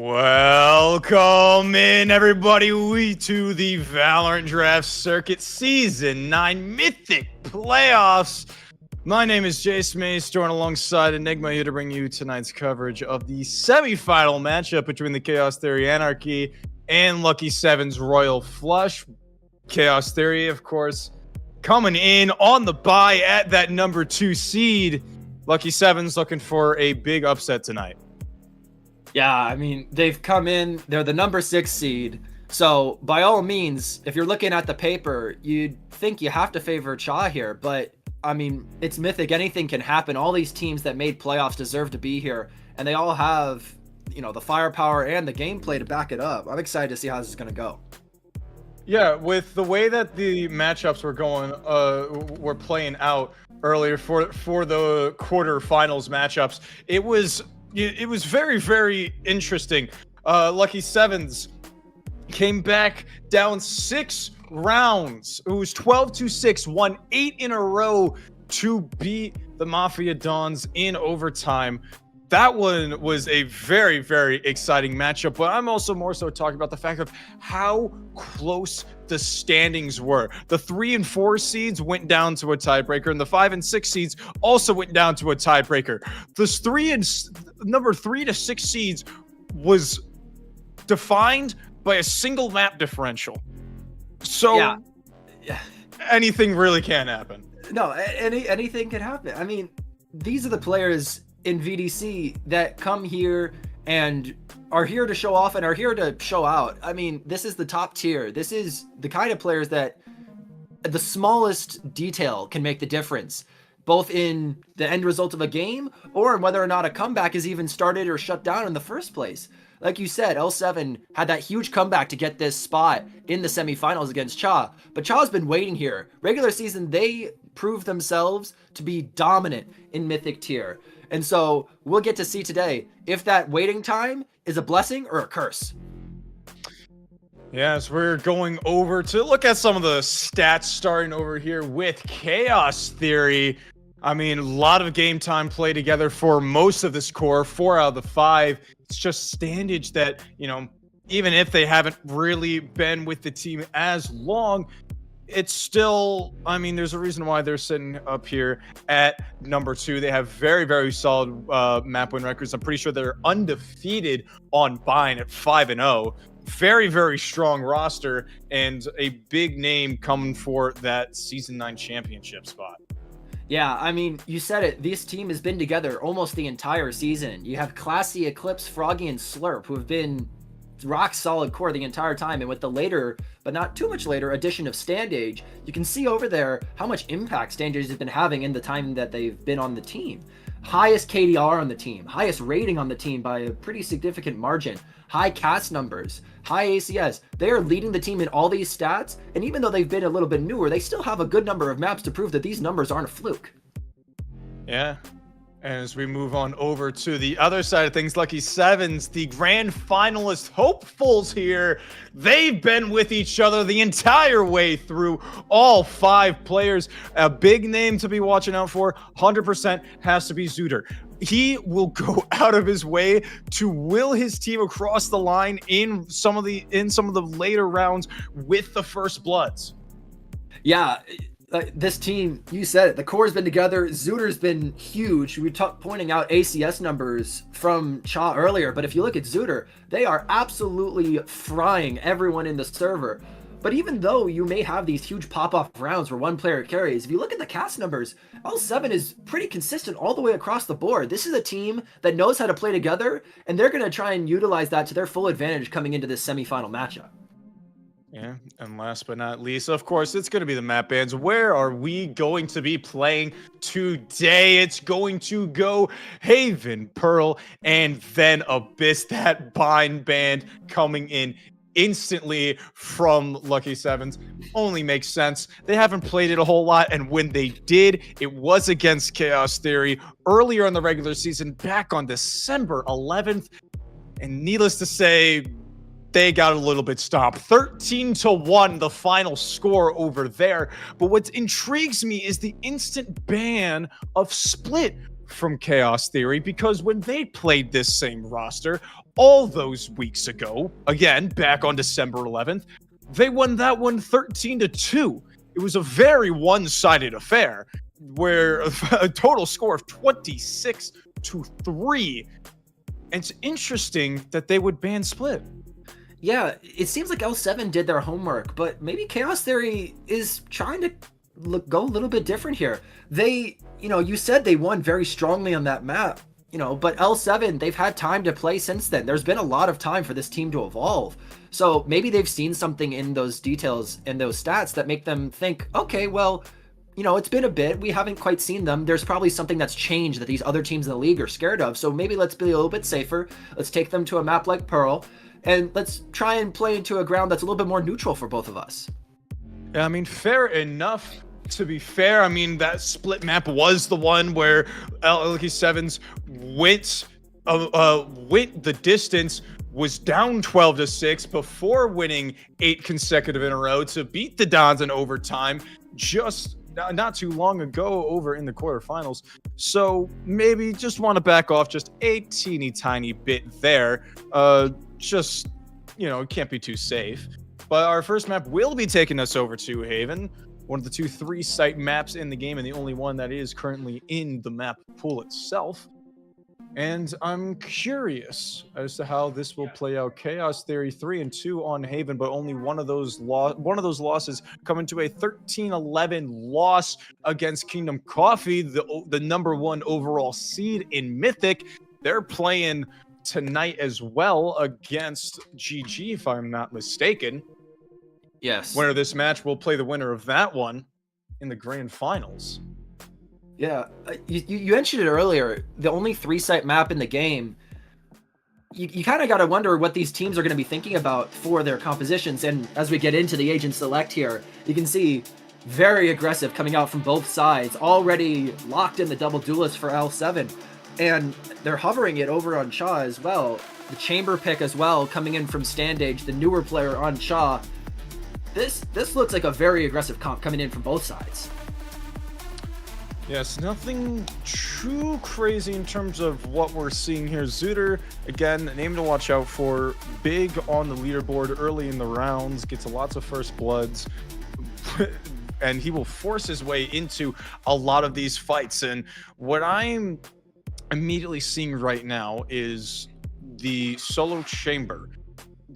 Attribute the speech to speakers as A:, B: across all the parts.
A: Welcome in, everybody, to the Valorant Draft Circuit Season 9 Mythic Playoffs. My name is Jace Mace, joined alongside Enigma here to bring you tonight's coverage of the semifinal matchup between the Chaos Theory Anarchy and Lucky Seven's Royal Flush. Chaos Theory, of course, coming in on the bye at that number 2 seed. Lucky Seven's looking for a big upset tonight.
B: Yeah, I mean, they've come in, they're the number 6 seed. So, by all means, if you're looking at the paper, you'd think you have to favor Cha here. But, I mean, it's Mythic. Anything can happen. All these teams that made playoffs deserve to be here. And they all have, you know, the firepower and the gameplay to back it up. I'm excited to see how this is going to go.
A: Yeah, with the way that the matchups were playing out earlier for the quarterfinals matchups, it was very, very interesting. Lucky Sevens came back down 6 rounds. It was 12-6, won 8 in a row to beat the Mafia Dons in overtime. That one was a very, very exciting matchup, but I'm also more so talking about the fact of how close the standings were. The 3 and 4 seeds went down to a tiebreaker, and the 5 and 6 seeds also went down to a tiebreaker. This number 3 to 6 seeds was defined by a single map differential. So yeah. Anything really can happen.
B: No, anything can happen. I mean, these are the players in VDC that come here and are here to show off and are here to show out. I mean, this is the top tier. This is the kind of players that the smallest detail can make the difference, both in the end result of a game or in whether or not a comeback is even started or shut down in the first place. Like you said, L7 had that huge comeback to get this spot in the semifinals against Cha, but Cha's been waiting here. Regular season, they proved themselves to be dominant in Mythic tier. And so we'll get to see today if that waiting time is a blessing or a curse.
A: Yes, we're going over to look at some of the stats, starting over here with Chaos Theory. I mean, a lot of game time play together for most of this core, 4 out of the 5. It's just standage that, you know, even if they haven't really been with the team as long, it's still, I mean, there's a reason why they're sitting up here at number 2. They have very, very solid map win records. I'm pretty sure they're undefeated on Bind at 5-0. Very, very strong roster and a big name coming for that Season 9 championship spot.
B: Yeah, I mean, you said it. This team has been together almost the entire season. You have Classy, Eclipse, Froggy, and Slurp, who have been rock solid core the entire time. And with the later, but not too much later, addition of Standage, you can see over there how much impact Standage has been having in the time that they've been on the team. Highest KDR on the team, highest rating on the team by a pretty significant margin, high cast numbers, high ACS. They are leading the team in all these stats, and even though they've been a little bit newer, they still have a good number of maps to prove that these numbers aren't a fluke.
A: Yeah. And as we move on over to the other side of things, Lucky Sevens, the grand finalist hopefuls here, they've been with each other the entire way through, all 5 players. A big name to be watching out for, 100% has to be Zooter. He will go out of his way to will his team across the line in some of the later rounds with the First Bloods.
B: Yeah. This team, you said it, the core's been together. Zooter's been huge. We pointing out ACS numbers from Cha earlier, but if you look at Zooter, they are absolutely frying everyone in the server. But even though you may have these huge pop-off rounds where one player carries, if you look at the cast numbers, L7 is pretty consistent all the way across the board. This is a team that knows how to play together, and they're going to try and utilize that to their full advantage coming into this semifinal matchup.
A: Yeah, and last but not least, of course, it's going to be the map bans. Where are we going to be playing today? It's going to go Haven, Pearl, and then Abyss. That Bind band coming in instantly from Lucky Sevens only makes sense. They haven't played it a whole lot, and when they did, it was against Chaos Theory earlier in the regular season, back on December 11th. And needless to say, they got a little bit stopped. 13-1, the final score over there. But what intrigues me is the instant ban of Split from Chaos Theory, because when they played this same roster, all those weeks ago, again, back on December 11th, they won that one 13-2. It was a very one-sided affair where a total score of 26-3. And it's interesting that they would ban Split.
B: Yeah, it seems like L7 did their homework, but maybe Chaos Theory is trying to go a little bit different here. They, you said they won very strongly on that map, but L7, they've had time to play since then. There's been a lot of time for this team to evolve. So maybe they've seen something in those details and those stats that make them think, okay, well, it's been a bit. We haven't quite seen them. There's probably something that's changed that these other teams in the league are scared of. So maybe let's be a little bit safer. Let's take them to a map like Pearl, and let's try and play into a ground that's a little bit more neutral for both of us.
A: Yeah, I mean, fair enough. To be fair, I mean, that Split map was the one where Lucky Sevens went the distance, was down 12-6 before winning 8 consecutive in a row to beat the Dons in overtime just not too long ago over in the quarterfinals. So maybe just want to back off just a teeny tiny bit there. Just, it can't be too safe. But our first map will be taking us over to Haven, one of the 2 3-site maps in the game and the only one that is currently in the map pool itself. And I'm curious as to how this will play out. Chaos Theory 3-2 on Haven, but only one of those losses coming to a 13-11 loss against Kingdom Coffee, the #1 overall seed in Mythic. They're playing tonight as well against GG, if I'm not mistaken.
B: Yes.
A: Winner of this match will play the winner of that one in the grand finals.
B: Yeah, you mentioned it earlier. The only 3-site map in the game. You kind of got to wonder what these teams are going to be thinking about for their compositions. And as we get into the agent select here, you can see very aggressive coming out from both sides. Already locked in the double duelist for L7. And they're hovering it over on Shaw as well. The chamber pick as well coming in from Standage, the newer player on Shaw. This looks like a very aggressive comp coming in from both sides.
A: Yes, nothing too crazy in terms of what we're seeing here. Zooter, again, a name to watch out for. Big on the leaderboard early in the rounds, gets lots of first bloods, and he will force his way into a lot of these fights. And what I'm immediately seeing right now is the solo chamber.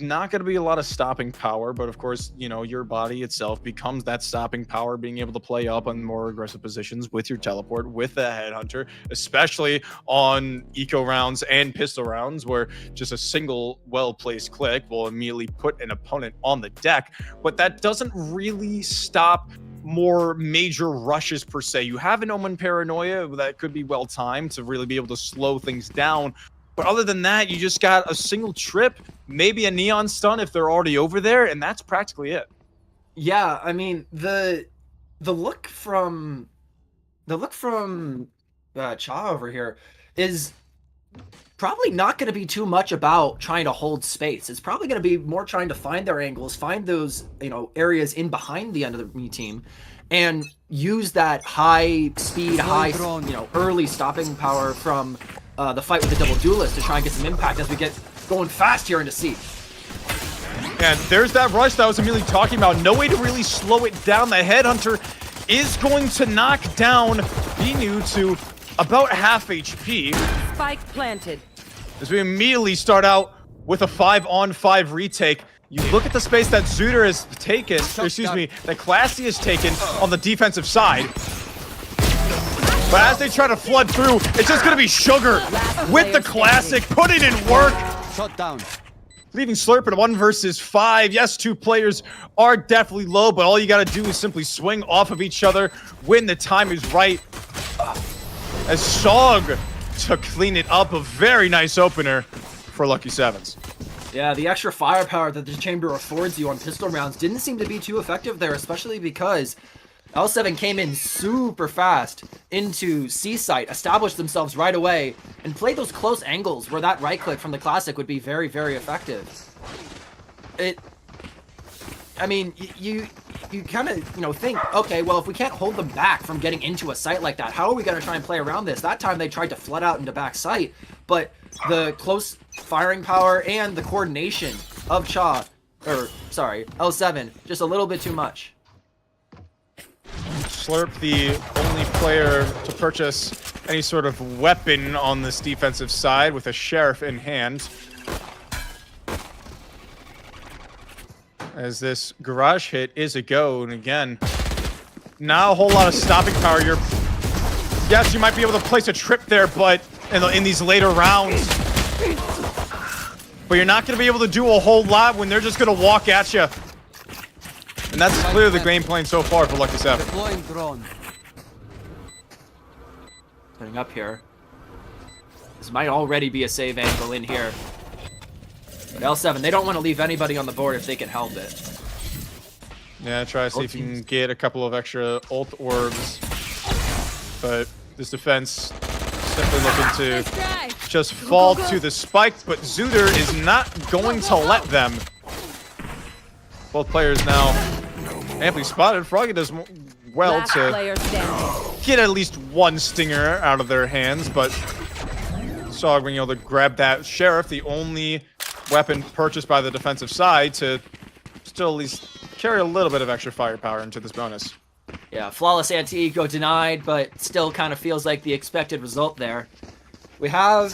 A: Not going to be a lot of stopping power, but of course, your body itself becomes that stopping power, being able to play up on more aggressive positions with your teleport, with the headhunter, especially on eco rounds and pistol rounds, where just a single well-placed click will immediately put an opponent on the deck. But that doesn't really stop more major rushes per se. You have an Omen Paranoia that could be well timed to really be able to slow things down. But other than that, you just got a single trip, maybe a neon stun if they're already over there, and that's practically it.
B: Yeah, I mean, the look from Cha over here is probably not going to be too much about trying to hold space. It's probably going to be more trying to find their angles, find those areas in behind the enemy team, and use that high speed, early stopping power from the fight with the double duelist to try and get some impact as we get going fast here into C.
A: And there's that rush that I was immediately talking about. No way to really slow it down. The headhunter is going to knock down Binu to about half HP.
C: Spike planted.
A: As we immediately start out with a 5-on-5 retake. You look at the space that Zooter has taken, that Classy has taken on the defensive side. But as they try to flood through, it's just going to be Sugar with the classic, putting in work.
D: Shut down.
A: Leaving Slurp in 1 versus 5. Yes, 2 players are definitely low, but all you got to do is simply swing off of each other when the time is right. As Sog to clean it up, a very nice opener for Lucky Sevens.
B: Yeah, the extra firepower that the chamber affords you on pistol rounds didn't seem to be too effective there, especially because L7 came in super fast into C site, established themselves right away, and played those close angles where that right click from the classic would be very, very effective. I mean, you kind of, think, okay, well, if we can't hold them back from getting into a site like that, how are we going to try and play around this? That time they tried to flood out into back site, but the close firing power and the coordination of L7, just a little bit too much.
A: Slurp, the only player to purchase any sort of weapon on this defensive side with a Sheriff in hand. As this garage hit is a go, and again, not a whole lot of stopping power. Yes, you might be able to place a trip there, but in these later rounds, but you're not going to be able to do a whole lot when they're just going to walk at you. And that's clearly the game plan so far for Lucky 7.
C: Deploying drone.
B: Putting up here. This might already be a save angle in here. But L7, they don't want to leave anybody on the board if they can help it.
A: Yeah, try to see if you can get a couple of extra ult orbs. But this defense simply looking to just fall to the spike, but Zooter is not going to let them. Both players now amply spotted. Froggy does well to get at least one stinger out of their hands, but Sog being able to grab that Sheriff, the only weapon purchased by the defensive side, to still at least carry a little bit of extra firepower into this bonus.
B: Yeah, flawless anti-ego denied, but still kind of feels like the expected result there. We have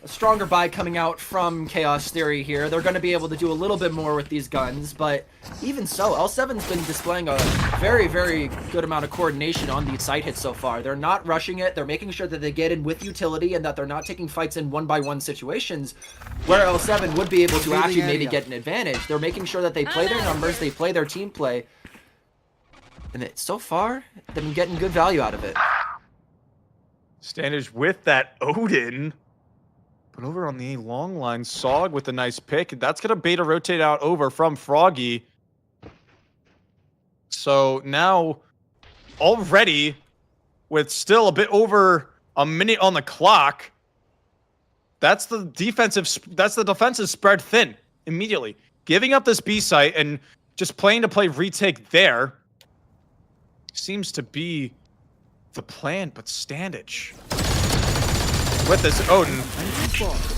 B: a stronger buy coming out from Chaos Theory here. They're going to be able to do a little bit more with these guns, but even so, L7's been displaying a very, very good amount of coordination on these side hits so far. They're not rushing it. They're making sure that they get in with utility and that they're not taking fights in one-by-one situations where L7 would be able to actually maybe get an advantage. They're making sure that they play their numbers, they play their team play, and so far, they've been getting good value out of it.
A: Standage with that Odin. But over on the long line, Sog with a nice pick. That's going to beta rotate out over from Froggy. So now, already, with still a bit over a minute on the clock, that's the defensive spread thin immediately. Giving up this B site and just playing to play retake there seems to be the plan, but Standage with this Odin,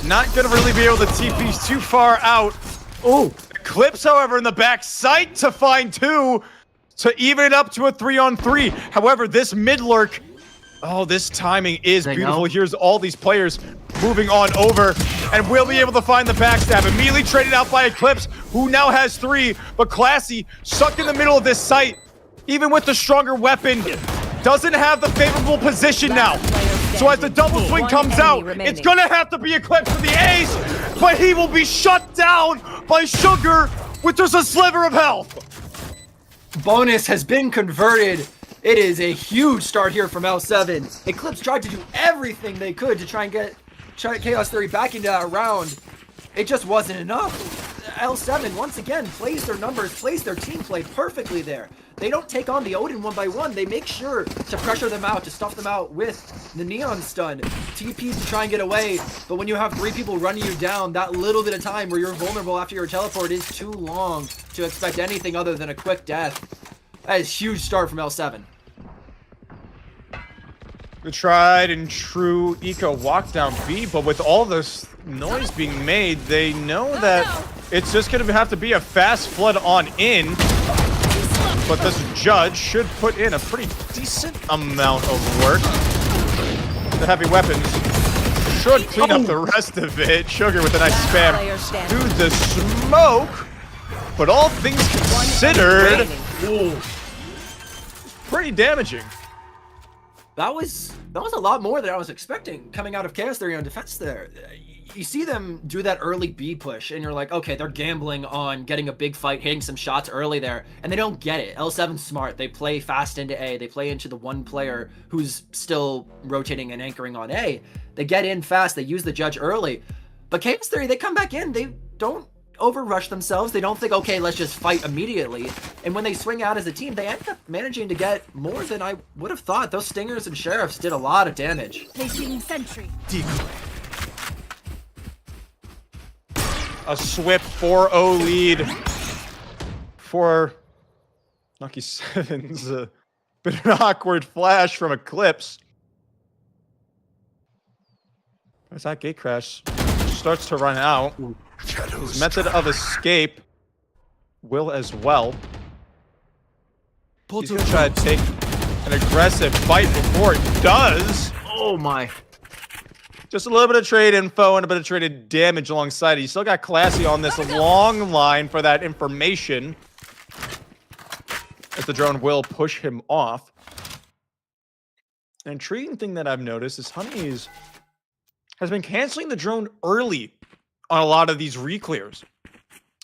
A: not gonna really be able to TP too far out. Oh, Eclipse, however, in the back sight to find two to even it up to a 3-on-3. However, this mid lurk, oh, this timing is beautiful. Here's all these players moving on over, and we'll be able to find the backstab. Immediately traded out by Eclipse, who now has 3, but Classy stuck in the middle of this site. Even with the stronger weapon, doesn't have the favorable position now. So as the double swing comes out, it's gonna have to be Eclipse for the ace, but he will be shut down by Sugar with just a sliver of health.
B: Bonus has been converted. It is a huge start here from L7. Eclipse tried to do everything they could to try and get Chaos Theory back into that round. It just wasn't enough. L7 once again plays their numbers, plays their team play perfectly there. They don't take on the Odin one by one. They make sure to pressure them out, to stuff them out with the Neon Stun. TP to try and get away, but when you have 3 people running you down, that little bit of time where you're vulnerable after your teleport is too long to expect anything other than a quick death. That is a huge start from L7.
A: The tried and true Eco walk down B, but with all this noise being made, they know that it's just going to have to be a fast flood on in. But this Judge should put in a pretty decent amount of work. The heavy weapons should clean up the rest of it. Sugar with a nice spam through the smoke. But all things considered, pretty damaging.
B: That was a lot more than I was expecting coming out of Chaos Theory on defense there. You see them do that early B push, and you're like, okay, they're gambling on getting a big fight, hitting some shots early there, and they don't get it. L7's smart. They play fast into A. They play into the one player who's still rotating and anchoring on A. They get in fast. They use the Judge early. But Chaos Theory, they come back in. They don't overrush themselves. They don't think, okay, let's just fight immediately. And when they swing out as a team, they end up managing to get more than I would have thought. Those Stingers and Sheriffs did a lot of damage.
D: Placing sentry.
A: Decoy. A swift 4-0 lead for Lucky 7's. A bit of an awkward flash from Eclipse. There's that gate crash. starts to run out. His method of escape will as well. He's gonna try to take an aggressive fight before it does.
B: Oh my.
A: Just a little bit of trade info and a bit of traded damage alongside it. You still got Classy on this long line for that information. As the drone will push him off. An intriguing thing that I've noticed is Honeys has been canceling the drone early on a lot of these reclears.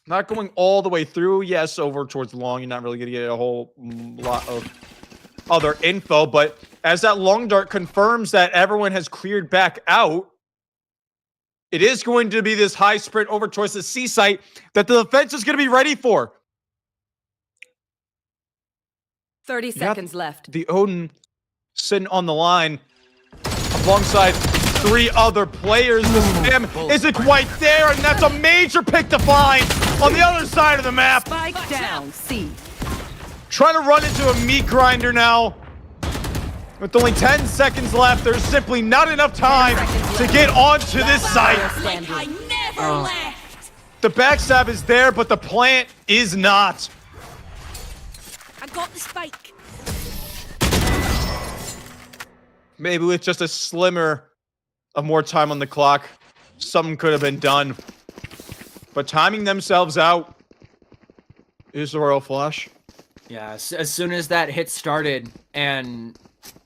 A: Not going all the way through. Yes, over towards long, you're not really going to get a whole lot of other info, but as that long dart confirms that everyone has cleared back out, it is going to be this high sprint over towards the C site that the defense is going to be ready for.
C: 30 seconds left.
A: The Odin sitting on the line alongside 3 other players. The spam isn't quite there, and that's a major pick to find on the other side of the map.
C: Spike down, C.
A: Trying to run into a meat grinder now. With only 10 seconds left, there's simply not enough time to get onto this site.
C: Like I never left.
A: The backstab is there, but the plant is not.
C: I got the spike.
A: Maybe with just a slimmer of more time on the clock, something could have been done. But timing themselves out is the Royal Flush.
B: Yeah, as soon as that hit started and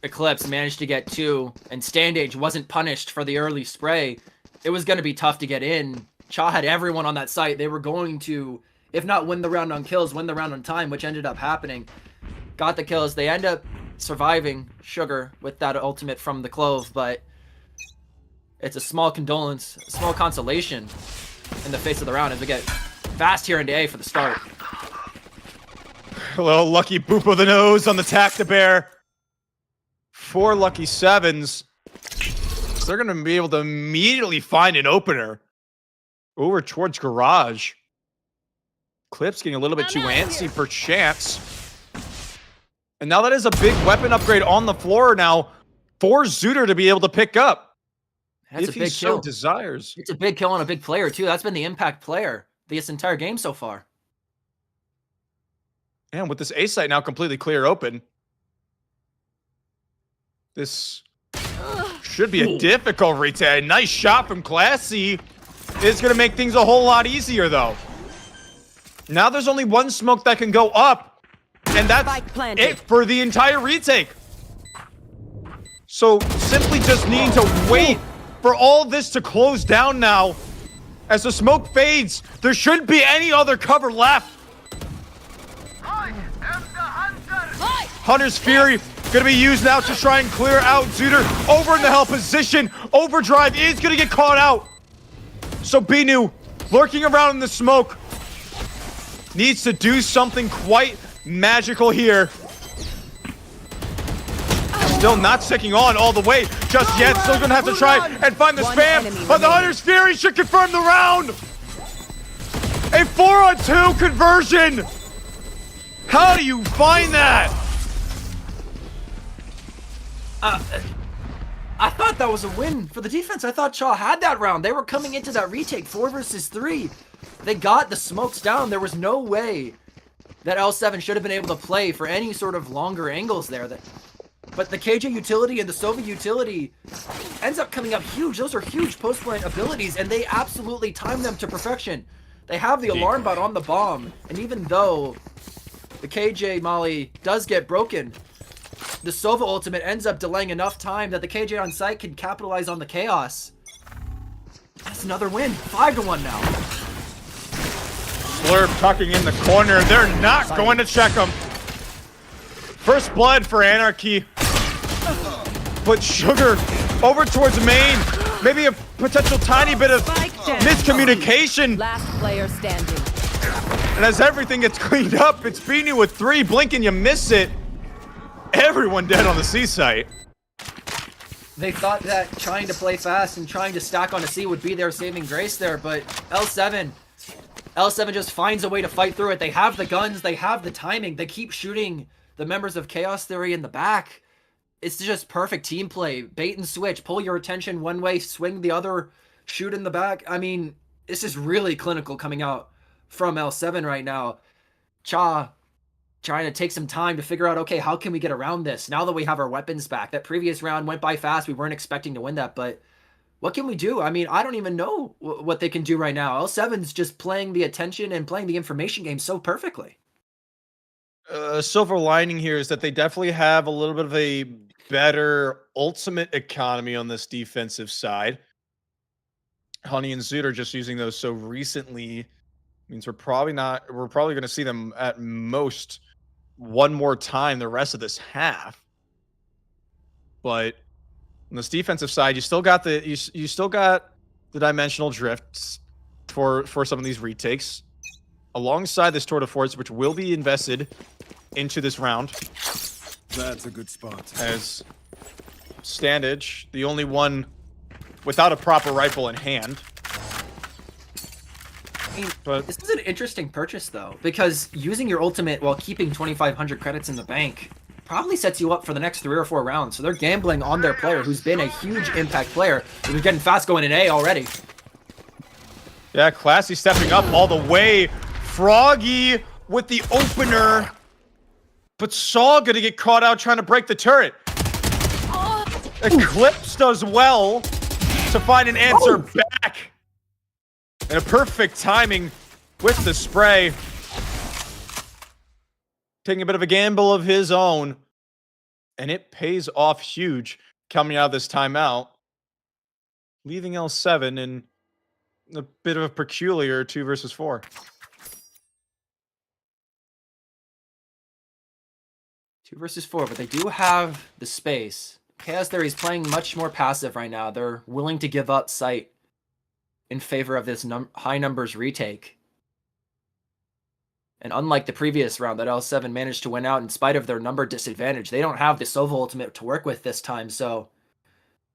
B: Eclipse managed to get 2 and Standage wasn't punished for the early spray, it was going to be tough to get in. Cha had everyone on that site. They were going to, if not win the round on kills, win the round on time, which ended up happening. Got the kills. They end up surviving Sugar with that ultimate from the Clove, but it's a small condolence, a small consolation in the face of the round as we get fast here into A for the start.
A: A little lucky boop of the nose on the Tactibear. 4 lucky 7s. So they're going to be able to immediately find an opener over towards Garage. Clip's getting a little bit too antsy per chance. And now that is a big weapon upgrade on the floor now for Zooter to be able to pick up.
B: That's
A: if
B: a big
A: he so
B: kill.
A: desires.
B: It's a big kill on a big player, too. That's been the impact player this entire game so far.
A: And with this A site now completely clear open, this should be a difficult retake. Nice shot from Classy. It's going to make things a whole lot easier, though. Now there's only one smoke that can go up, and that's it for the entire retake. So simply just needing to wait for all this to close down now. As the smoke fades, there shouldn't be any other cover left. Hunter's Fury gonna be used now to try and clear out Zooter over in the hell position. Overdrive is gonna get caught out. So Binu, lurking around in the smoke, needs to do something quite magical here. Still not sticking on all the way just yet. Still gonna have to try and find the spam. But the Hunter's Fury should confirm the round. A 4-on-2 conversion. How do you find that?
B: I thought that was a win for the defense. I thought Cha had that round. They were coming into that retake 4 versus 3. They got the smokes down. There was no way that L7 should have been able to play for any sort of longer angles there. But the KJ utility and the Sova utility ends up coming up huge. Those are huge post-plant abilities, and they absolutely time them to perfection. They have the alarm bot on the bomb, and even though the KJ Molly does get broken, the Sova ultimate ends up delaying enough time that the KJ on site can capitalize on the chaos. That's another win. 5-1 now.
A: Slurp tucking in the corner. They're not going to check him. First blood for Anarchy. But Sugar over towards main. Maybe a potential tiny bit of miscommunication.
C: Last player standing.
A: And as everything gets cleaned up, it's Binu with 3. Blink and you miss it. Everyone dead on the C site.
B: They thought that trying to play fast and trying to stack on a C would be their saving grace there, but L7 just finds a way to fight through it. They have the guns, they have the timing, they keep shooting the members of Chaos Theory in the back. It's just perfect team play. Bait and switch, pull your attention one way, swing the other shoot in the back. I mean, this is really clinical coming out from L7 right now. Cha trying to take some time to figure out, okay, how can we get around this now that we have our weapons back? That previous round went by fast. We weren't expecting to win that, but what can we do? I mean, I don't even know what they can do right now. L7's just playing the attention and playing the information game so perfectly.
A: Silver lining here is that they definitely have a little bit of a better ultimate economy on this defensive side. Honey and Zoot are just using those so recently. Means we're probably going to see them at most one more time the rest of this half. But on this defensive side, you still got the you still got the dimensional drifts for some of these retakes, alongside this tour de force, which will be invested into this round.
D: That's a good spot.
A: As Standage, the only one without a proper rifle in hand.
B: I mean,
A: But
B: this is an interesting purchase, though, because using your ultimate while keeping 2,500 credits in the bank probably sets you up for the next 3 or 4 rounds. So they're gambling on their player, who's been a huge impact player, who's getting fast going in A already.
A: yeah, Classy stepping up all the way. Froggy with the opener. But Saw gonna get caught out trying to break the turret. Eclipse does well to find an answer back. And a perfect timing with the spray. Taking a bit of a gamble of his own. And it pays off huge coming out of this timeout. Leaving L7 in a bit of a peculiar 2 versus 4.
B: Two versus 4, but they do have the space. Chaos Theory is playing much more passive right now. They're willing to give up sight in favor of this high numbers retake. And unlike the previous round that L7 managed to win out in spite of their number disadvantage, they don't have the Sova ultimate to work with this time, so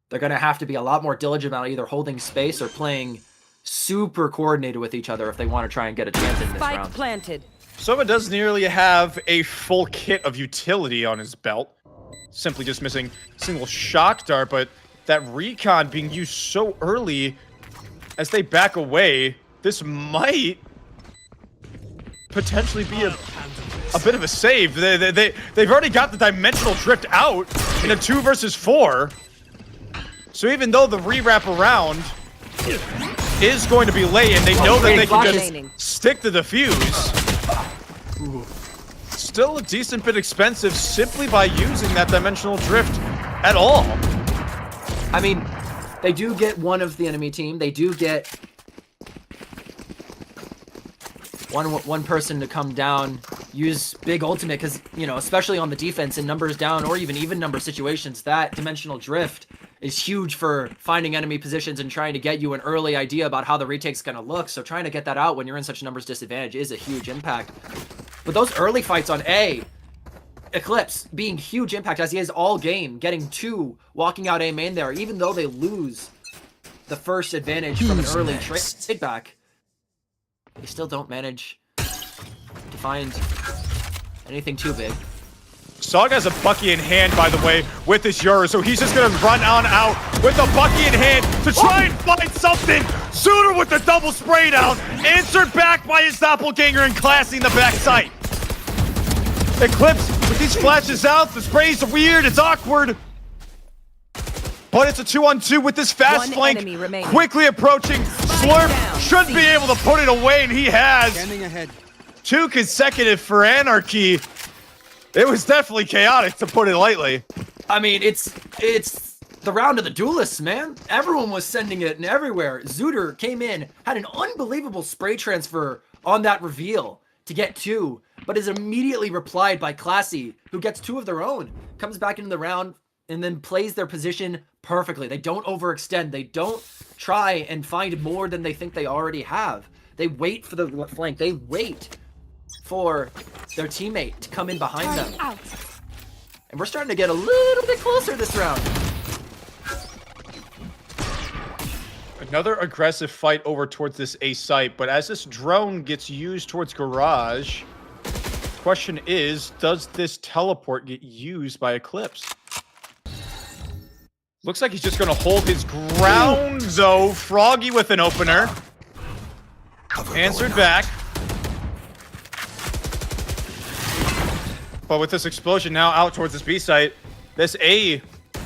B: they're going to have to be a lot more diligent about either holding space or playing super coordinated with each other if they want to try and get a chance in this
C: Spike
B: round.
C: planted.
A: Sova does nearly have a full kit of utility on his belt. Simply just missing a single shock dart, but that recon being used so early as they back away, this might potentially be a bit of a save. They've already got the dimensional drift out in a 2 versus 4. So even though the re-wrap around is going to be late and they know that they can just stick to the fuse, still a decent bit expensive simply by using that dimensional drift at all.
B: I mean, they do get one of the enemy team. They do get one person to come down, use big ultimate, because, you know, especially on the defense in numbers down or even number situations, that dimensional drift is huge for finding enemy positions and trying to get you an early idea about how the retake's going to look. So trying to get that out when you're in such numbers disadvantage is a huge impact. But those early fights on A, Eclipse being huge impact as he is all game, getting 2, walking out A main there, even though they lose the first advantage from an early trade back, they still don't manage to find anything too big.
A: Saga has a Bucky in hand, by the way, with his Yoru, so he's just gonna run on out with a Bucky in hand to try and find something. Sooner with the double spray down, answered back by his doppelganger and Classy in the backside. Eclipse with these flashes out, the spray's weird, it's awkward. But it's a 2-on-2 with this fast flank quickly approaching. Slurp should be able to put it away, and he has.
D: Standing ahead.
A: 2 consecutive for Anarchy. It was definitely chaotic, to put it lightly.
B: I mean, it's the round of the duelists, man. Everyone was sending it and everywhere. Zooter came in, had an unbelievable spray transfer on that reveal to get 2, but is immediately replied by Classy, who gets 2 of their own. Comes back into the round and then plays their position perfectly. They don't overextend. They don't try and find more than they think they already have. They wait for the flank. They wait for their teammate to come in behind them. And we're starting to get a little bit closer this round.
A: Another aggressive fight over towards this A site, but as this drone gets used towards Garage, the question is, does this teleport get used by Eclipse? Looks like he's just gonna hold his ground, though. Froggy with an opener. Answered back. But with this explosion now out towards this B site, this A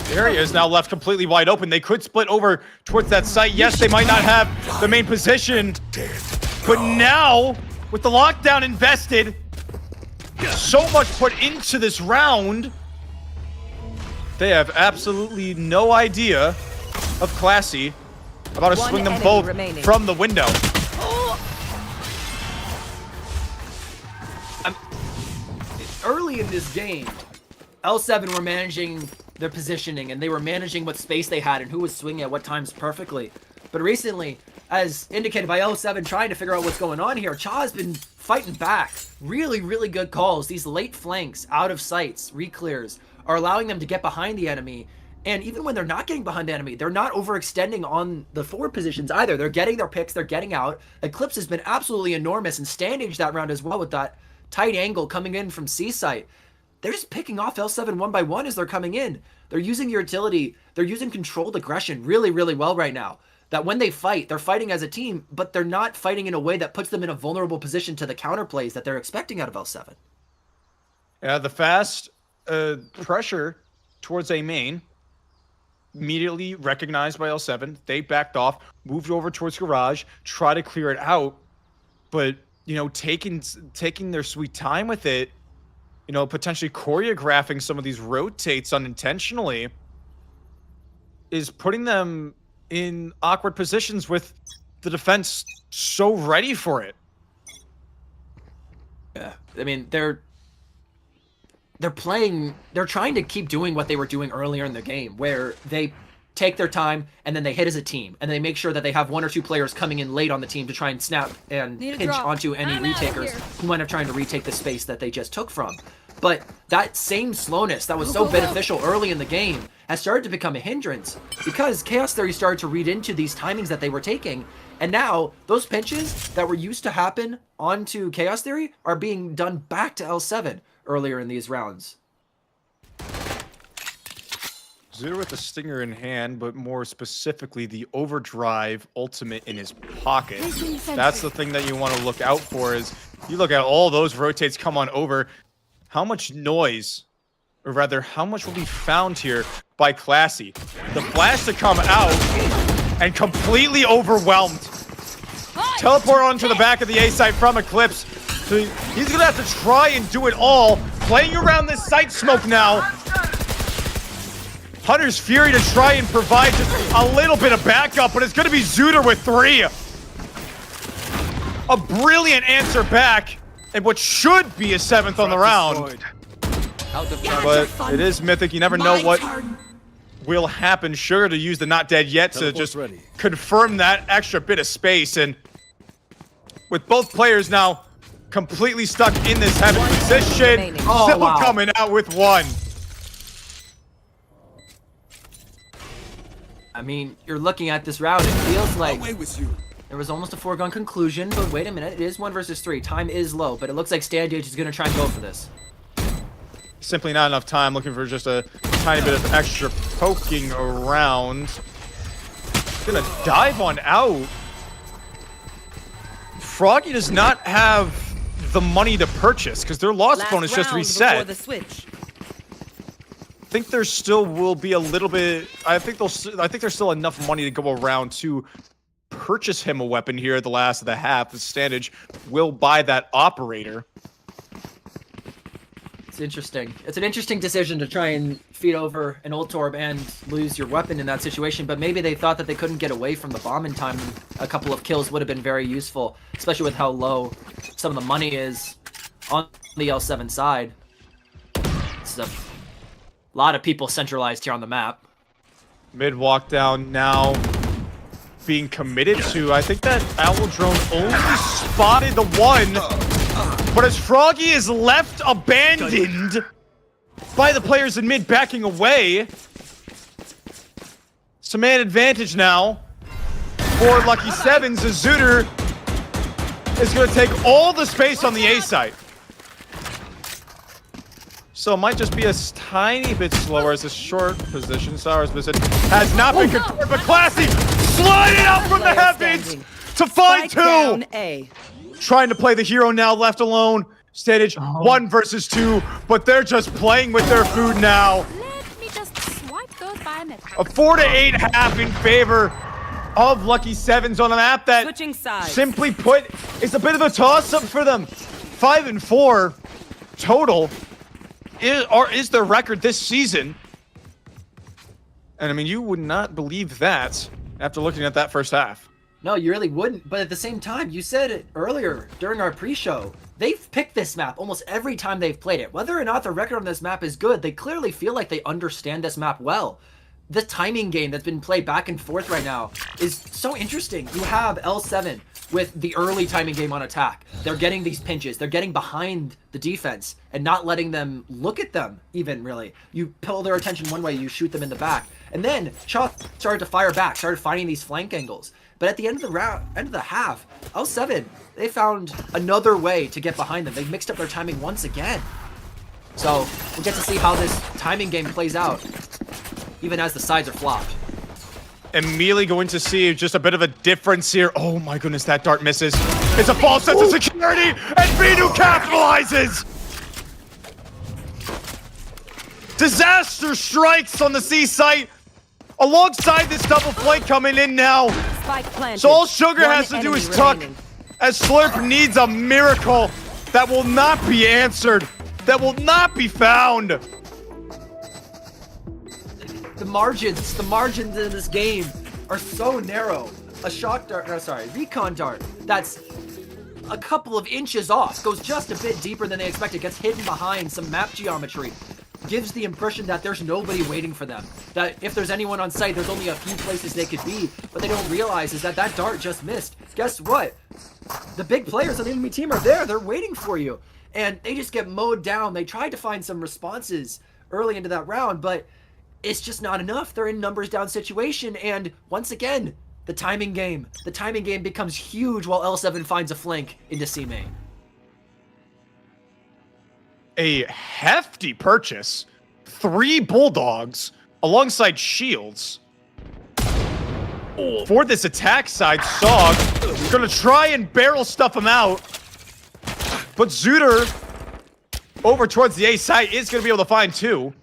A: area is now left completely wide open. They could split over towards that site. Yes, they might not have the main position. But now, with the lockdown invested, so much put into this round, they have absolutely no idea of Classy about to swing them both from the window.
B: Early in this game, L7 were managing their positioning and they were managing what space they had and who was swinging at what times perfectly. But recently, as indicated by L7 trying to figure out what's going on here, Cha has been fighting back. Really, really good calls. These late flanks, out of sights, reclears, are allowing them to get behind the enemy. And even when they're not getting behind the enemy, they're not overextending on the forward positions either. They're getting their picks, they're getting out. Eclipse has been absolutely enormous and Standage that round as well with that tight angle coming in from C site. They're just picking off L7 one by one as they're coming in. They're using utility. They're using controlled aggression really, really well right now. That when they fight, they're fighting as a team, but they're not fighting in a way that puts them in a vulnerable position to the counterplays that they're expecting out of L7.
A: Yeah, the fast pressure towards A main, immediately recognized by L7. They backed off, moved over towards garage, try to clear it out, but you know, taking their sweet time with it, you know, potentially choreographing some of these rotates unintentionally is putting them in awkward positions with the defense so ready for it.
B: Yeah, I mean, they're trying to keep doing what they were doing earlier in the game, where they take their time and then they hit as a team and they make sure that they have one or two players coming in late on the team to try and snap and pinch onto any retakers who might have trying to retake the space that they just took from. But that same slowness that was so beneficial early in the game has started to become a hindrance because Chaos Theory started to read into these timings that they were taking. And now those pinches that were used to happen onto Chaos Theory are being done back to L7 earlier in these rounds.
A: Zero with the stinger in hand, but more specifically, the overdrive ultimate in his pocket. That's the thing that you want to look out for is you look at all those rotates come on over. How much noise, or rather, how much will be found here by Classy? The flash to come out and completely overwhelmed. Teleport onto the back of the A site from Eclipse. So he's going to have to try and do it all. Playing around this site smoke now. Hunter's Fury to try and provide just a little bit of backup, but it's going to be Zooter with 3. A brilliant answer back, and what should be a 7th on the round. But it is Mythic. You never know what will happen. Sugar to use the not dead yet to just confirm that extra bit of space. And with both players now completely stuck in this heaven position, Sybil coming out with 1.
B: I mean, you're looking at this round, it feels like there was almost a foregone conclusion, but wait a minute, it is 1 versus 3. Time is low, but it looks like Standage is going to try and go for this.
A: Simply not enough time, looking for just a tiny bit of extra poking around. Gonna dive on out. Froggy does not have the money to purchase, because their loss bonus just reset. I think there still will be a little bit. I think there's still enough money to go around to purchase him a weapon here at the last of the half. The Standage will buy that operator.
B: It's interesting. It's an interesting decision to try and feed over an ult orb and lose your weapon in that situation, but maybe they thought that they couldn't get away from the bomb in time. A couple of kills would have been very useful, especially with how low some of the money is on the L7 side. It's a lot of people centralized here on the map.
A: Mid walk down now being committed to. I think that Owl Drone only spotted the 1, but as Froggy is left abandoned by the players in mid backing away. Some man advantage now for Lucky Sevens as Zooter is going to take all the space on the A site. So it might just be a tiny bit slower as a short position. Sour's visit has not been confirmed, but Classy sliding out from the
C: Player
A: heavens
C: standing.
A: to find
C: Spike down
A: two.
C: A.
A: Trying to play the hero now, left alone. Standage 1 versus 2, but they're just playing with their food now.
C: Let me just swipe those biometrics.
A: A 4-8 half in favor of Lucky Sevens on a map that,
C: Switching sides.
A: simply put, is a bit of a toss-up for them. 5 and 4 total is their record this season. And I mean, you would not believe that after looking at that first half.
B: No, you really wouldn't. But at the same time, you said it earlier during our pre-show. They've picked this map almost every time they've played it. Whether or not the record on this map is good, they clearly feel like they understand this map well. The timing game that's been played back and forth right now is so interesting. You have L7 with the early timing game on attack. They're getting these pinches. They're getting behind the defense and not letting them look at them even, really. You pull their attention one way, you shoot them in the back. And then Cha started to fire back, started finding these flank angles. But at the end of the half, L7, they found another way to get behind them. They mixed up their timing once again. So we'll get to see how this timing game plays out, even as the sides are flopped.
A: Immediately going to see just a bit of a difference here. Oh my goodness, that dart misses. It's a false sense of security, and Vinu capitalizes! Disaster strikes on the C site, alongside this double flank coming in now.
C: Spike planted.
A: So all Sugar
C: One
A: has to do
C: enemy
A: is tuck,
C: remaining.
A: as Slurp needs a miracle that will not be answered, that will not be found.
B: The margins in this game are so narrow. A shock dart, no, sorry, recon dart that's a couple of inches off, goes just a bit deeper than they expected, gets hidden behind some map geometry, gives the impression that there's nobody waiting for them. That if there's anyone on site, there's only a few places they could be. What they don't realize is that that dart just missed. Guess what? The big players on the enemy team are there. They're waiting for you. And they just get mowed down. They tried to find some responses early into that round, but it's just not enough. They're in numbers down situation. And once again, the timing game. The timing game becomes huge while L7 finds a flank into C main.
A: A hefty purchase. 3 Bulldogs alongside shields. For this attack side, Sog is going to try and barrel stuff him out. But Zooter over towards the A site is going to be able to find 2.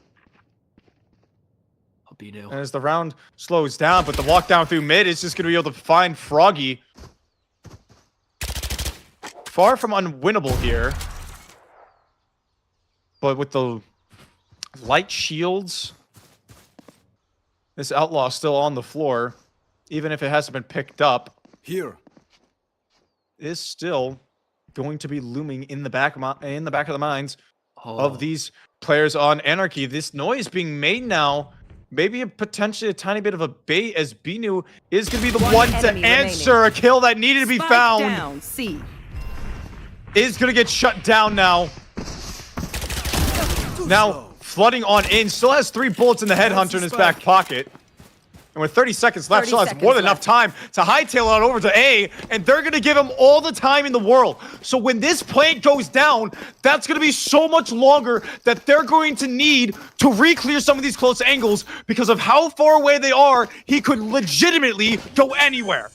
A: As the round slows down, but the walk down through mid is just going to be able to find Froggy. Far from unwinnable here. But with the light shields, this outlaw is still on the floor, even if it hasn't been picked up.
D: Here.
A: Is still going to be looming in the back of the minds of these players on Anarchy. This noise being made now, maybe potentially a tiny bit of a bait, as Binu is going to be the one to answer remaining. A kill that needed to be
C: Spike
A: found.
C: Down, C.
A: Is going to get shut down now. Now, flooding on in, still has 3 bullets in the headhunter in his back pocket. And with 30 seconds left, still has more than enough time to hightail on over to A, and they're going to give him all the time in the world. So when this plant goes down, that's going to be so much longer that they're going to need to re-clear some of these close angles because of how far away they are. He could legitimately go anywhere.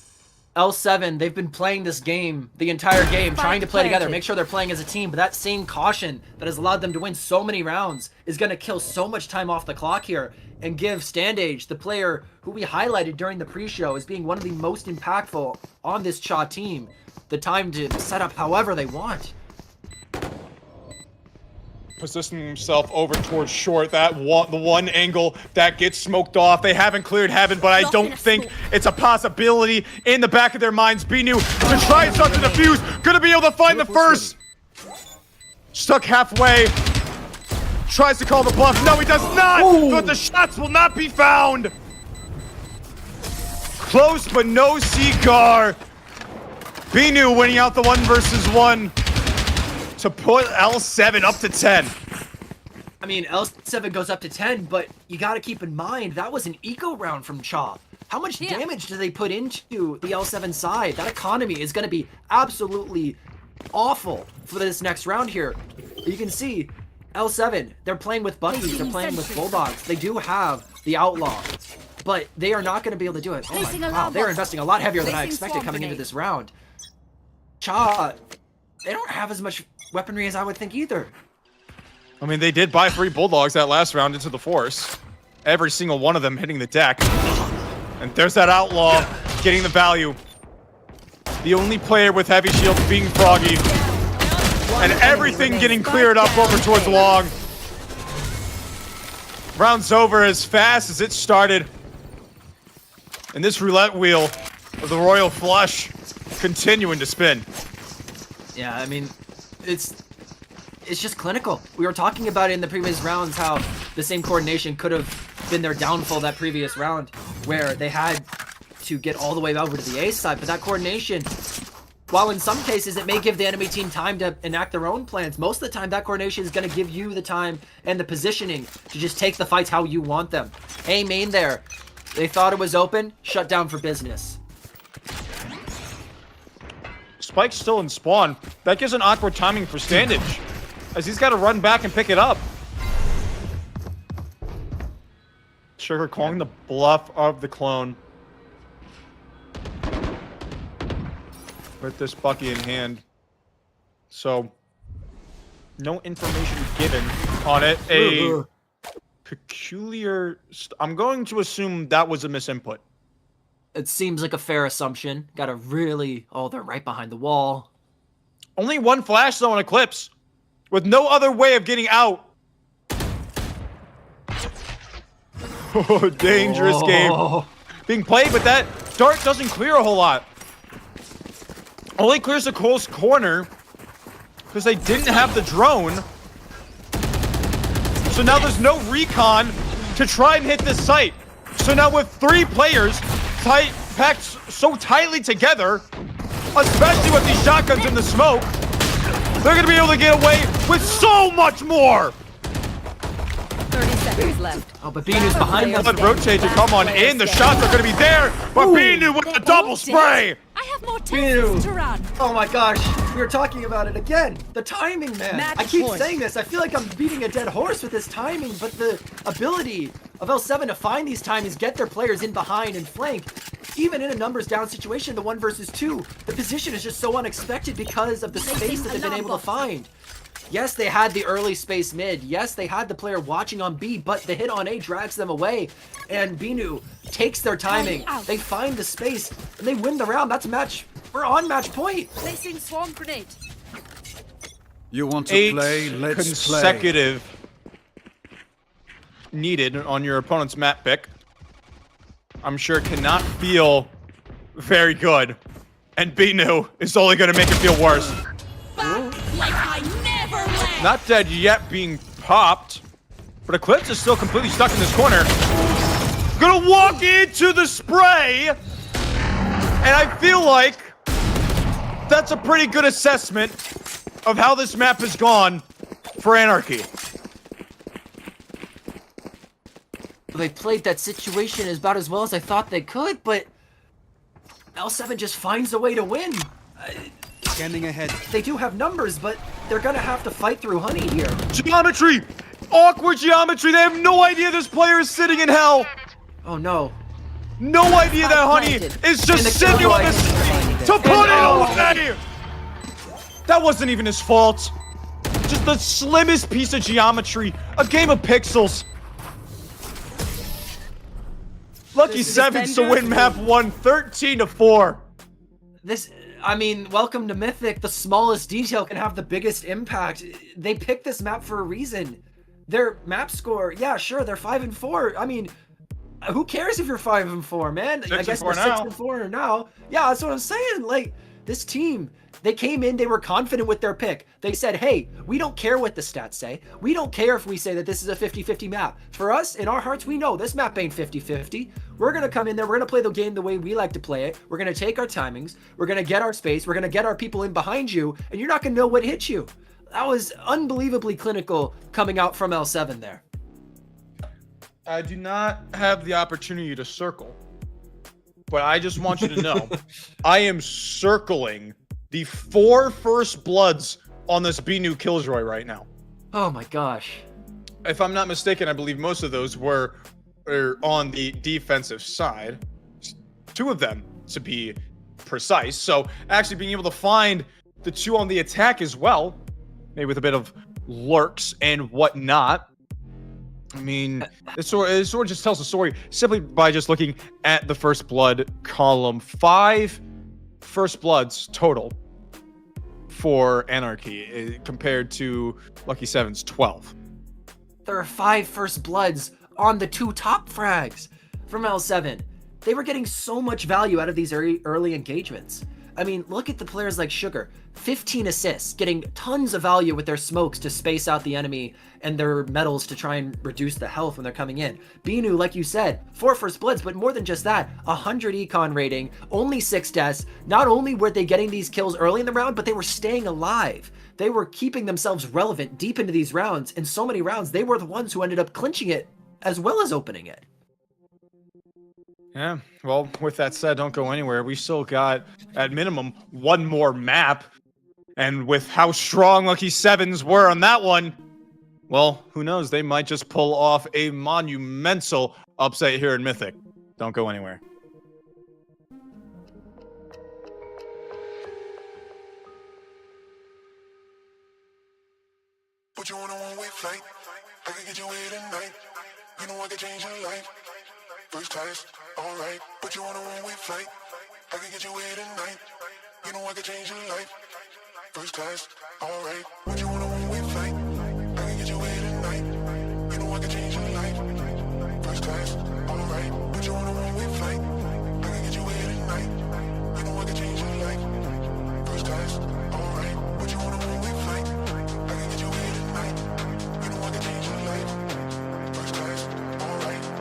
B: L7, they've been playing this game, the entire game, trying to play together, make sure they're playing as a team, but that same caution that has allowed them to win so many rounds is going to kill so much time off the clock here and give Standage, the player who we highlighted during the pre-show as being one of the most impactful on this Cha team, the time to set up however they want.
A: Positioning himself over towards short, the one angle that gets smoked off. They haven't cleared heaven, but I don't think it's a possibility in the back of their minds. Binu to try and start to defuse, gonna be able to find the first. Stuck halfway, tries to call the bluff. No, he does not, but the shots will not be found. Close, but no C-car. Binu winning out the 1 versus 1. To put L7 up to 10.
B: I mean, L7 goes up to 10, but you got to keep in mind, that was an eco round from Cha. How much damage do they put into the L7 side? That economy is going to be absolutely awful for this next round here. You can see L7, they're playing with bunnies, they're playing with bulldogs. They do have the outlaw, but they are not going to be able to do it. Oh my, wow, they're investing a lot heavier than I expected coming into this round. Cha, they don't have as much weaponry as I would think either.
A: I mean, they did buy 3 bulldogs that last round into the force. Every single one of them hitting the deck. And there's that outlaw getting the value. The only player with heavy shields being Froggy. And everything getting cleared up over towards long. Round's over as fast as it started. And this roulette wheel of the Royal Flush continuing to spin.
B: Yeah, I mean, it's just clinical. We were talking about it in the previous rounds how the same coordination could have been their downfall that previous round, where they had to get all the way over to the A side, but that coordination, while in some cases it may give the enemy team time to enact their own plans, most of the time that coordination is going to give you the time and the positioning to just take the fights how you want them. A main there. They thought it was open, shut down for business.
A: Spike's still in spawn. That gives an awkward timing for Standage, as he's got to run back and pick it up. Sugar calling the bluff of the clone. With this Bucky in hand. So, no information given on it. A peculiar... I'm going to assume that was a misinput.
B: It seems like a fair assumption. Gotta really... Oh, they're right behind the wall.
A: Only one flash though on Eclipse, with no other way of getting out. Oh, dangerous game being played, but that dart doesn't clear a whole lot. Only clears the close corner because they didn't have the drone. So now there's no recon to try and hit this site. So now with 3 players packed so tightly together, especially with these shotguns in the smoke, they're going to be able to get away with so much more.
C: 30 seconds left.
B: Oh, but Binu's behind them.
A: Blood rotate to come on in. The shots are going to be there, but Binu with the double spray.
C: I have more tests to run.
B: Oh my gosh, we were talking about it again. The timing, man.
C: Match
B: I keep
C: point.
B: saying this. I feel like I'm beating a dead horse with this timing, but the ability of L7 to find these timings, get their players in behind and flank, even in a numbers down situation, the 1 versus 2, the position is just so unexpected because of the space that they've been able to find. Yes, they had the early space mid. Yes, they had the player watching on B, but the hit on A drags them away. And Binu takes their timing. They find the space, and they win the round. That's match. We're on match point.
C: Placing swarm grenade.
D: You want to
A: 8
D: play? Let's play.
A: consecutive needed on your opponent's map pick. I'm sure cannot feel very good. And Binu is only going to make it feel worse.
C: Like I never left.
A: Not dead yet, being popped. But Eclipse is still completely stuck in this corner. Gonna walk into the spray. And I feel like that's a pretty good assessment of how this map has gone for Anarchy.
B: They played that situation about as well as I thought they could, but L7 just finds a way to win.
D: Scanning ahead.
B: They do have numbers, but they're gonna have to fight through Honey here.
A: Geometry! Awkward geometry! They have no idea this player is sitting in hell!
B: Oh no.
A: No idea that Honey is just sitting on the street to put it away! That wasn't even his fault. Just the slimmest piece of geometry. A game of pixels. Lucky Sevens to win map 1, 13-4.
B: This, I mean, welcome to Mythic. The smallest detail can have the biggest impact. They picked this map for a reason. Their map score, yeah, sure, they're 5-4. I mean, who cares if you're 5-4, man? I guess we're 6-4 now. Yeah, that's what I'm saying. Like, this team, they came in, they were confident with their pick. They said, hey, we don't care what the stats say. We don't care if we say that this is a 50-50 map. For us, in our hearts, we know this map ain't 50-50. We're going to come in there, we're going to play the game the way we like to play it. We're going to take our timings, we're going to get our space, we're going to get our people in behind you, and you're not going to know what hit you. That was unbelievably clinical coming out from L7 there.
A: I do not have the opportunity to circle, but I just want you to know, I am circling the 4 first bloods on this Binu Killjoy right now.
B: Oh my gosh.
A: If I'm not mistaken, I believe most of those were on the defensive side. 2 of them, to be precise. So actually being able to find the 2 on the attack as well, maybe with a bit of lurks and whatnot. I mean, it sort of just tells a story simply by just looking at the First Blood column. 5 First Bloods total for Anarchy compared to Lucky Seven's 12.
B: There are 5 First Bloods on the 2 top frags from L7. They were getting so much value out of these early engagements. I mean, look at the players like Sugar. 15 assists, getting tons of value with their smokes to space out the enemy and their metals to try and reduce the health when they're coming in. Binu, like you said, 4 First Bloods, but more than just that, 100 econ rating, only 6 deaths. Not only were they getting these kills early in the round, but they were staying alive. They were keeping themselves relevant deep into these rounds. In so many rounds, they were the ones who ended up clinching it as well as opening it.
A: Yeah, well, with that said, don't go anywhere. We still got, at minimum, 1 more map. And with how strong Lucky Sevens were on that one, well, who knows? They might just pull off a monumental upset here in Mythic. Don't go anywhere.
E: Put you on a one-way flight. I can get you away tonight. You know I can change your life. First class, alright. Put you on a one-way flight. I can get you away tonight. You know I can change your life. First class, alright. Put you on a one-way flight. I can get you away tonight. You know I can change your life. First class, alright. Put you on a one-way flight. I can get you away tonight. You know I can change your life. First class, alright. Put you on a one-way flight. I can get you away tonight. You know I can change your life. First class, alright.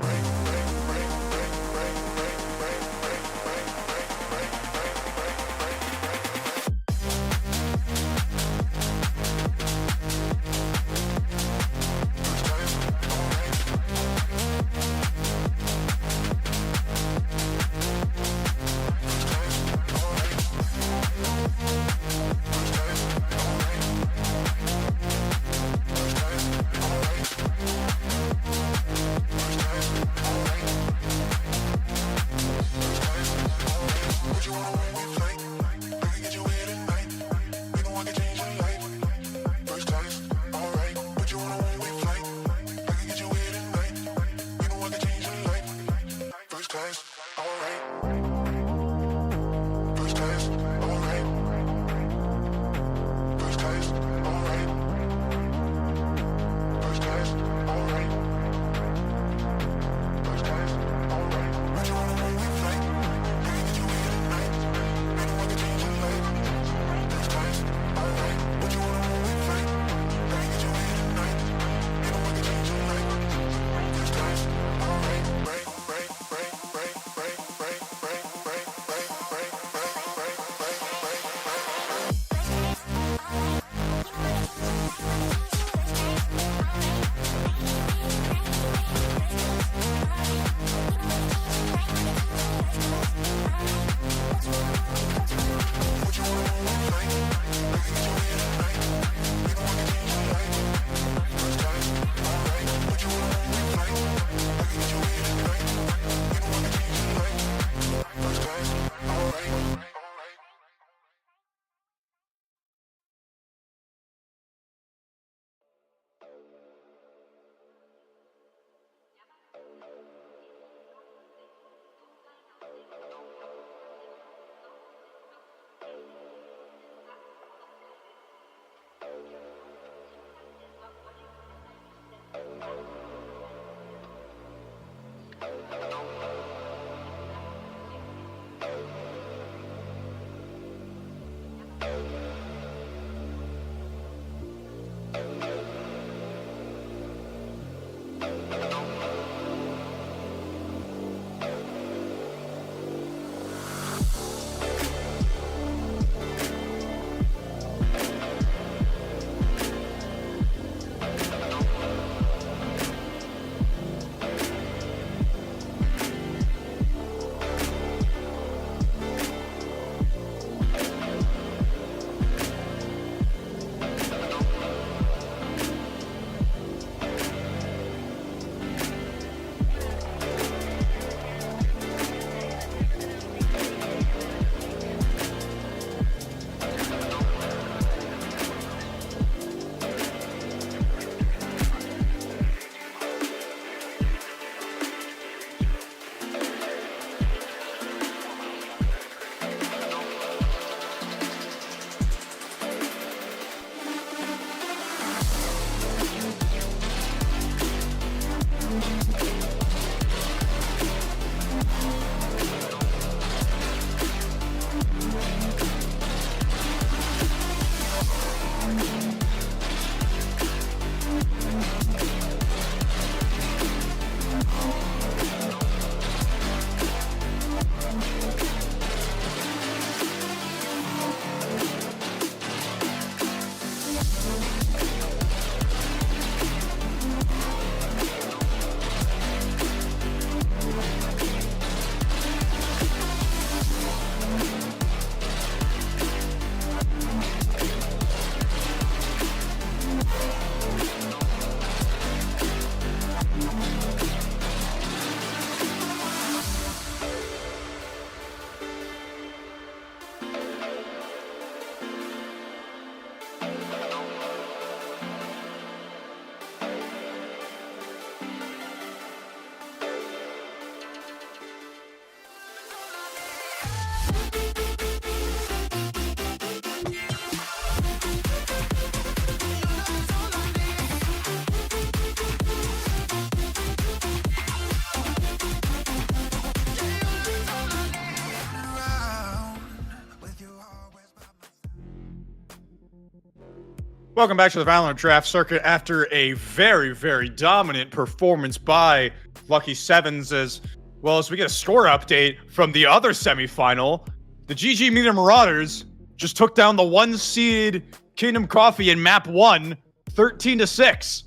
A: Welcome back to the Valorant draft circuit after a very, very dominant performance by Lucky Sevens, as well as we get a score update from the other semifinal. The GG Meter Marauders just took down the 1 seed Kingdom Coffee in map 1, 13-6.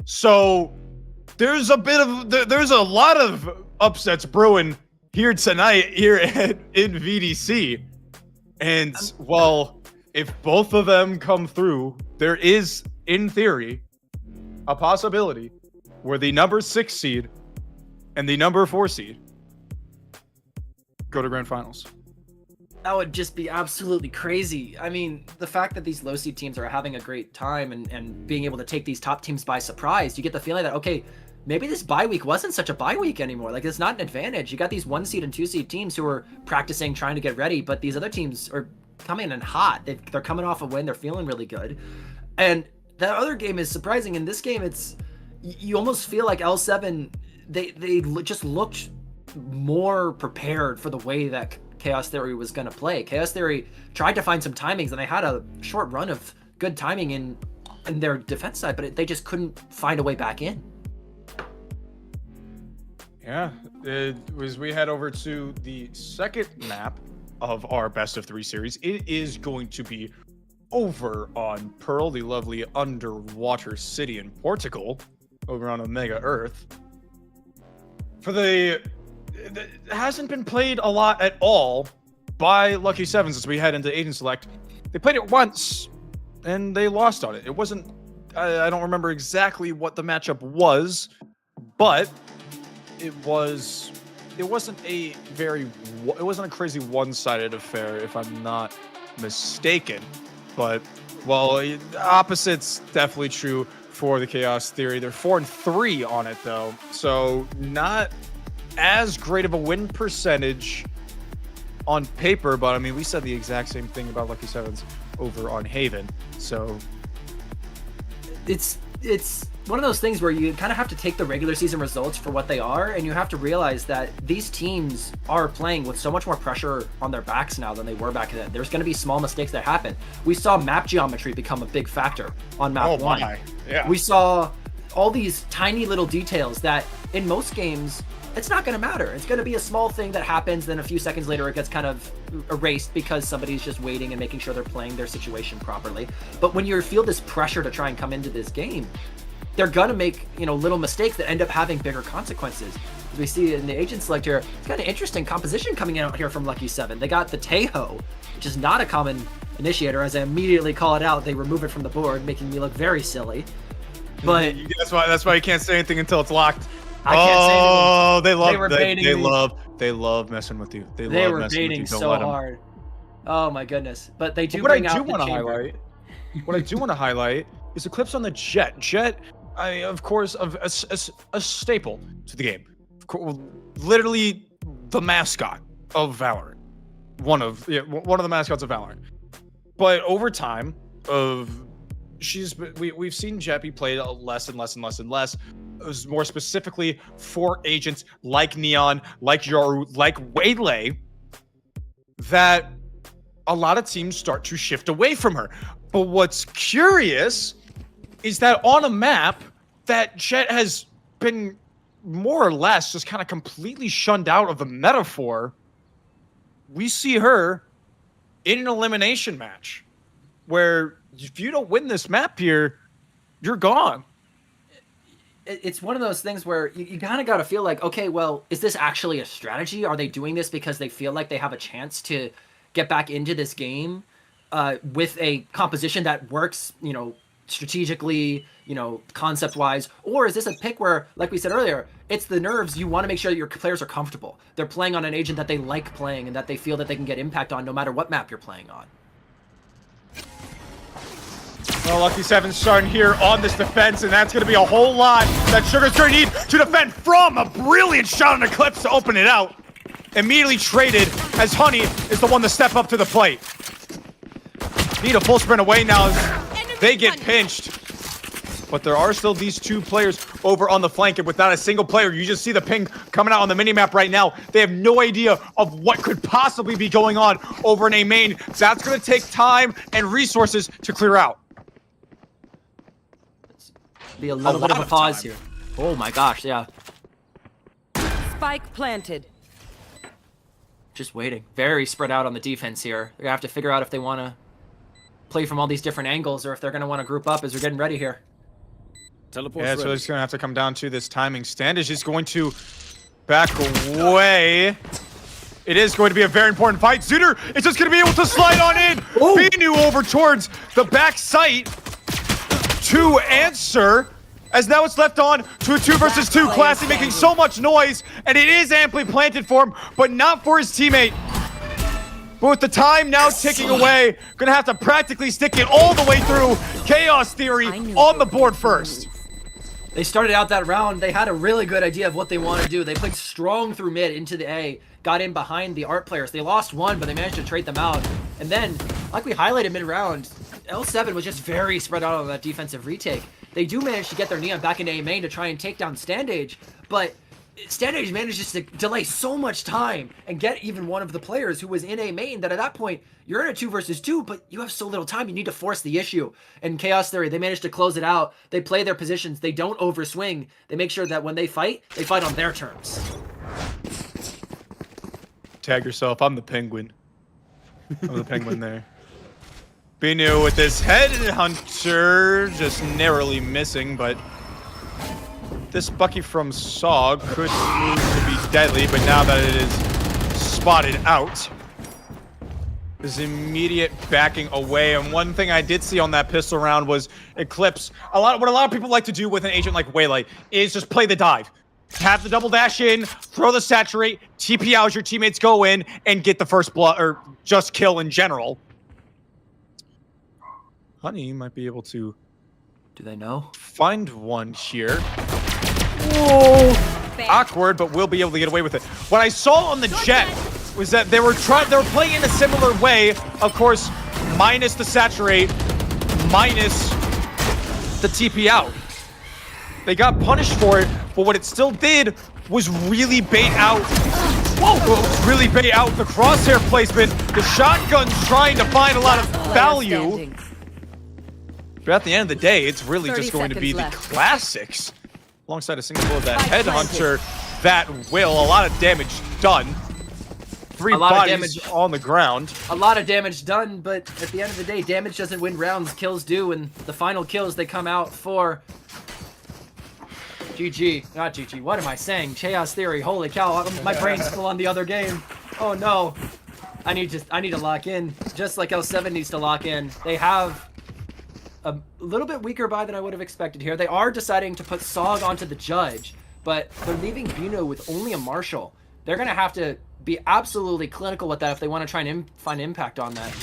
A: So there's a lot of upsets brewing here tonight here in VDC. And well, if both of them come through, there is, in theory, a possibility where the number 6 seed and the number 4 seed go to grand finals.
B: That would just be absolutely crazy. I mean, the fact that these low seed teams are having a great time and being able to take these top teams by surprise, you get the feeling that, okay, maybe this bye week wasn't such a bye week anymore. Like, it's not an advantage. You got these 1 seed and 2 seed teams who are practicing, trying to get ready, but these other teams are coming in hot. They're coming off a win. They're feeling really good. And that other game is surprising. In this game, you almost feel like L7, they just looked more prepared for the way that Chaos Theory was going to play. Chaos Theory tried to find some timings, and they had a short run of good timing in their defense side, but they just couldn't find a way back in.
A: Yeah, as we head over to the second map of our best of 3 series, it is going to be over on Pearl, the lovely underwater city in Portugal, over on Omega Earth. It hasn't been played a lot at all by Lucky Sevens as we head into Agent Select. They played it once and they lost on it. It wasn't, I don't remember exactly what the matchup was, but it wasn't a crazy one-sided affair, if I'm not mistaken. But, well, opposite's definitely true for the Chaos Theory. They're 4-3 on it, though, so not as great of a win percentage on paper, but I mean, we said the exact same thing about Lucky Sevens over on Haven, so
B: it's one of those things where you kind of have to take the regular season results for what they are, and you have to realize that these teams are playing with so much more pressure on their backs now than they were back then. There's going to be small mistakes that happen. We saw map geometry become a big factor on map 1.
A: Yeah.
B: We saw all these tiny little details that in most games, it's not going to matter. It's going to be a small thing that happens, then a few seconds later it gets kind of erased because somebody's just waiting and making sure they're playing their situation properly. But when you feel this pressure to try and come into this game, they're gonna make, little mistakes that end up having bigger consequences. As we see in the Agent Select here, it's got an interesting composition coming out here from Lucky 7. They got the Tejo, which is not a common initiator. As I immediately call it out, they remove it from the board, making me look very silly. But
A: that's why you can't say anything until it's locked.
B: I can't say anything.
A: Oh, they love messing with you.
B: They were baiting so hard. Oh my goodness! But they do bring out the chamber.
A: What I do want to highlight is the clips on the Jet. Jet, of course, a staple to the game. Literally the mascot of Valorant. One of the mascots of Valorant. But over time, we've seen Jet be played less and less and less and less. More specifically for agents like Neon, like Yoru, like Waylay, that a lot of teams start to shift away from her. But what's curious is that on a map that Jet has been more or less just kind of completely shunned out of the metaphor, we see her in an elimination match where if you don't win this map here, you're gone.
B: It's one of those things where you kind of got to feel like, okay, well, is this actually a strategy? Are they doing this because they feel like they have a chance to get back into this game with a composition that works, strategically, concept-wise? Or is this a pick where, like we said earlier, it's the nerves? You want to make sure that your players are comfortable. They're playing on an agent that they like playing and that they feel that they can get impact on no matter what map you're playing on.
A: Well, Lucky Seven's starting here on this defense, and that's going to be a whole lot that Sugar's going to need to defend from. A brilliant shot on Eclipse to open it out. Immediately traded as Honey is the one to step up to the plate. Need a full sprint away now as they get pinched. But there are still these 2 players over on the flank, and without a single player, you just see the ping coming out on the minimap right now. They have no idea of what could possibly be going on over in A main. That's going to take time and resources to clear out.
B: Be a little bit of a pause here. Oh my gosh, yeah.
C: Spike planted.
B: Just waiting. Very spread out on the defense here. They're gonna have to figure out if they want to play from all these different angles or if they're gonna want to group up as we're getting ready here.
D: Teleport's
A: Yeah, so
D: ready.
A: it's going to have to come down to this timing. Standish is going to back away. It is going to be a very important fight. Zooter is just going to be able to slide on in. Binu over towards the back site to answer. As now it's left on to a 2 versus 2. Classy making so much noise, and it is amply planted for him, but not for his teammate. But with the time now ticking away, gonna have to practically stick it all the way through. Chaos Theory on the board first.
B: They started out that round. They had a really good idea of what they want to do. They played strong through mid into the A, got in behind the art players. They lost one, but they managed to trade them out. And then, like we highlighted mid-round, L7 was just very spread out on that defensive retake. They do manage to get their Neon back into A main to try and take down Standage, but Standage manages to delay so much time and get even one of the players who was in A main that at that point, you're in a 2 versus 2, but you have so little time, you need to force the issue. And Chaos Theory, they manage to close it out. They play their positions. They don't overswing. They make sure that when they fight on their terms.
A: Tag yourself, I'm the penguin. I'm the penguin there. Binu with this headhunter, just narrowly missing, but this Bucky from Sog could prove to be deadly, but now that it is spotted out, is immediate backing away. And one thing I did see on that pistol round was Eclipse. What a lot of people like to do with an agent like Waylay is just play the dive. Have the double dash in, throw the saturate, TP out as your teammates go in, and get the first blood, or just kill in general. Honey might be able to...
B: Do they know?
A: Find one here. Whoa! Awkward, but we'll be able to get away with it. What I saw on the Jet was that they were playing in a similar way, of course, minus the saturate, minus the TP out. They got punished for it, but what it still did was really bait out. Whoa! Really bait out the crosshair placement. The shotgun's trying to find a lot of value. But at the end of the day, it's really just going to be the classics. Alongside a single bullet of that headhunter, that will. A lot of damage done. 3 bodies on the ground.
B: A lot of damage done, but at the end of the day, damage doesn't win rounds, kills do, and the final kills, they come out for... GG. Not GG. What am I saying? Chaos Theory. Holy cow, my brain's still on the other game. Oh no. I need to lock in. Just like L7 needs to lock in. They have a little bit weaker buy than I would have expected here. They are deciding to put Sog onto the Judge, but they're leaving Bino with only a Marshal. They're going to have to be absolutely clinical with that if they want to try and find impact on that.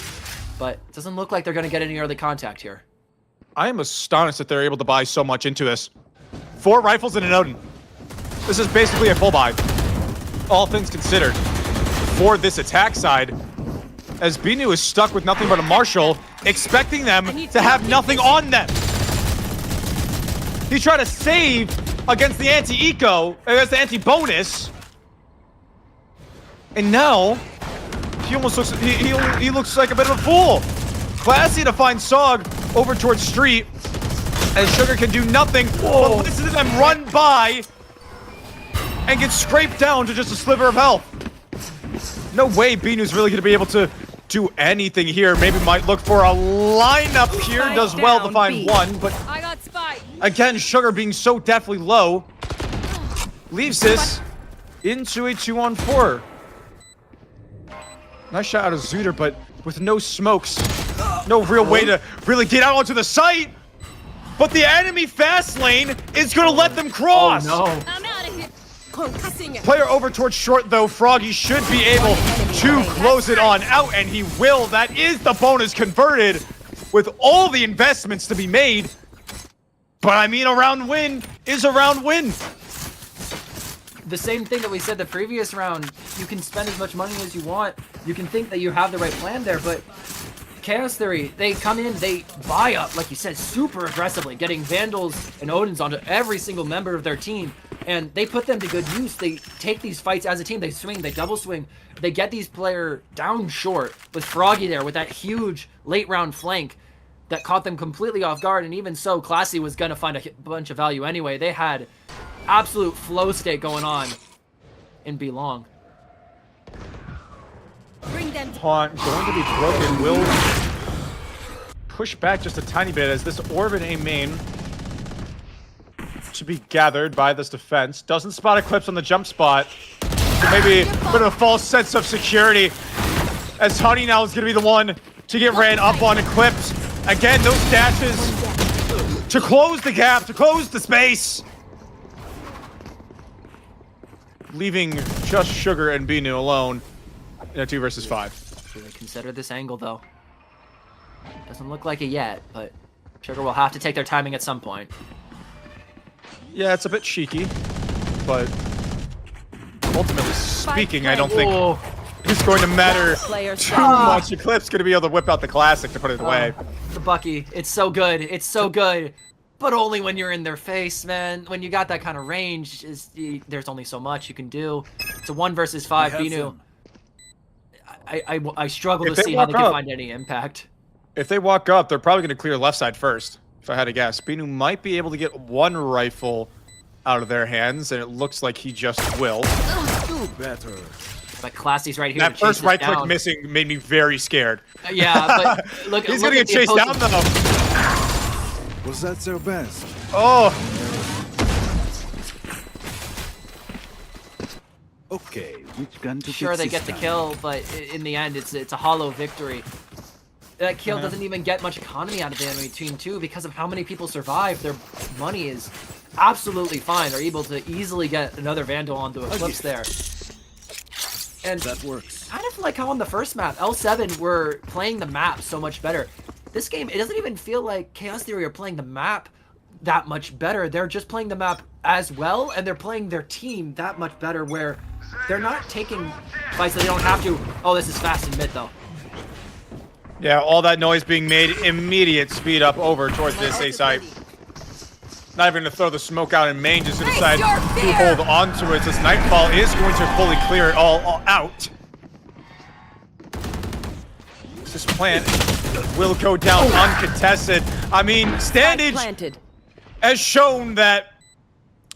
B: But it doesn't look like they're going to get any early contact here.
A: I am astonished that they're able to buy so much into this. 4 rifles and an Odin. This is basically a full buy, all things considered, for this attack side. As Binu is stuck with nothing but a Marshal, expecting them to have nothing on them. He's trying to save against the anti-eco, against the anti-bonus. And now, he almost looks, he looks like a bit of a fool. Classy to find Sog over towards Street, as Sugar can do nothing but listen to them run by and get scraped down to just a sliver of health. No way Binu's really going to be able to do anything here. Maybe might look for a lineup here. Does well to find one, but
C: I got spike.
A: Again, Sugar being so deathly low leaves this into a 2-on-4. Nice shot out of Zooter, but with no smokes. No real way to really get out onto the site. But the enemy fast lane is going to let them cross.
B: Oh, no.
C: I'm out of here. Concussing it.
A: Player over towards short, though. Froggy should be able to close it on out, and he will. That is the bonus converted with all the investments to be made. But I mean, a round win is a round win.
B: The same thing that we said the previous round. You can spend as much money as you want. You can think that you have the right plan there, but Chaos Theory, they come in, they buy up, like you said, super aggressively, getting Vandals and Odins onto every single member of their team, and they put them to good use. They take these fights as a team, they swing, they double swing, they get these players down short with Froggy there with that huge late round flank. that caught them completely off guard, and even so, Classy was gonna find a bunch of value anyway. They had absolute flow state going on in B long.
C: Bring them.
A: Taunt going to be broken. Will push back just a tiny bit as this orb in A main should be gathered by this defense. Doesn't spot Eclipse on the jump spot. So maybe a bit of a false sense of security as Honey now is going to be the one to get ran up on Eclipse. Again, those dashes to close the gap, to close the space. Leaving just Sugar and Binu alone in a 2 versus 5.
B: Really consider this angle, though. Doesn't look like it yet, but Sugar will have to take their timing at some point.
A: Yeah, it's a bit cheeky, but ultimately speaking, I don't think it's going to matter too much. Eclipse going to be able to whip out the classic to put it away.
B: The Bucky, it's so good. It's so good. But only when you're in their face, man. When you got that kind of range, there's only so much you can do. It's a 1 versus 5. Binu. I struggle to see how they can find any impact.
A: If they walk up, they're probably going to clear left side first, if I had to guess. Binu might be able to get one rifle out of their hands, and it looks like he just will.
D: Do better.
B: But Classy's right here.
A: That first right click missing made me very scared.
B: Yeah, but look.
A: He's going to get chased down, though.
D: Was that their best?
A: Oh.
D: Okay, which gun to
B: Sure, they get the kill, but in the end, it's a hollow victory. That kill doesn't even get much economy out of the enemy team, too, because of how many people survive. Their money is absolutely fine. They're able to easily get another Vandal onto Eclipse there. And
D: that works.
B: Kind of like how on the first map, L7 were playing the map so much better. This game, it doesn't even feel like Chaos Theory are playing the map that much better. They're just playing the map as well, and they're playing their team that much better, where they're not taking fights that they don't have to. Oh, this is fast in mid, though.
A: Yeah, all that noise being made, immediate speed up over towards this A site. Not even going to throw the smoke out in main, just to decide to hold on to it. This Nightfall is going to fully clear it all out. This plant will go down uncontested. I mean, Standage has shown that,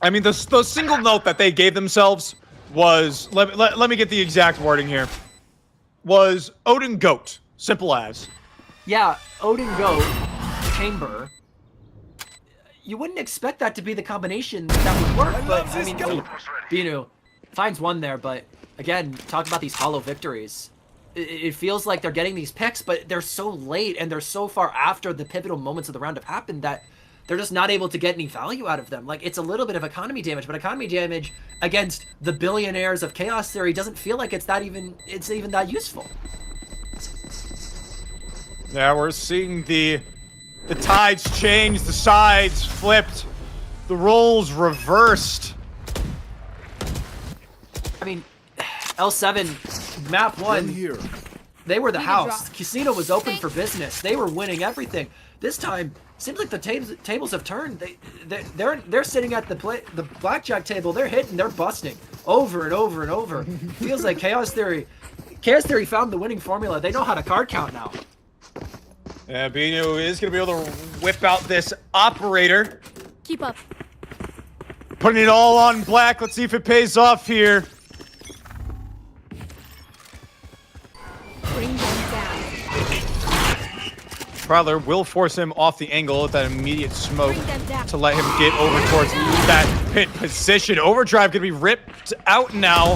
A: I mean, the single note that they gave themselves was, let me get the exact wording here, was Odin Goat. Simple as.
B: Yeah, Odin Goat, Chamber. You wouldn't expect that to be the combination that would work, but I mean, Binu finds one there, but again, talk about these hollow victories. It feels like they're getting these picks, but they're so late and they're so far after the pivotal moments of the round have happened that they're just not able to get any value out of them. Like, it's a little bit of economy damage, but economy damage against the billionaires of Chaos Theory doesn't feel like it's even that useful.
A: Yeah, we're seeing the tides change, the sides flipped, the roles reversed.
B: I mean, L7, map 1,
D: here.
B: They were the house. Casino was open for business. They were winning everything. This time, seems like the tables have turned. They're sitting at the blackjack table. They're hitting. They're busting over and over and over. Feels like Chaos Theory found the winning formula. They know how to card count now.
A: Yeah, Binu is going to be able to whip out this operator.
C: Keep up.
A: Putting it all on black. Let's see if it pays off here.
C: Bring them down.
A: Prowler will force him off the angle with that immediate smoke to let him get over towards that pit position. Overdrive going to be ripped out now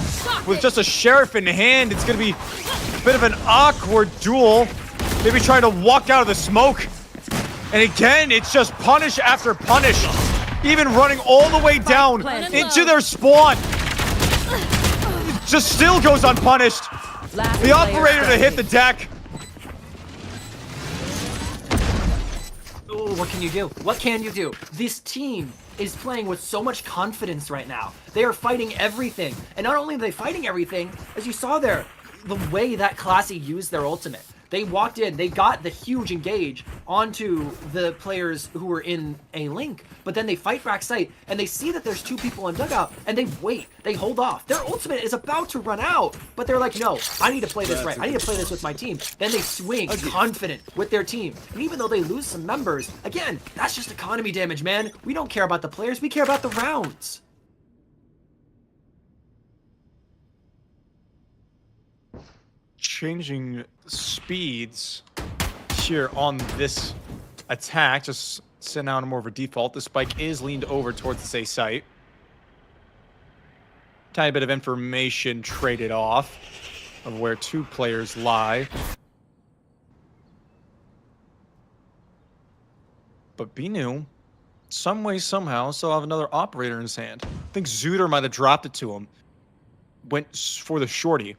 A: with just a sheriff in hand. It's going to be a bit of an awkward duel. Maybe trying to walk out of the smoke. And again, it's just punish after punish. Even running all the way down into their spawn. It just still goes unpunished. The operator to hit the deck.
B: Oh, what can you do? What can you do? This team is playing with so much confidence right now. They are fighting everything. And not only are they fighting everything, as you saw there, the way that Classy used their ultimate. They walked in, they got the huge engage onto the players who were in a link, but then they fight back site, and they see that there's 2 people in dugout, and they wait, they hold off. Their ultimate is about to run out, but they're like, no, I need to play this right. I need to play this with my team. Then they swing confident with their team. And even though they lose some members, again, that's just economy damage, man. We don't care about the players, we care about the rounds.
A: Changing speeds here on this attack, just send out more of a default. The spike is leaned over towards the safe site. Tiny bit of information traded off of where 2 players lie. But Binu, some way, somehow, still have another operator in his hand. I think Zooter might have dropped it to him. Went for the shorty.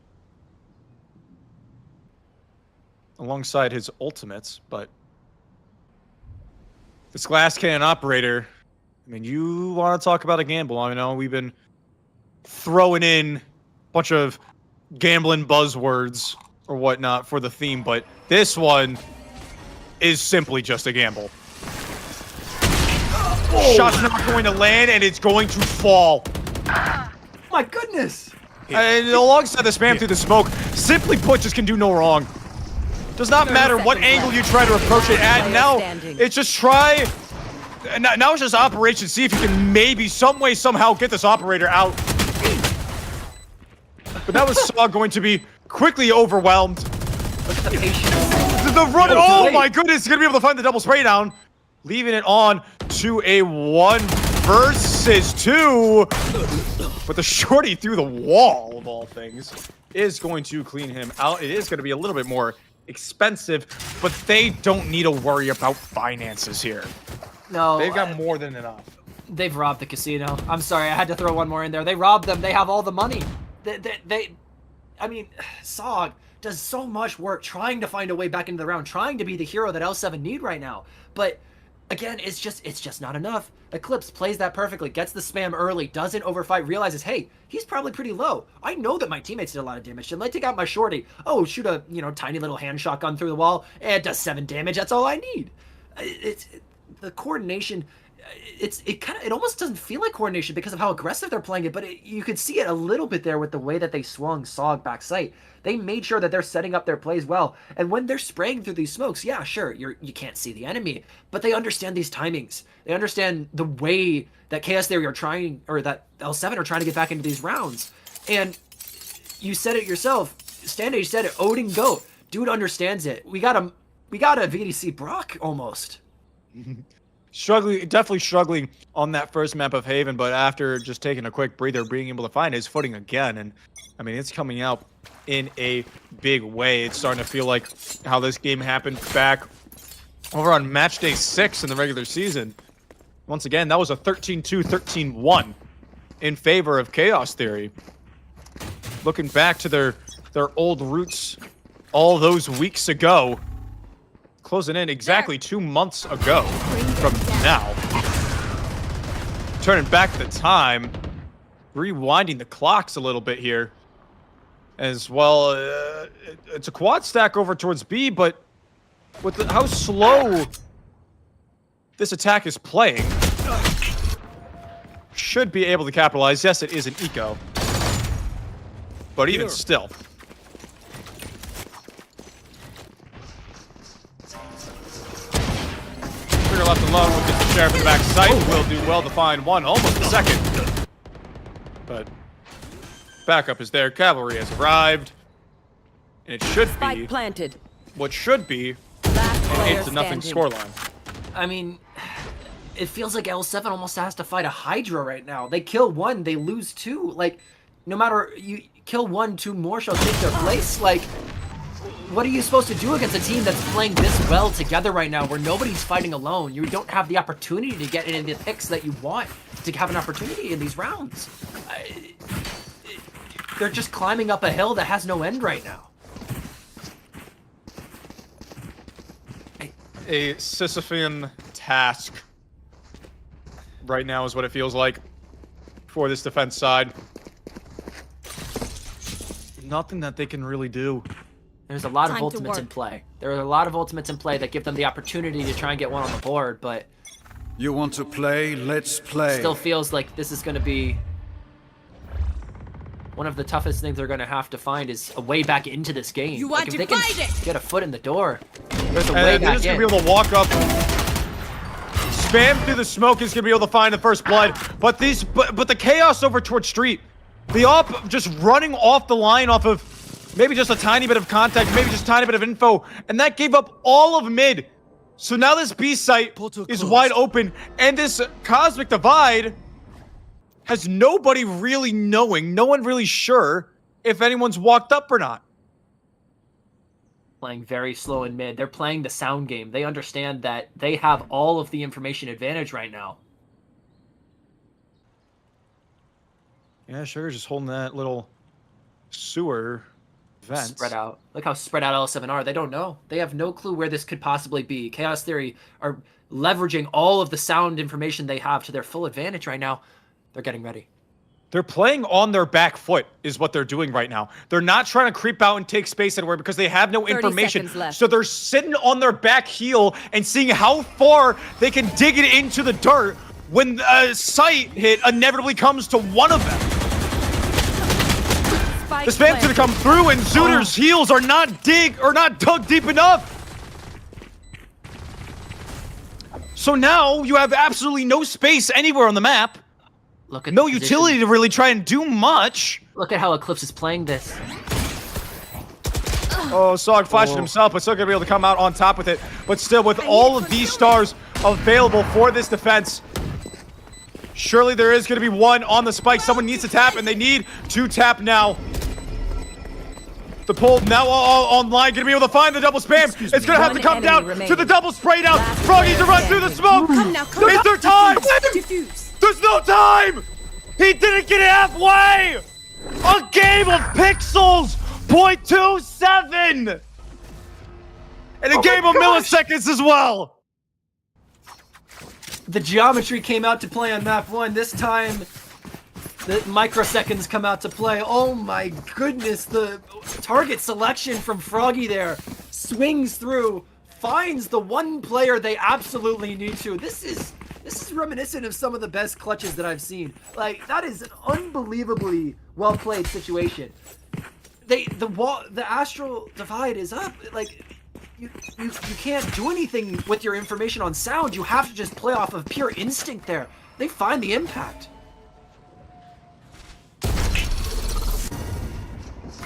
A: Alongside his ultimates, but this glass cannon operator, I mean, you want to talk about a gamble. I know we've been throwing in a bunch of gambling buzzwords or whatnot for the theme, but this one is simply just a gamble. Oh. Shot's not going to land, and it's going to fall.
B: My goodness!
A: And alongside the spam through the smoke, simply put, just can do no wrong. Does not matter what angle you try to approach it at. Now, it's just try... Now it's just operation. See if you can maybe, some way, somehow get this operator out. But that was Saw going to be quickly overwhelmed.
B: Look at the patience.
A: The run... Oh my goodness, he's going to be able to find the double spray down. Leaving it on to a 1 versus 2. But the shorty through the wall, of all things, is going to clean him out. It is going to be a little bit more expensive, but they don't need to worry about finances here.
B: No.
A: They've got more than enough.
B: They've robbed the casino. I'm sorry, I had to throw one more in there. They robbed them. They have all the money. I mean, Sog does so much work trying to find a way back into the round, trying to be the hero that L7 need right now. But again, it's just not enough. Eclipse plays that perfectly, gets the spam early, doesn't overfight, realizes, hey, he's probably pretty low. I know that my teammates did a lot of damage. Should I take out my shorty? Oh, shoot a, tiny little hand shotgun through the wall. It does 7 damage. That's all I need. It's the coordination. It almost doesn't feel like coordination because of how aggressive they're playing it, but you could see it a little bit there with the way that they swung Sog back sight. They made sure that they're setting up their plays well, and when they're spraying through these smokes, yeah, sure, you can't see the enemy, but they understand these timings. They understand the way that Chaos Theory are trying, or that L7 are trying to get back into these rounds. And you said it yourself. Standage said it. Odin Goat, dude understands it. We got a VDC Brock almost.
A: Definitely struggling on that first map of Haven, but after just taking a quick breather, being able to find his footing again, and I mean, it's coming out in a big way. It's starting to feel like how this game happened back over on match day 6 in the regular season. Once again, that was a 13-2, 13-1 in favor of Chaos Theory. Looking back to their old roots all those weeks ago. Closing in exactly 2 months ago from now. Turning back the time, rewinding the clocks a little bit here. As well, it's a quad stack over towards B, but with how slow this attack is playing, should be able to capitalize. Yes, it is an eco, but even still. Trigger left alone will get the sheriff in the back sight. Will do well to find one, almost a second. But backup is there. Cavalry has arrived. And it should be
F: planted.
A: What should be an 8-0 scoreline.
B: I mean, it feels like L7 almost has to fight a Hydra right now. They kill 1, they lose 2. Like, no matter, you kill 1, 2 more shall take their place. Like, what are you supposed to do against a team that's playing this well together right now, where nobody's fighting alone? You don't have the opportunity to get in the picks that you want to have an opportunity in these rounds. They're just climbing up a hill that has no end right now.
A: A Sisyphean task right now is what it feels like for this defense side. Nothing that they can really do.
B: There's a lot of
C: Time to
B: ultimates in
C: work.
B: play. There are a lot of ultimates in play that give them the opportunity to try and get one on the board, but
D: You want to play? Let's play.
B: still feels like this is going to be one of the toughest things they're going to have to find is a way back into this game.
C: You
B: Like,
C: want
B: if
C: to
B: they
C: fight
B: can
C: it?
B: get a foot in the door, there's a
A: And
B: way
A: they're
B: back
A: just
B: in.
A: gonna be able to walk up, spam through the smoke is gonna be able to find the first blood. But the chaos over towards street, the op just running off the line off of maybe just a tiny bit of contact, maybe just a tiny bit of info, and that gave up all of mid. So now this B site
D: Portal
A: is
D: closed.
A: wide open, and this cosmic divide has nobody really knowing, no one really sure if anyone's walked up or not.
B: Playing very slow in mid. They're playing the sound game. They understand that they have all of the information advantage right now.
A: Yeah, Sugar's just holding that little sewer vent.
B: Spread out. Look how spread out L7 are. They don't know. They have no clue where this could possibly be. Chaos Theory are leveraging all of the sound information they have to their full advantage right now. They're getting ready.
A: They're playing on their back foot is what they're doing right now. They're not trying to creep out and take space anywhere because they have no
C: 30
A: information.
C: seconds left.
A: So they're sitting on their back heel and seeing how far they can dig it into the dirt when a sight hit inevitably comes to one of them.
C: Spike
A: The spam's gonna
C: planted.
A: come through and Zooter's heels are not dug deep enough. So now you have absolutely no space anywhere on the map.
B: Look at
A: No
B: the position.
A: utility to really try and do much.
B: Look at how Eclipse is playing this.
A: Oh, Sog flashed it himself, but still gonna be able to come out on top with it. But still, with all of these stars available for this defense, surely there is gonna be one on the spike. Someone needs to tap, and they need to tap now. The pull now all online, gonna be able to find the double spam. It's gonna have to
C: One
A: come
C: enemy
A: down
C: remaining.
A: to the double spray down.
C: Last
A: Frog needs to
C: player
A: run through the
C: standing.
A: smoke.
C: Come now, come
A: Is
C: now.
A: there time?
C: Diffuse.
A: There's no time! He didn't get halfway! A game of pixels! 0.27! And a game of milliseconds as well!
B: The geometry came out to play on map 1. This time, the microseconds come out to play. Oh my goodness, the target selection from Froggy there swings through, finds the one player they absolutely need to. This is reminiscent of some of the best clutches that I've seen. Like, that is an unbelievably well played situation. The astral divide is up. Like, you can't do anything with your information on sound. You have to just play off of pure instinct there. They find the impact.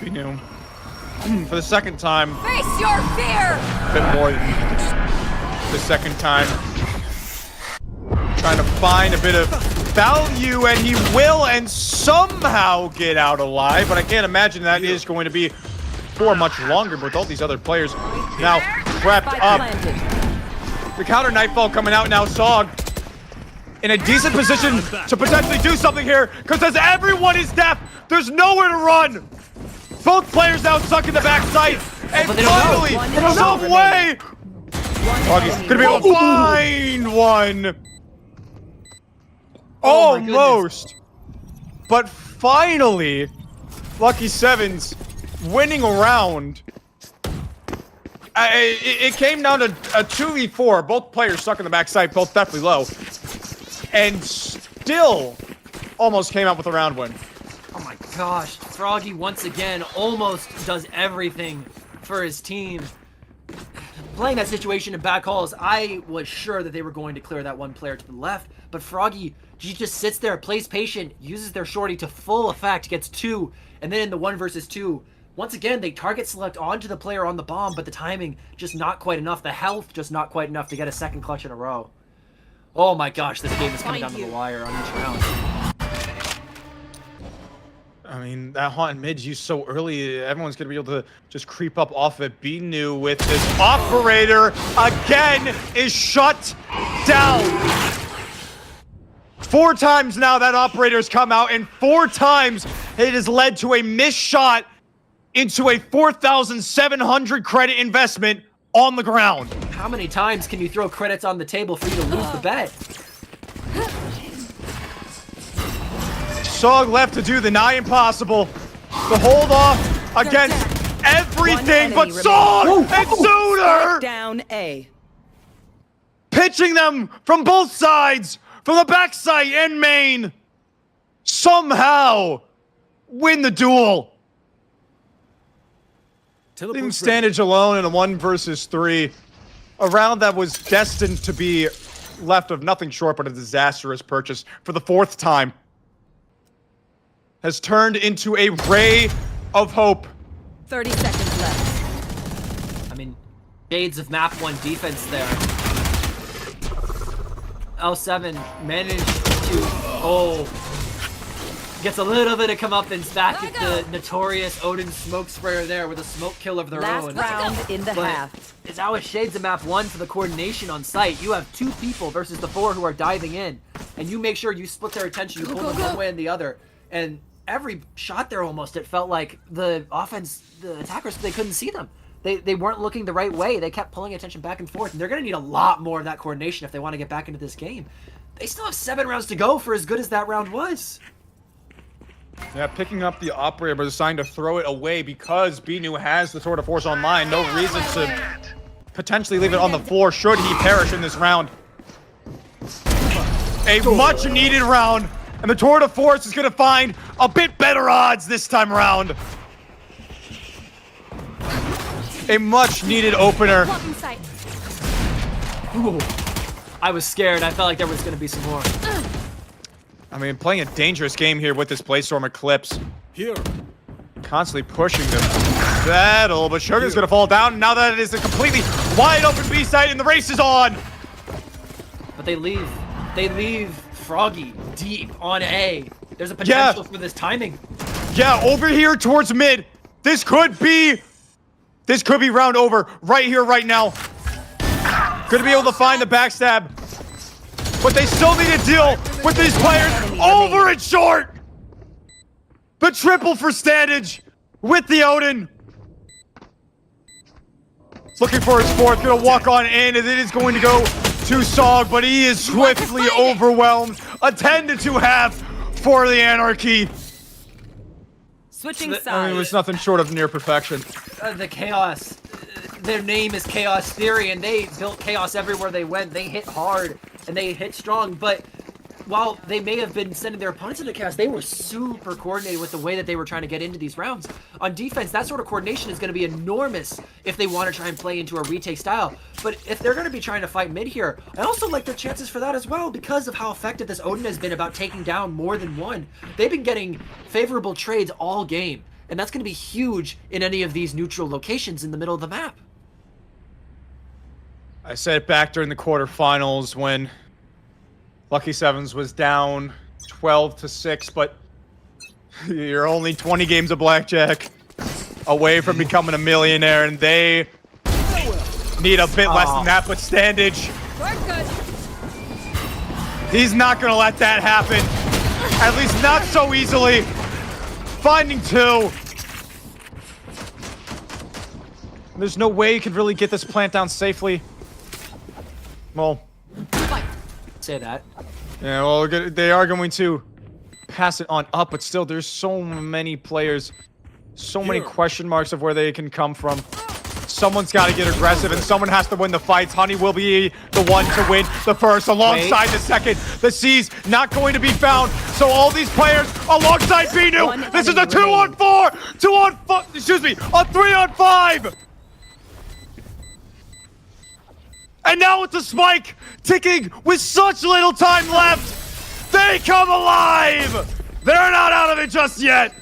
A: You know, for the second time,
C: Face your fear.
A: a bit more than the second time, trying to find a bit of value, and he will and somehow get out alive, but I can't imagine that is going to be for much longer with all these other players now prepped
C: Spike
A: up.
C: planted.
A: The counter Nightfall coming out now. Sog in a decent position to potentially do something here, because as everyone is deaf, there's nowhere to run. Both players now stuck in the backside, and
B: but they don't know.
A: finally,
C: They don't know.
A: some way, Froggy's
C: enemy
A: gonna be able to find one.
B: Oh my goodness.
A: Almost, but finally, Lucky Sevens winning a round. It came down to a 2v4. Both players stuck in the backside, both definitely low, and still almost came out with a round win.
B: Oh my gosh, Froggy once again almost does everything for his team. Playing that situation in back halls, I was sure that they were going to clear that one player to the left, but Froggy, he just sits there, plays patient, uses their shorty to full effect, gets 2, and then in the 1 versus 2, once again, they target select onto the player on the bomb, but the timing just not quite enough, the health just not quite enough to get a second clutch in a row. Oh my gosh, this game is coming down to the wire on each round.
A: I mean, that haunt mid's used so early, everyone's gonna be able to just creep up off it. Be new with this operator again is shut down. 4 times now that operator's come out, and 4 times it has led to a missed shot into a 4,700 credit investment on the ground.
B: How many times can you throw credits on the table for you to lose the bet?
A: Sog left to do the nigh impossible, to hold off against everything but
C: enemy
A: Song and Sooner!
C: Down A.
A: Pitching them from both sides, from the backside and main. Somehow win the duel. Leaving Standage alone in a 1 versus 3. A round that was destined to be left of nothing short but a disastrous purchase for the 4th time. Has turned into a ray of hope.
C: 30 seconds left.
B: I mean, shades of map 1 defense there. L7 managed to, gets a little bit of comeuppance back at the notorious Odin smoke sprayer there with a smoke kill of their
C: Last
B: own.
C: round in the
B: But
C: half.
B: it's always shades of map 1 for the coordination on site. You have 2 people versus the 4 who are diving in, and you make sure you split their attention, you pull them one way and the other. And every shot there almost, it felt like the attackers, they couldn't see them. They weren't looking the right way. They kept pulling attention back and forth, and they're going to need a lot more of that coordination if they want to get back into this game. They still have 7 rounds to go for as good as that round was.
A: Yeah, picking up the operator, but deciding to throw it away because Binu has the Tour de Force online. No reason to potentially leave it on the floor should he perish in this round. A much-needed round, and the Tour de Force is going to find a bit better odds this time around. A much-needed opener.
B: Ooh, I was scared. I felt like there was going to be some more.
A: I mean, playing a dangerous game here with this Playstorm Eclipse.
D: Here.
A: Constantly pushing them to battle, but Sugar's gonna fall down now that it is a completely wide open B site and the race is on.
B: But they leave Froggy deep on A. There's a potential for this timing.
A: Yeah, over here towards mid. This could be round over right here, right now. Gonna be able to find the backstab. But they still need to deal with these players over and short. The triple for Standage with the Odin. Looking for his 4th, gonna walk on in, and it is going to go to Sog, but he is swiftly overwhelmed. A 10-2 half for the Anarchy.
C: Switching sides.
A: I mean, it was nothing short of near perfection.
B: The Chaos. Their name is Chaos Theory, and they built chaos everywhere they went. They hit hard, and they hit strong, but while they may have been sending their opponents into chaos, they were super coordinated with the way that they were trying to get into these rounds. On defense, that sort of coordination is going to be enormous if they want to try and play into a retake style. But if they're going to be trying to fight mid here, I also like their chances for that as well because of how effective this Odin has been about taking down more than one. They've been getting favorable trades all game, and that's going to be huge in any of these neutral locations in the middle of the map.
A: I said it back during the quarterfinals when Lucky Sevens was down 12-6, but you're only 20 games of blackjack away from becoming a millionaire, and they need a bit less than that. But Standage, he's not gonna let that happen. At least not so easily. Finding 2. There's no way you could really get this plant down safely. Well,
B: Say that.
A: yeah, well, they are going to pass it on up, but still, there's so many players, so many question marks of where they can come from. Someone's got to get aggressive, and someone has to win the fights. Honey will be the one to win the first, alongside the second. The C's not going to be found, so all these players alongside Binu. This is a 2-on-4, a 3-on-5. And now it's a spike, ticking with such little time left. They come alive. They're not out of it just yet.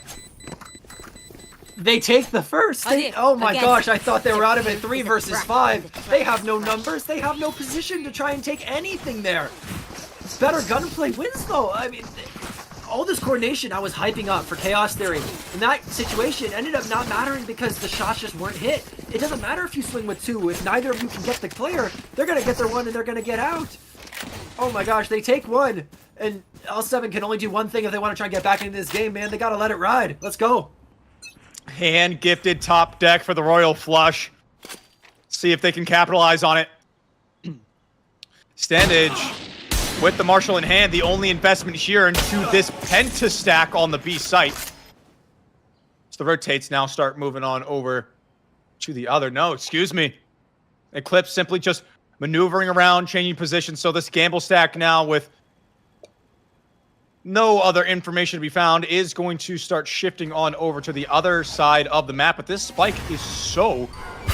B: They take the first. Oh my gosh, I thought they were out of it 3 versus 5. They have no numbers. They have no position to try and take anything there. Better gunplay wins though. I mean, all this coordination I was hyping up for Chaos Theory. In that situation, ended up not mattering because the shots just weren't hit. It doesn't matter if you swing with 2. If neither of you can get the player, they're going to get their 1 and they're going to get out. Oh my gosh, they take 1. And L7 can only do one thing if they want to try and get back into this game, man. They got to let it ride. Let's go.
A: Hand-gifted top deck for the Royal Flush. See if they can capitalize on it. Standage with the Marshal in hand, the only investment here into this Penta stack on the B site. So the rotates now start moving on over to the other. No, excuse me. Eclipse simply just maneuvering around, changing positions. So this gamble stack now with no other information to be found is going to start shifting on over to the other side of the map. But this spike is so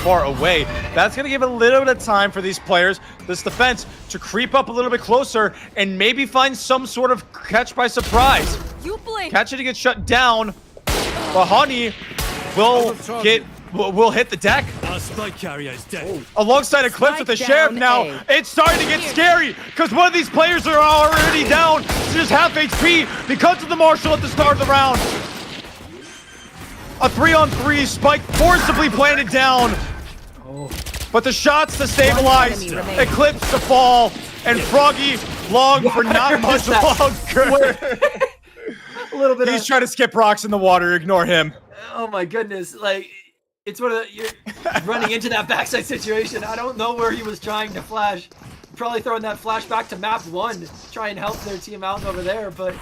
A: far away. That's going to give a little bit of time for these players, this defense, to creep up a little bit closer and maybe find some sort of catch by surprise.
C: You blink.
A: Catch it to get shut down. But Honey will hit the deck.
F: Our spike carrier is dead.
A: Alongside Eclipse with the
C: Spike
A: Sheriff
C: down
A: now.
C: A.
A: It's starting to get scary because one of these players are already down to just half HP because of the Marshal at the start of the round. A 3-on-3 spike forcibly planted down. But the shots to stabilize,
C: enemy remaining.
A: Eclipse to fall, and Froggy long for not much longer.
B: A little bit.
A: He's trying to skip rocks in the water. Ignore him.
B: Oh my goodness! Like, it's one of the, you're running into that backside situation. I don't know where he was trying to flash. Probably throwing that flash back to map 1, try and help their team out over there. But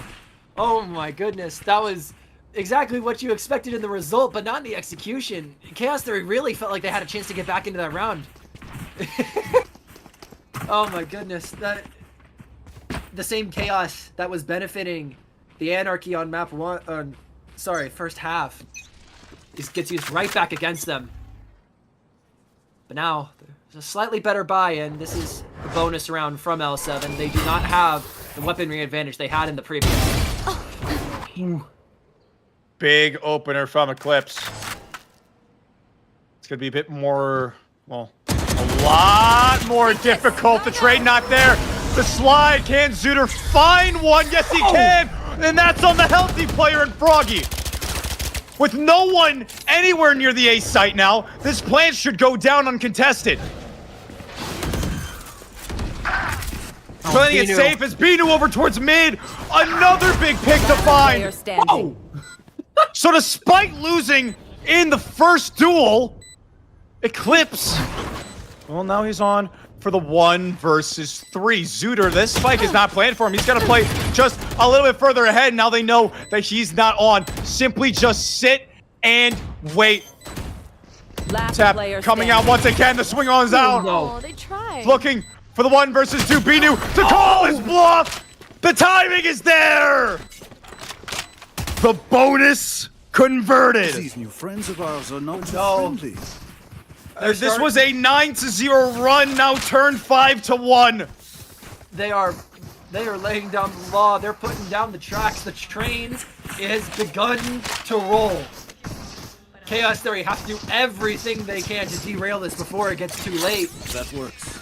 B: oh my goodness, that was exactly what you expected in the result, but not in the execution. Chaos Theory really felt like they had a chance to get back into that round. Oh my goodness, that the same Chaos that was benefiting the Anarchy on map 1, first half, gets used right back against them. But now there's a slightly better buy-in. This is a bonus round from L7. They do not have the weaponry advantage they had in the previous.
A: Big opener from Eclipse. It's going to be a bit more, well, a lot more difficult. The trade not there. The slide. Can Zooter find one? Yes, he can. And that's on the healthy player in Froggy. With no one anywhere near the A site now, this plant should go down uncontested. Playing it safe as Binu over towards mid. Another big pick to find.
C: Player standing.
A: So despite losing in the first duel, Eclipse, well, now he's on for the 1 versus 3. Zooter, this spike is not planned for him. He's going to play just a little bit further ahead. Now they know that he's not on. Simply just sit and wait.
C: Last
A: Tap
C: player
A: coming out
C: standing.
A: once again. The swing on is out.
G: Oh, they tried.
A: Looking for the 1 versus 2. Binu to call his bluff. The timing is there. The bonus converted.
D: These new friends of ours are not
B: No.
D: friendly.
A: This was a 9-0 run, now turned 5-1.
B: They are laying down the law. They're putting down the tracks. The train has begun to roll. Chaos Theory have to do everything they can to derail this before it gets too late.
D: That works.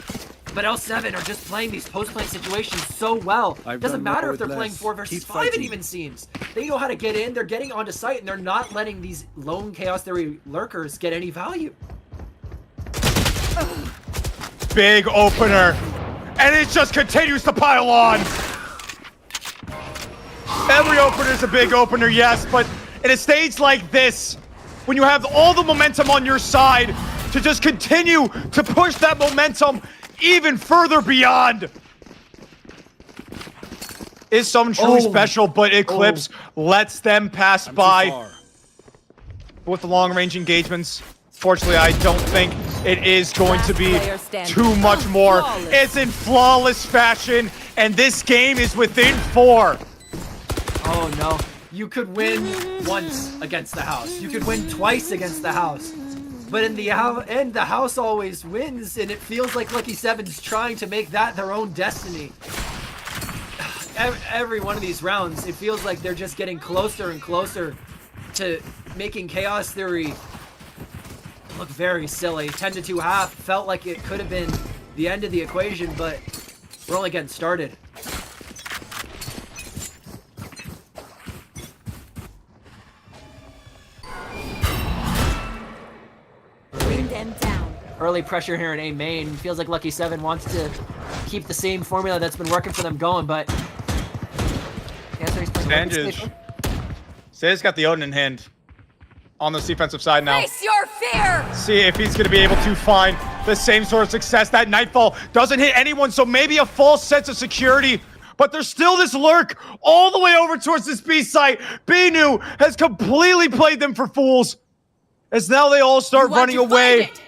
B: But L7 are just playing these post-plant situations so well.
D: I've
B: Doesn't
D: done
B: matter
D: more
B: if they're
D: with
B: playing
D: less.
B: 4 versus
D: Keep
B: 5, it
D: fighting.
B: even seems. They know how to get in, they're getting onto site, and they're not letting these lone Chaos Theory lurkers get any value.
A: Big opener. And it just continues to pile on. Every opener is a big opener, yes, but in a stage like this, when you have all the momentum on your side, to just continue to push that momentum even further beyond is something truly special, but Eclipse lets them pass by. With the long-range engagements, fortunately, I don't think it is going to be too much more. It's in flawless fashion, and this game is within 4.
B: Oh no. You could win once against the house. You could win twice against the house. But in the end, the house always wins, and it feels like Lucky Seven's trying to make that their own destiny. Every one of these rounds, it feels like they're just getting closer and closer to making Chaos Theory look very silly. 10-2 half felt like it could have been the end of the equation, but we're only getting started.
G: Bring them down.
B: Early pressure here in A main. Feels like Lucky 7 wants to keep the same formula that's been working for them going, but
A: Sandage. Say's got the Odin in hand on the defensive side now.
C: Face your fear!
A: See if he's going to be able to find the same sort of success. That Nightfall doesn't hit anyone, so maybe a false sense of security. But there's still this lurk all the way over towards this B site. Binu has completely played them for fools. As now they all start
C: You want
A: running
C: to find
A: away.
C: it.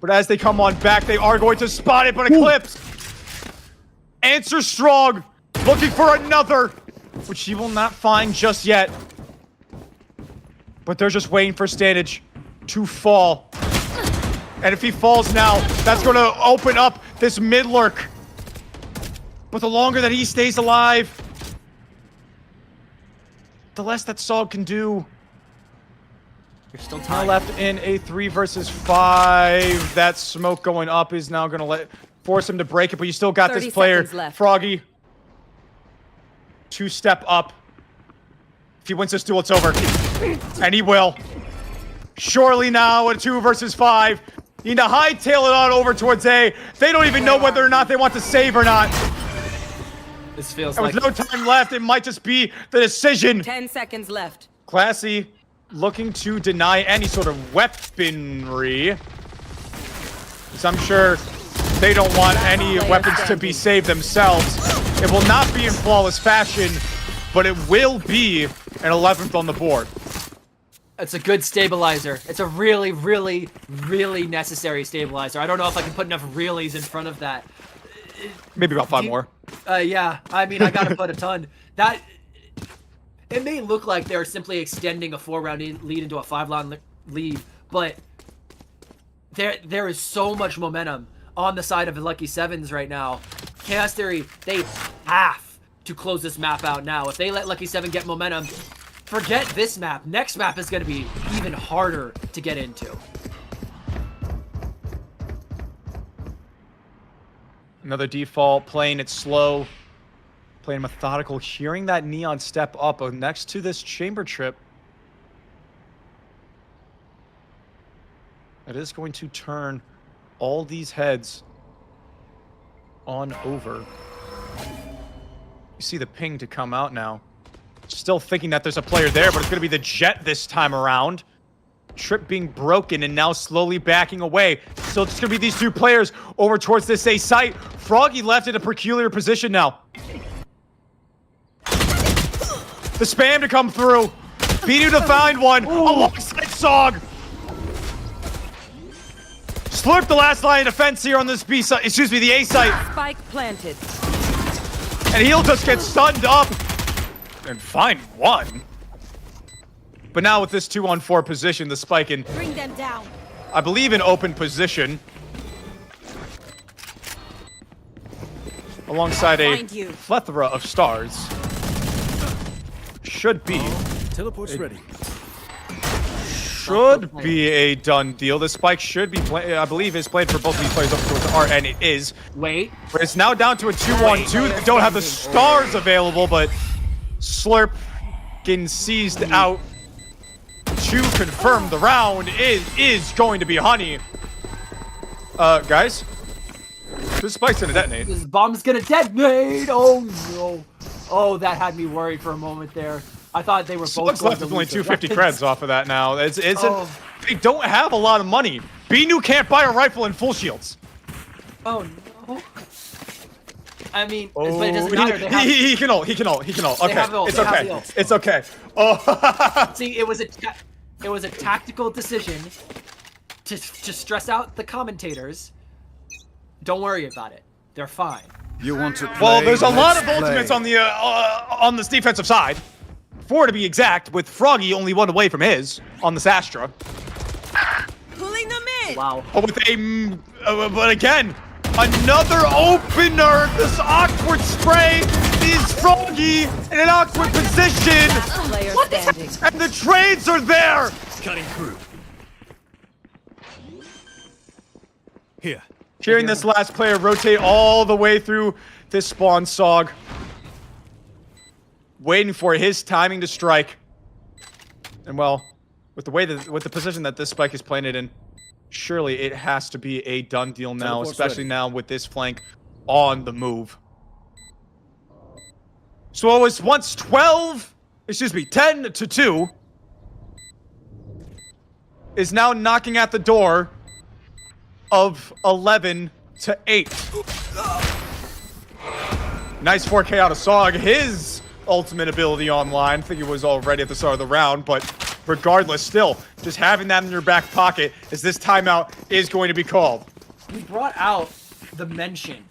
A: But as they come on back, they are going to spot it, but Eclipse. Answer strong. Looking for another, which he will not find just yet. But they're just waiting for Standage to fall. And if he falls now, that's going to open up this mid lurk. But the longer that he stays alive, the less that Sog can do.
B: You're still
A: Now
B: tied.
A: left in a 3 versus 5. That smoke going up is now going to force him to break it, but you still got
C: 30
A: this player,
C: seconds left.
A: Froggy. 2-step up. If he wins this duel, it's over. And he will. Surely now a 2 versus 5. Need to hightail it on over towards A. They don't even know whether or not they want to save or not.
B: This feels
A: And
B: like
A: with no time left, it might just be the decision.
C: 10 seconds left.
A: Classy looking to deny any sort of weaponry. Because I'm sure they don't want any weapons to be saved themselves. It will not be in flawless fashion, but it will be an 11th on the board.
B: it's a good stabilizer. It's a really, really, really necessary stabilizer. I don't know if I can put enough reallys in front of that.
A: Maybe about 5 more.
B: Yeah, I mean, I gotta put a ton. That it may look like they're simply extending a 4-round lead into a 5-round lead, but there is so much momentum on the side of the Lucky Sevens right now. Chaos Theory, they have to close this map out now. If they let Lucky Seven get momentum, forget this map. Next map is going to be even harder to get into.
A: Another default, playing it slow, playing methodical, hearing that Neon step up next to this chamber trip. That is going to turn all these heads on over. You see the ping to come out now. Still thinking that there's a player there, but it's going to be the Jet this time around. Trip being broken and now slowly backing away. So it's going to be these 2 players over towards this A site. Froggy left in a peculiar position now. The spam to come through. Binu to find one alongside Sog. Slurp the last line of defense here on this B site, excuse me, the A site.
C: Spike planted.
A: And he'll just get stunned up and find one. But now with this 2-on-4 position, the spike in,
G: Bring them down.
A: I believe, in open position. Alongside a
G: Find you.
A: plethora of stars. Should be.
D: Teleport's ready.
A: Should be a done deal. The spike should be I believe is played for both these players up towards the R, and it is.
B: Wait.
A: But it's now down to a 2-on-2. They don't have the stars available, but Slurp getting seized out to confirm the round is going to be Honey. Guys, this spike's gonna detonate.
B: This bomb's gonna detonate! Oh no. Oh, that had me worried for a moment there. I thought they were both
A: Slug's
B: going
A: left
B: to
A: with only
B: lose their
A: 250
B: weapons.
A: creds off of that now. They don't have a lot of money. Binu can't buy a rifle and full shields.
B: Oh no. I mean, but
A: Oh,
B: it doesn't matter. They have,
A: he can ult. Okay,
B: have ult,
A: it's
B: they have
A: okay.
B: the ult.
A: It's okay. Oh,
B: see, it was a tactical decision to stress out the commentators. Don't worry about it. They're fine.
D: You want to play?
A: well, there's a lot of
D: Let's
A: ultimates
D: play.
A: on this defensive side. 4 to be exact, with Froggy only 1 away from his on this Astra.
C: Pulling them in.
B: Wow.
A: But with a, but again, another opener. This awkward spray is Froggy in an awkward position,
C: Player standing.
A: and the trades are there.
F: Cutting through. Here.
A: Hearing this last player rotate all the way through this spawn Sog. Waiting for his timing to strike. And well, with the position that this spike is planted in, surely it has to be a done deal now,
D: Teleport's
A: especially
D: ready.
A: now with this flank on the move. So it was once 10 to 2. Is now knocking at the door of 11 to 8. Nice 4K out of Sog. His ultimate ability online. I think it was already at the start of the round, but regardless, still, just having that in your back pocket as this timeout is going to be called.
B: We brought out the mention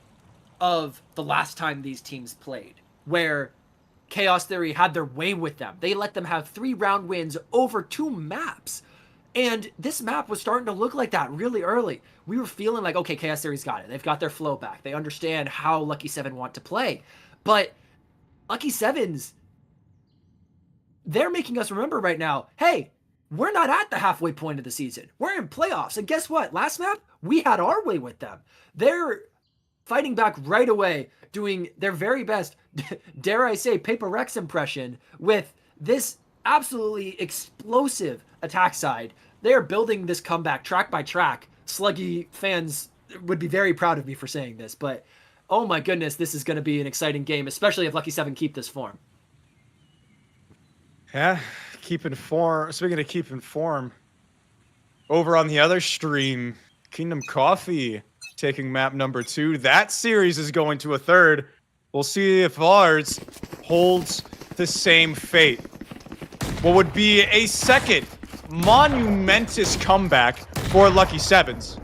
B: of the last time these teams played, where Chaos Theory had their way with them. They let them have 3-round wins over 2 maps. And this map was starting to look like that really early. We were feeling like, okay, Chaos Theory's got it. They've got their flow back. They understand how Lucky 7 want to play. But Lucky 7's, they're making us remember right now, hey, we're not at the halfway point of the season. We're in playoffs. And guess what? Last map, we had our way with them. They're fighting back right away, doing their very best, dare I say, Paper Rex impression with this absolutely explosive attack side. They are building this comeback track by track. Sluggy fans would be very proud of me for saying this, but oh my goodness, this is going to be an exciting game, especially if Lucky 7 keep this form.
A: Yeah, speaking of keeping form, over on the other stream, Kingdom Coffee taking map number 2. That series is going to a 3rd. We'll see if ours holds the same fate. What would be a second monumentous comeback for Lucky 7s.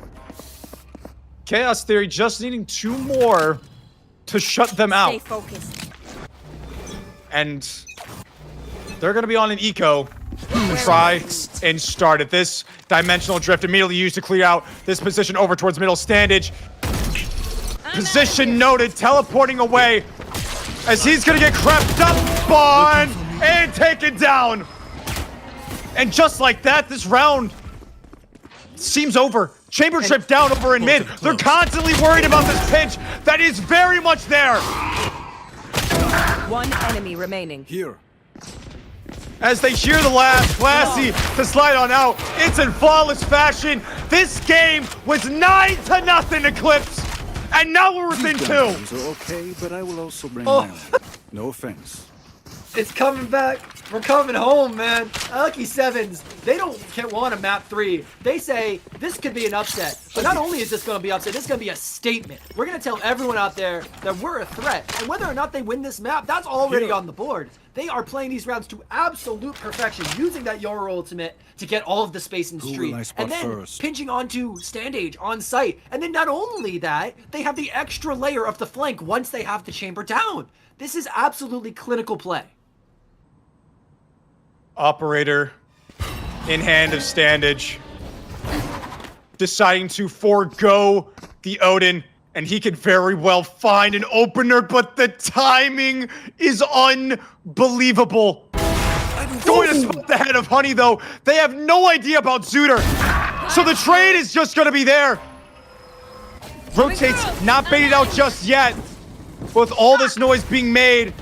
A: Chaos Theory just needing 2 more to shut them out.
G: Stay focused.
A: And they're going to be on an eco to try and start it. This dimensional drift immediately used to clear out this position over towards middle standage. Position noted, teleporting away as he's going to get crept up on and taken down. And just like that, this round seems over. Chamber trip down over in mid. They're constantly worried about this pinch that is very much there.
C: 1 enemy remaining.
D: Here.
A: As they hear the last Classy to slide on out, it's in flawless fashion. This game was 9-0 Eclipse, and now we're within 2.
D: Guns are okay, but I will also bring my own. No offense.
B: It's coming back. We're coming home, man. Lucky 7s, they don't want a map 3. They say this could be an upset. But not only is this going to be upset, this is going to be a statement. We're going to tell everyone out there that we're a threat. And whether or not they win this map, that's already on the board. They are playing these rounds to absolute perfection, using that Yoru ultimate to get all of the space in street. And then pinching onto stand age on site. And then not only that, they have the extra layer of the flank once they have the chamber down. This is absolutely clinical play.
A: Operator in hand of Standage, deciding to forego the Odin, and he could very well find an opener, but the timing is unbelievable. Going to spot the head of Honey, though. They have no idea about Zooter, so the trade is just going to be there. Rotates, not baited out just yet. With all this noise being made,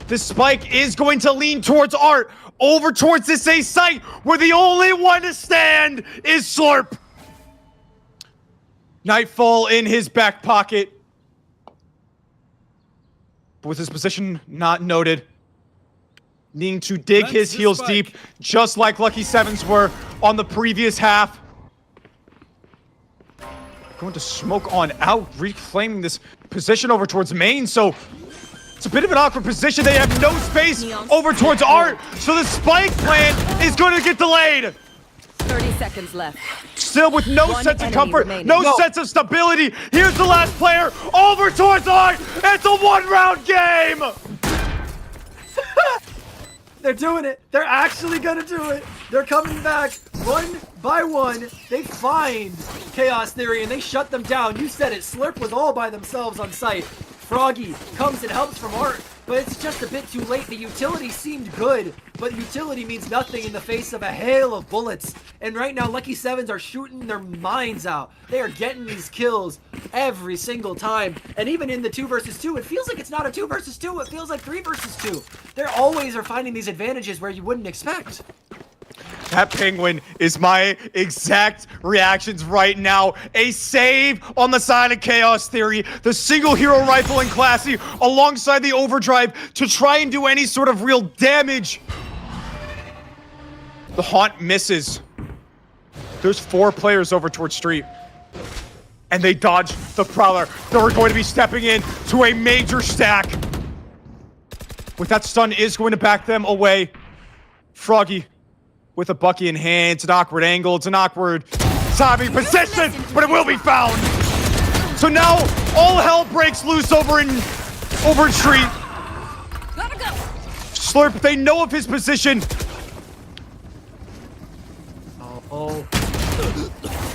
A: this spike is going to lean towards Art, over towards this A site, where the only one to stand is Slurp. Nightfall in his back pocket. But with his position not noted, needing to dig his heels deep, just like Lucky 7s were on the previous half. Going to smoke on out, reclaiming this position over towards main, so it's a bit of an awkward position. They have no space over towards Art, so the spike plan is going to get delayed.
C: 30 seconds left.
A: Still with no
C: One
A: sense of
C: enemy
A: comfort,
C: remaining.
A: no sense of stability. Here's the last player over towards Art. It's a 1-round game.
B: They're doing it. They're actually gonna do it. They're coming back one by one. They find Chaos Theory and they shut them down. You said it. Slurp was all by themselves on site. Froggy comes and helps from Art, but it's just a bit too late. The utility seemed good, but utility means nothing in the face of a hail of bullets. And right now, Lucky 7s are shooting their minds out. They are getting these kills every single time. And even in the 2 versus 2, it feels like it's not a 2 versus 2. It feels like 3 versus 2. They always are finding these advantages where you wouldn't expect.
A: That penguin is my exact reactions right now. A save on the side of Chaos Theory. The single hero rifle and Classy alongside the overdrive to try and do any sort of real damage. The Haunt misses. There's 4 players over towards Street. And they dodge the Prowler. They're going to be stepping in to a major stack. With that stun is going to back them away. Froggy with a Bucky in hand. It's an awkward angle. It's an awkward timing position, but it will be found. So now all hell breaks loose over in street.
C: Gotta go.
A: Slurp, they know of his position.
B: Oh.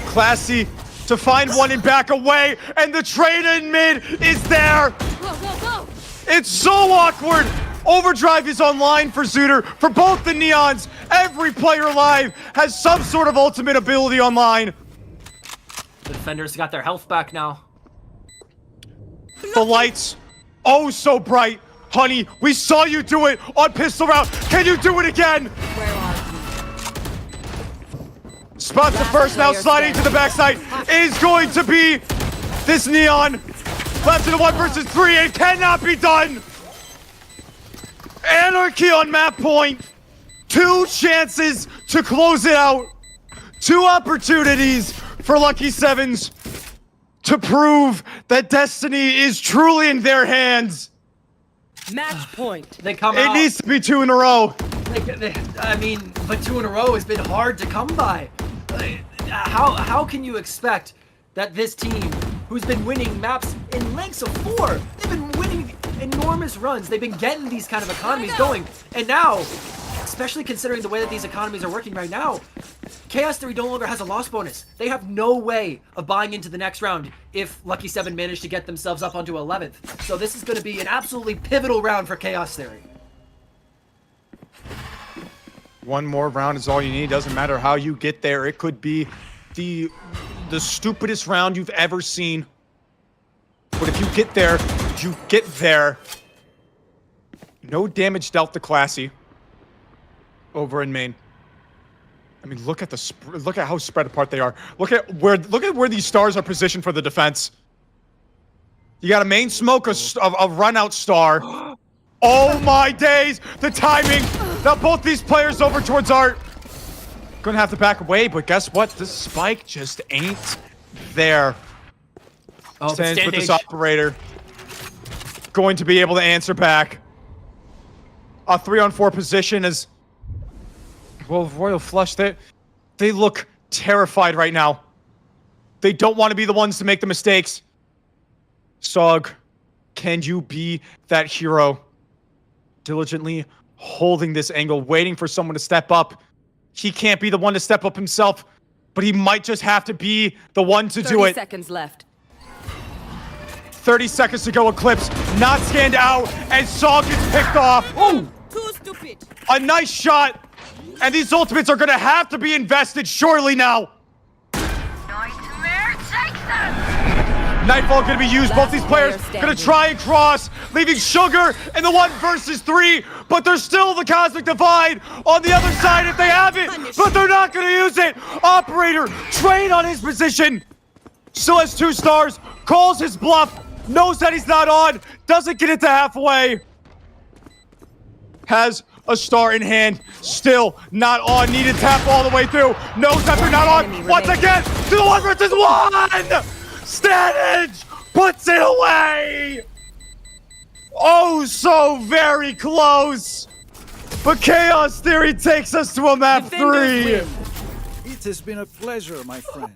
A: Classy to find one and back away, and the trade in mid is there.
C: Go.
A: It's so awkward. Overdrive is online for Zooter, for both the Neons. Every player alive has some sort of ultimate ability online.
B: The defenders got their health back now.
A: The lights, oh so bright. Honey, we saw you do it on pistol round. Can you do it again?
C: Where are you?
A: Spots the first, now sliding to the backside is going to be this Neon. Left in the 1 versus 3, it cannot be done. Anarchy on map point. 2 chances to close it out. 2 opportunities for Lucky Sevens to prove that destiny is truly in their hands.
C: Match point.
B: They come
A: It
B: out.
A: needs to be 2 in a row.
B: I mean, but 2 in a row has been hard to come by. How can you expect that this team, who's been winning maps in lengths of 4, they've been winning enormous runs, they've been getting these kind of economies going, and now, especially considering the way that these economies are working right now, Chaos Theory no longer has a loss bonus. They have no way of buying into the next round if Lucky 7 managed to get themselves up onto 11th. So this is going to be an absolutely pivotal round for Chaos Theory.
A: 1 more round is all you need. Doesn't matter how you get there. It could be the stupidest round you've ever seen. But if you get there, you get there. No damage dealt to Classy over in main. I mean, look at how spread apart they are. Look at where these stars are positioned for the defense. You got a main smoke, a run out star. Oh my days! The timing. Now both these players over towards Art. Gonna have to back away, but guess what? This spike just ain't there.
B: Oh,
A: Stands with this
B: Stand
A: operator. Going to be able to answer back. A 3-on-4 position is... Well, Royal Flush, they look terrified right now. They don't want to be the ones to make the mistakes. Sog, can you be that hero? Diligently holding this angle, waiting for someone to step up. He can't be the one to step up himself, but he might just have to be the one to do
C: 30
A: it.
C: seconds left.
A: 30 seconds to go, Eclipse. Not scanned out, and Sog gets picked off.
C: Too stupid.
A: A nice shot. And these ultimates are gonna have to be invested surely now. Nightfall gonna be used. Both these players gonna try and cross, leaving Sugar in the 1 versus 3. But there's still the Cosmic Divide on the other side if they have it. But they're not gonna use it. Operator, trained on his position. Still has 2 stars. Calls his bluff. Knows that he's not on. Doesn't get it to halfway. Has a star in hand. Still not on. Needed tap all the way through. Knows that they're not on. Once again, to the 1 versus 1! Stanage puts it away! Oh, so very close! But Chaos Theory takes us to a map 3!
D: It has been a pleasure, my friend.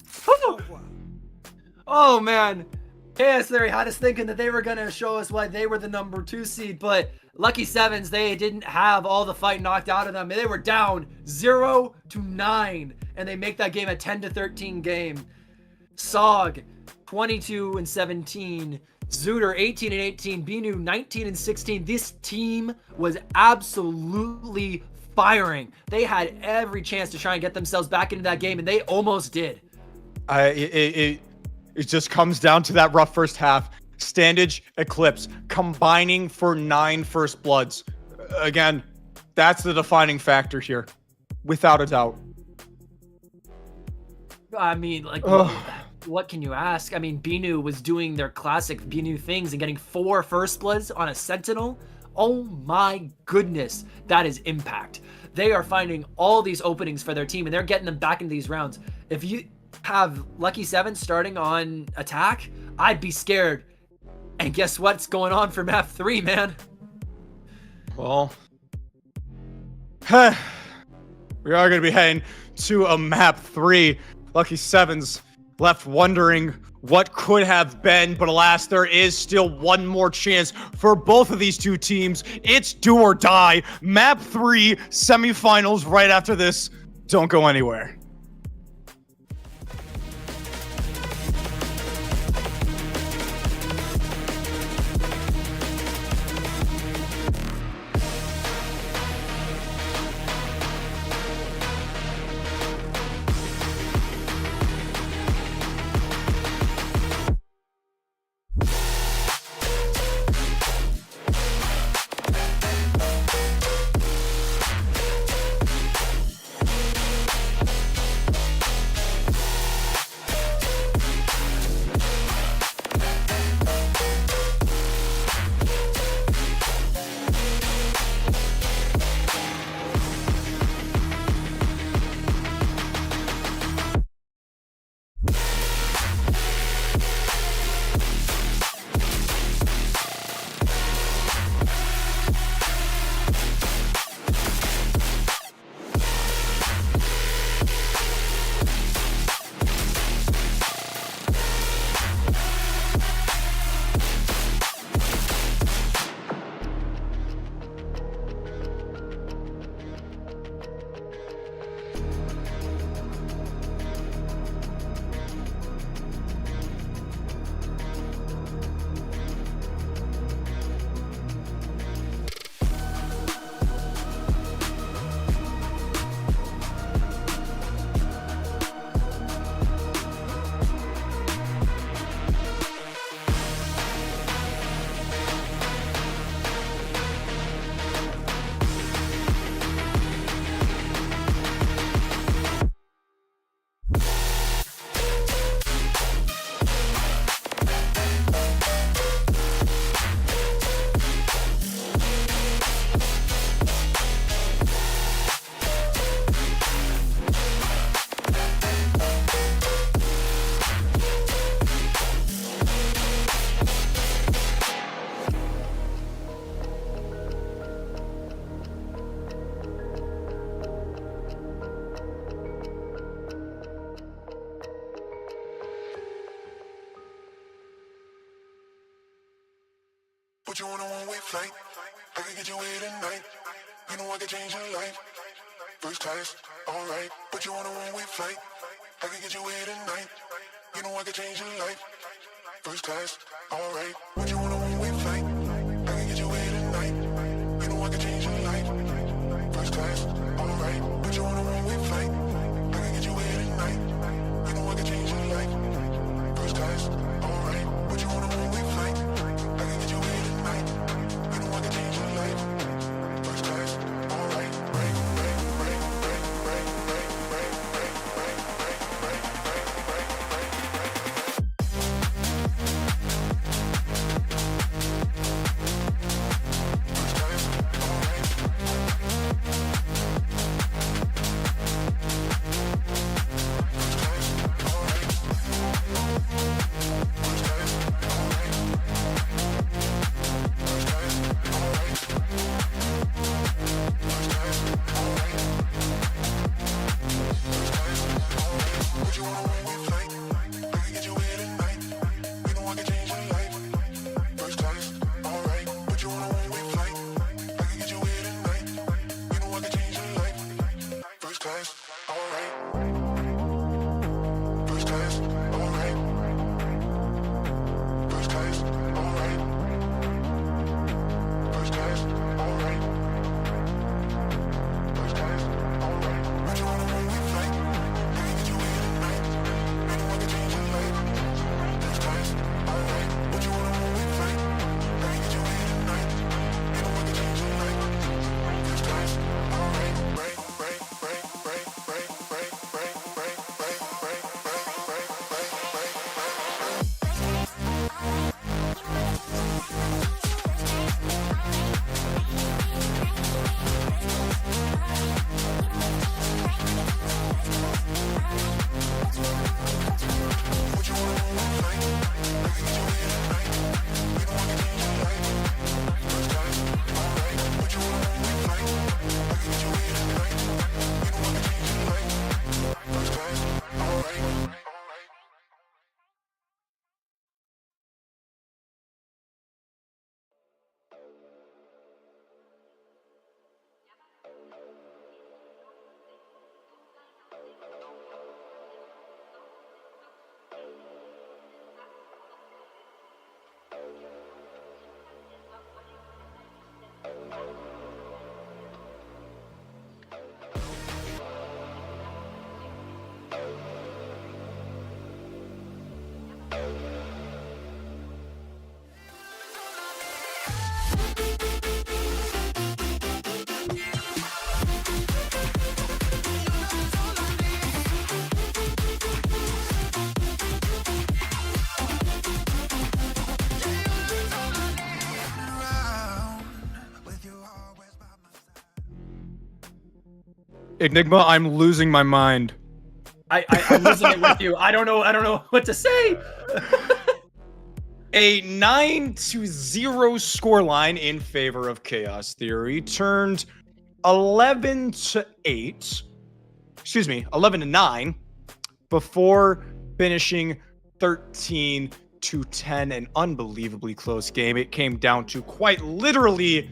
B: Oh man, Chaos Theory had us thinking that they were gonna show us why they were the number 2 seed, but Lucky Sevens, they didn't have all the fight knocked out of them. They were down 0-9, and they make that game a 10-13 game. Sog, 22-17. Zooter, 18-18. Binu, 19-16. This team was absolutely firing. They had every chance to try and get themselves back into that game, and they almost did.
A: It just comes down to that rough first half. Standage, Eclipse, combining for 9 first bloods. Again, that's the defining factor here, without a doubt.
B: I mean, like, what can you ask? I mean, Binu was doing their classic Binu things and getting 4 first bloods on a Sentinel. Oh my goodness, that is impact. They are finding all these openings for their team, and they're getting them back into these rounds. If you have Lucky 7 starting on attack, I'd be scared. And guess what's going on for map 3, man?
A: Well, We are going to be heading to a map 3. Lucky Sevens left wondering what could have been, but alas, there is still one more chance for both of these two teams. It's do or die. Map 3 semifinals right after this. Don't go anywhere.
E: Put you on a one-way flight. I can get you away tonight. You know I can change your life. First class, alright. Put you on a one-way flight. I can get you away tonight. You know I can change your life. First class, alright. Put you on a one-way flight. I can get you away tonight. You know I can change your life. First class, alright. Put you on a one-way flight. I can get you away tonight. You know I can change your life. First class, alright. Put you on a one-way flight. I can get you away tonight. You know I can change your life. First class, alright.
A: Enigma, I'm losing my mind.
B: I'm losing it with you. I don't know what to say.
A: A 9-0 scoreline in favor of Chaos Theory turned 11-8. Excuse me, 11-9 before finishing 13-10. An unbelievably close game. It came down to quite literally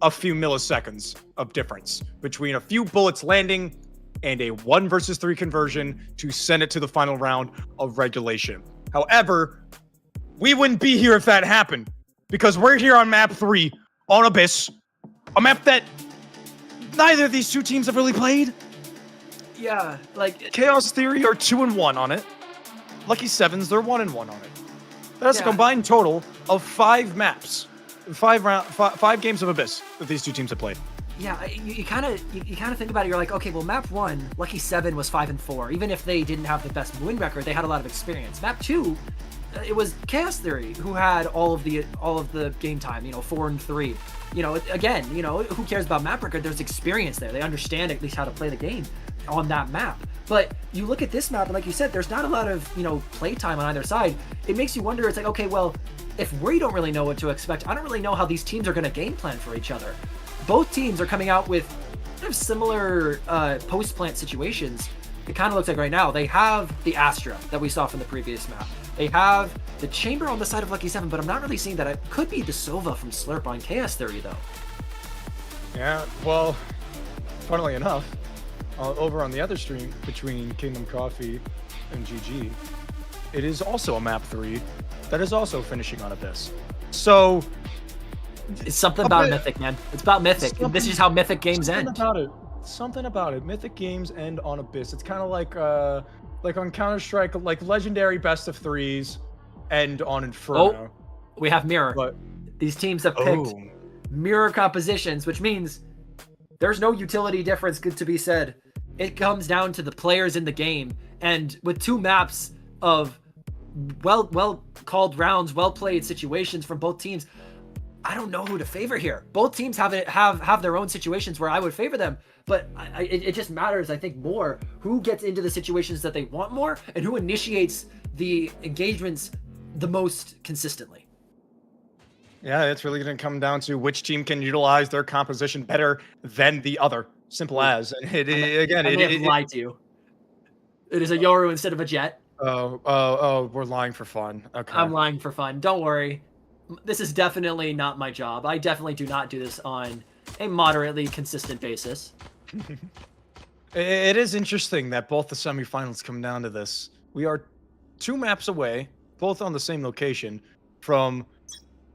A: a few milliseconds of difference between a few bullets landing and a 1 versus 3 conversion to send it to the final round of regulation. However, we wouldn't be here if that happened, because we're here on map 3 on Abyss, a map that neither of these two teams have really played.
B: Yeah, like
A: Chaos Theory are 2-1 on it. Lucky Sevens, they're 1-1 on it. That's a combined total of 5 maps. 5 games of Abyss that these two teams have played.
B: Yeah, you kind of think about it. You're like, okay, well, map 1, Lucky 7 was 5-4. Even if they didn't have the best win record, they had a lot of experience. Map 2, it was Chaos Theory who had all of the game time. 4-3. Again, who cares about map record? There's experience there. They understand at least how to play the game on that map. But you look at this map, and like you said, there's not a lot of play time on either side. It makes you wonder. It's like, okay, well, if we don't really know what to expect, I don't really know how these teams are going to game plan for each other. Both teams are coming out with kind of similar post-plant situations. It kind of looks like right now they have the Astra that we saw from the previous map. They have the Chamber on the side of Lucky 7, but I'm not really seeing that. It could be the Sova from Slurp on Chaos Theory, though.
A: Yeah, well, funnily enough, over on the other stream between Kingdom Coffee and GG, it is also a map 3 that is also finishing on Abyss. So
B: it's something about Mythic, man. It's about Mythic. This is how Mythic games end.
A: Something about it. Mythic games end on Abyss. It's kind of like on Counter-Strike, like legendary best of 3s end on Inferno.
B: Oh, we have mirror.
A: But,
B: these teams have picked mirror compositions, which means there's no utility difference good to be said. It comes down to the players in the game, and with 2 maps of well called rounds, well played situations from both teams, I don't know who to favor here. Both teams have their own situations where I would favor them, but it just matters, I think, more who gets into the situations that they want more and who initiates the engagements the most consistently.
A: Yeah, it's really going to come down to which team can utilize their composition better than the other. Simple as. It
B: lied to you. It is a Yoru instead of a Jet.
A: Oh, we're lying for fun. Okay.
B: I'm lying for fun. Don't worry. This is definitely not my job. I definitely do not do this on a moderately consistent basis.
A: It is interesting that both the semifinals come down to this. We are 2 maps away, both on the same location, from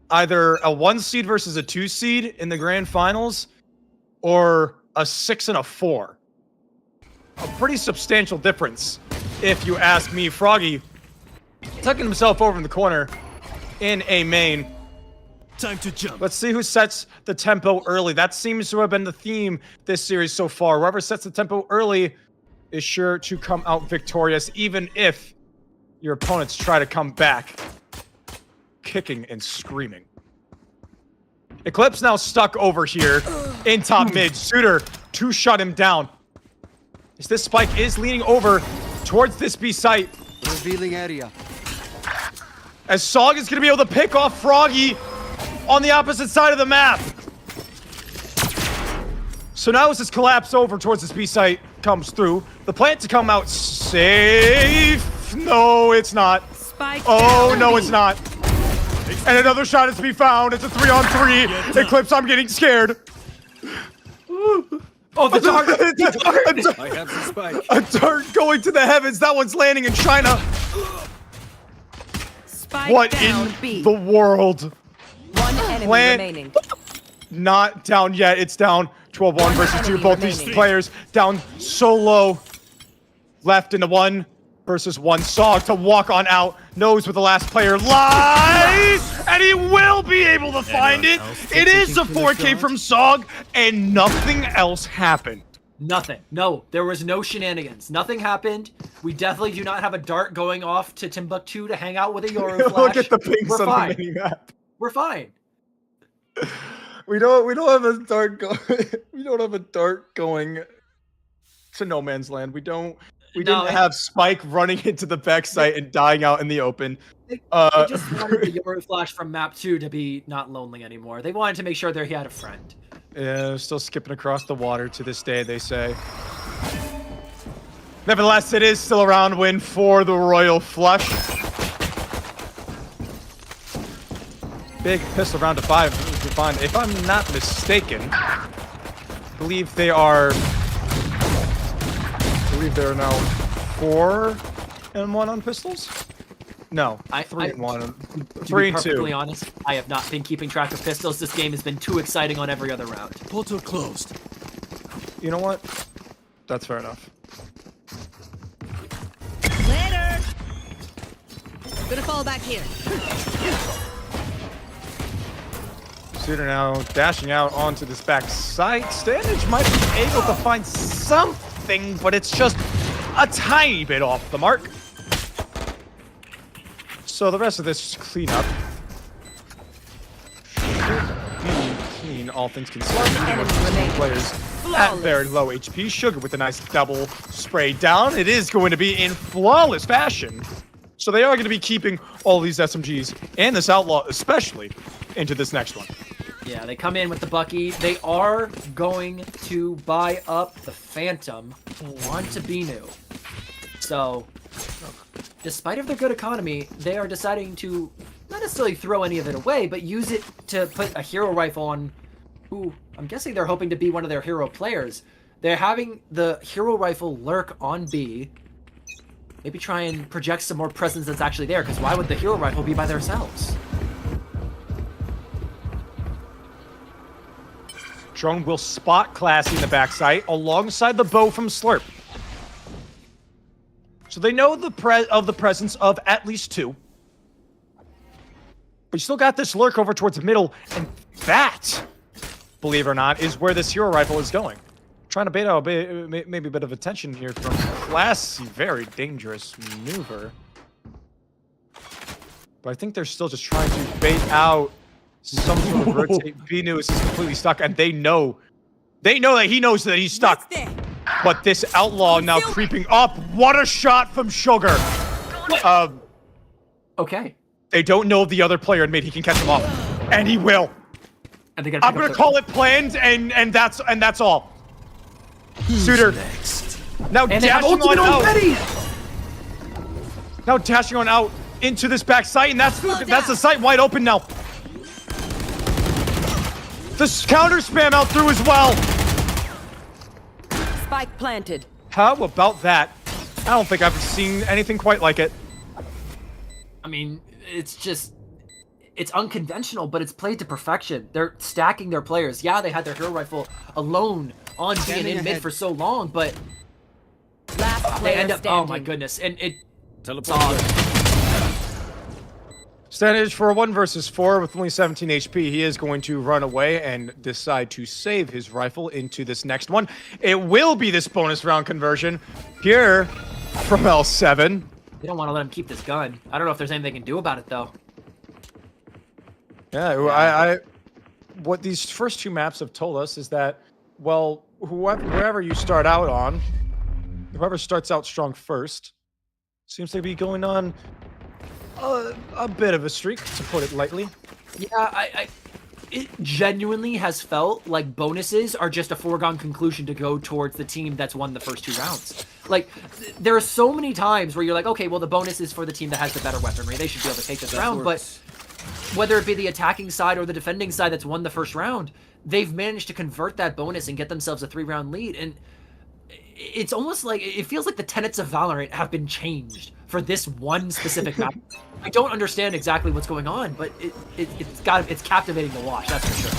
A: either a 1 seed versus a 2 seed in the grand finals, or a 6 and a 4. A pretty substantial difference, if you ask me. Froggy tucking himself over in the corner in a main.
F: Time to jump.
A: Let's see who sets the tempo early. That seems to have been the theme this series so far. Whoever sets the tempo early is sure to come out victorious, even if your opponents try to come back kicking and screaming. Eclipse now stuck over here in top mid. Suitor to shut him down. As this spike is leaning over towards this B site.
D: Revealing area.
A: As Sog is going to be able to pick off Froggy on the opposite side of the map. So now as this collapse over towards this B site comes through, the plant to come out safe. No, it's not.
C: Spike
A: Oh,
C: down.
A: no, it's not. And another shot is to be found. It's a 3-on-3. Eclipse, I'm getting scared.
B: Oh, the dart!
D: I have the spike.
A: A dart going to the heavens. That one's landing in China.
C: Spike
A: What
C: down
A: in
C: B.
A: the world?
C: One enemy
A: Plant.
C: remaining.
A: not down yet. It's down 12-1 versus 2.
C: enemy
A: Both these
C: remaining.
A: players down so low. Left into 1 versus 1. Sog to walk on out. Knows where the last player lies, and he will be able to find it. It is a 4K from Sog, and nothing else happened.
B: Nothing. No, there was no shenanigans. Nothing happened. We definitely do not have a dart going off to Timbuktu to hang out with a Yoru flash.
A: Look at the pings
B: We're
A: on
B: fine.
A: the mini map.
B: We're fine.
A: We don't have a dart going. We don't have a dart going to no man's land. We didn't have Spike running into the backside and dying out in the open.
B: They just wanted the Yoru flash from map 2 to be not lonely anymore. They wanted to make sure that he had a friend.
A: Yeah, still skipping across the water to this day, they say. Nevertheless, it is still a round win for the Royal Flush. Big pistol round to 5. If I'm not mistaken, I believe they're now 4-1 on pistols. No, 3-1. 3-2.
B: Perfectly honest, I have not been keeping track of pistols. This game has been too exciting on every other round.
F: Portal closed.
A: You know what? That's fair enough.
C: Later. Gonna fall back here.
A: Suitor now dashing out onto this back side. Standage might be able to find something, but it's just a tiny bit off the mark. So the rest of this cleanup should be clean, all things considered. Players at very low HP. Sugar with a nice double spray down. It is going to be in flawless fashion. So they are going to be keeping all these SMGs and this Outlaw especially into this next one.
B: Yeah, they come in with the Bucky. They are going to buy up the Phantom onto Binu. So, despite of their good economy, they are deciding to not necessarily throw any of it away, but use it to put a hero rifle on who I'm guessing they're hoping to be one of their hero players. They're having the hero rifle lurk on B. Maybe try and project some more presence that's actually there, because why would the hero rifle be by themselves?
A: Drone will spot Classy in the backside alongside the bow from Slurp. So they know the presence of at least 2. But you still got this lurk over towards the middle, and that, believe it or not, is where this hero rifle is going. Trying to bait out maybe a bit of attention here from Classy. Very dangerous maneuver. But I think they're still just trying to bait out some sort of rotate. Venus is completely stuck, and they know that he knows that he's stuck. But this Outlaw now creeping up. What a shot from Sugar.
B: Okay.
A: They don't know the other player in mid. He can catch him off, and he will.
B: And they gotta
A: I'm gonna call it planned, and that's all. Suitor now
B: and
A: dashing on out.
B: already.
A: Now dashing on out into this back site, and that's the site wide open now. The counter spam out through as well.
C: Spike planted.
A: How about that? I don't think I've seen anything quite like it.
B: I mean, it's unconventional, but it's played to perfection. They're stacking their players. Yeah, they had their hero rifle alone on B and in mid for so long, but
C: Last
B: they
C: player
B: end up.
C: standing.
B: Oh my goodness! And it.
F: Teleport.
A: Standage for a 1 versus 4 with only 17 HP. He is going to run away and decide to save his rifle into this next one. It will be this bonus round conversion here from L7.
B: They don't want to let him keep this gun. I don't know if there's anything they can do about it though.
A: Yeah, what these first 2 maps have told us is that, well, wherever you start out on, whoever starts out strong first seems to be going on a bit of a streak, to put it lightly.
B: Yeah, it genuinely has felt like bonuses are just a foregone conclusion to go towards the team that's won the first 2 rounds. Like, there are so many times where you're like, okay, well, the bonus is for the team that has the better weaponry. They should be able to take this round, but whether it be the attacking side or the defending side that's won the first round, they've managed to convert that bonus and get themselves a 3-round lead, and it's almost like, it feels like the tenets of Valorant have been changed for this one specific map. I don't understand exactly what's going on, but it's captivating to watch, that's for sure.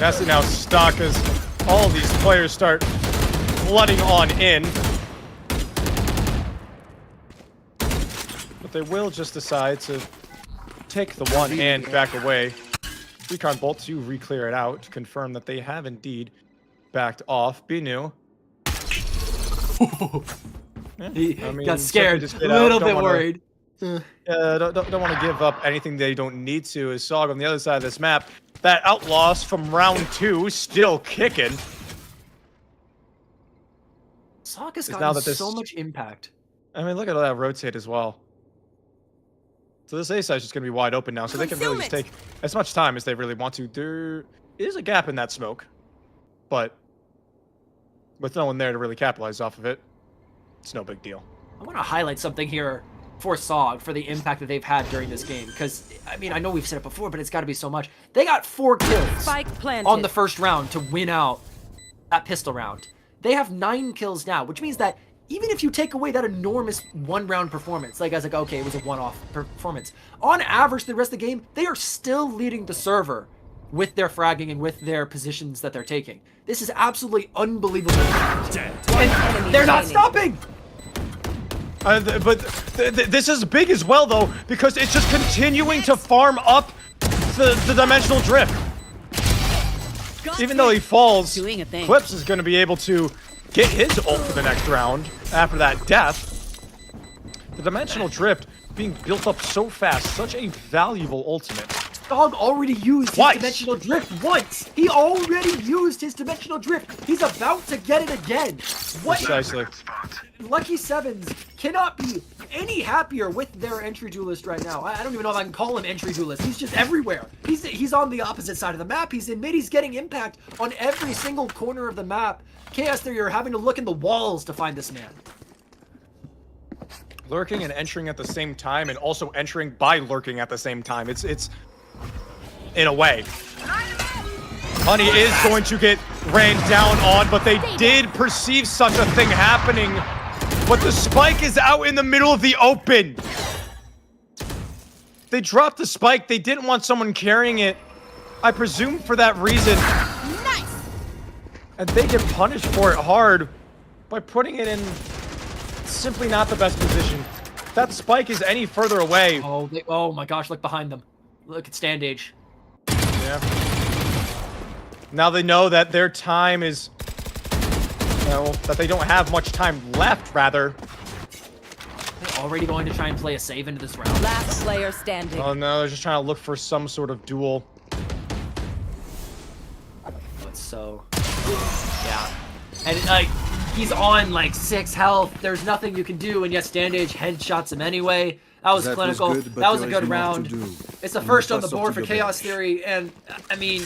A: Nasty now stuck as all these players start flooding on in. But they will just decide to take the one and back away. Recon Bolt to re-clear it out to confirm that they have indeed backed off. Binu.
B: He
A: I mean,
B: got scared,
A: just
B: a
A: get out.
B: little
A: Don't
B: bit
A: wanna-
B: worried.
A: don't want to give up anything they don't need to. As Sog on the other side of this map, that outlaws from round 2 still kicking.
B: Sog has
A: Now
B: gotten
A: that this-
B: so much impact.
A: I mean, look at all that rotate as well. So this A side is just going to be wide open now, so they can really just take as much time as they really want to. There is a gap in that smoke, but with no one there to really capitalize off of it, it's no big deal.
B: I want to highlight something here for SOG for the impact that they've had during this game. Because, I mean, I know we've said it before, but it's got to be so much. They got 4 kills
C: Spike planted.
B: on the first round to win out that pistol round. They have 9 kills now, which means that even if you take away that enormous 1-round performance, like I was like, okay, it was a one-off performance. On average, the rest of the game, they are still leading the server with their fragging and with their positions that they're taking. This is absolutely unbelievable. And they're not stopping!
A: This is big as well, though, because it's just continuing to farm up the dimensional drift. Even though he falls,
C: Doing a thing.
A: Clips is going to be able to get his ult for the next round after that death. The dimensional drift being built up so fast, such a valuable ultimate.
B: Dog already used
A: Twice.
B: his dimensional drift once. He already used his dimensional drift. He's about to get it again. What?
A: Precisely.
B: Lucky Sevens cannot be any happier with their entry duelist right now. I don't even know if I can call him entry duelist. He's just everywhere. He's on the opposite side of the map. He's in mid. He's getting impact on every single corner of the map. Chaos there, you're having to look in the walls to find this man.
A: Lurking and entering at the same time, and also entering by lurking at the same time. It's in a way. Honey is going to get ran down on, but they did perceive such a thing happening. But the spike is out in the middle of the open. They dropped the spike. They didn't want someone carrying it. I presume for that reason.
C: Nice.
A: And they get punished for it hard by putting it in simply not the best position. If that spike is any further away.
B: Oh my gosh, look behind them. Look at stand age.
A: Yeah. Now they know that their time is, that they don't have much time left, rather.
B: They're already going to try and play a save into this round.
C: Last player standing.
A: Oh no, they're just trying to look for some sort of duel.
B: But so, yeah. And like, he's on like 6 health. There's nothing you can do, and yet stand age headshots him anyway. That was clinical.
D: good, but
B: that was a
D: there
B: good
D: is more to
B: round.
D: do.
B: It's the
D: You
B: first on
D: must
B: the
D: up
B: board
D: to
B: for
D: your
B: Chaos
D: bench.
B: Theory, and I mean,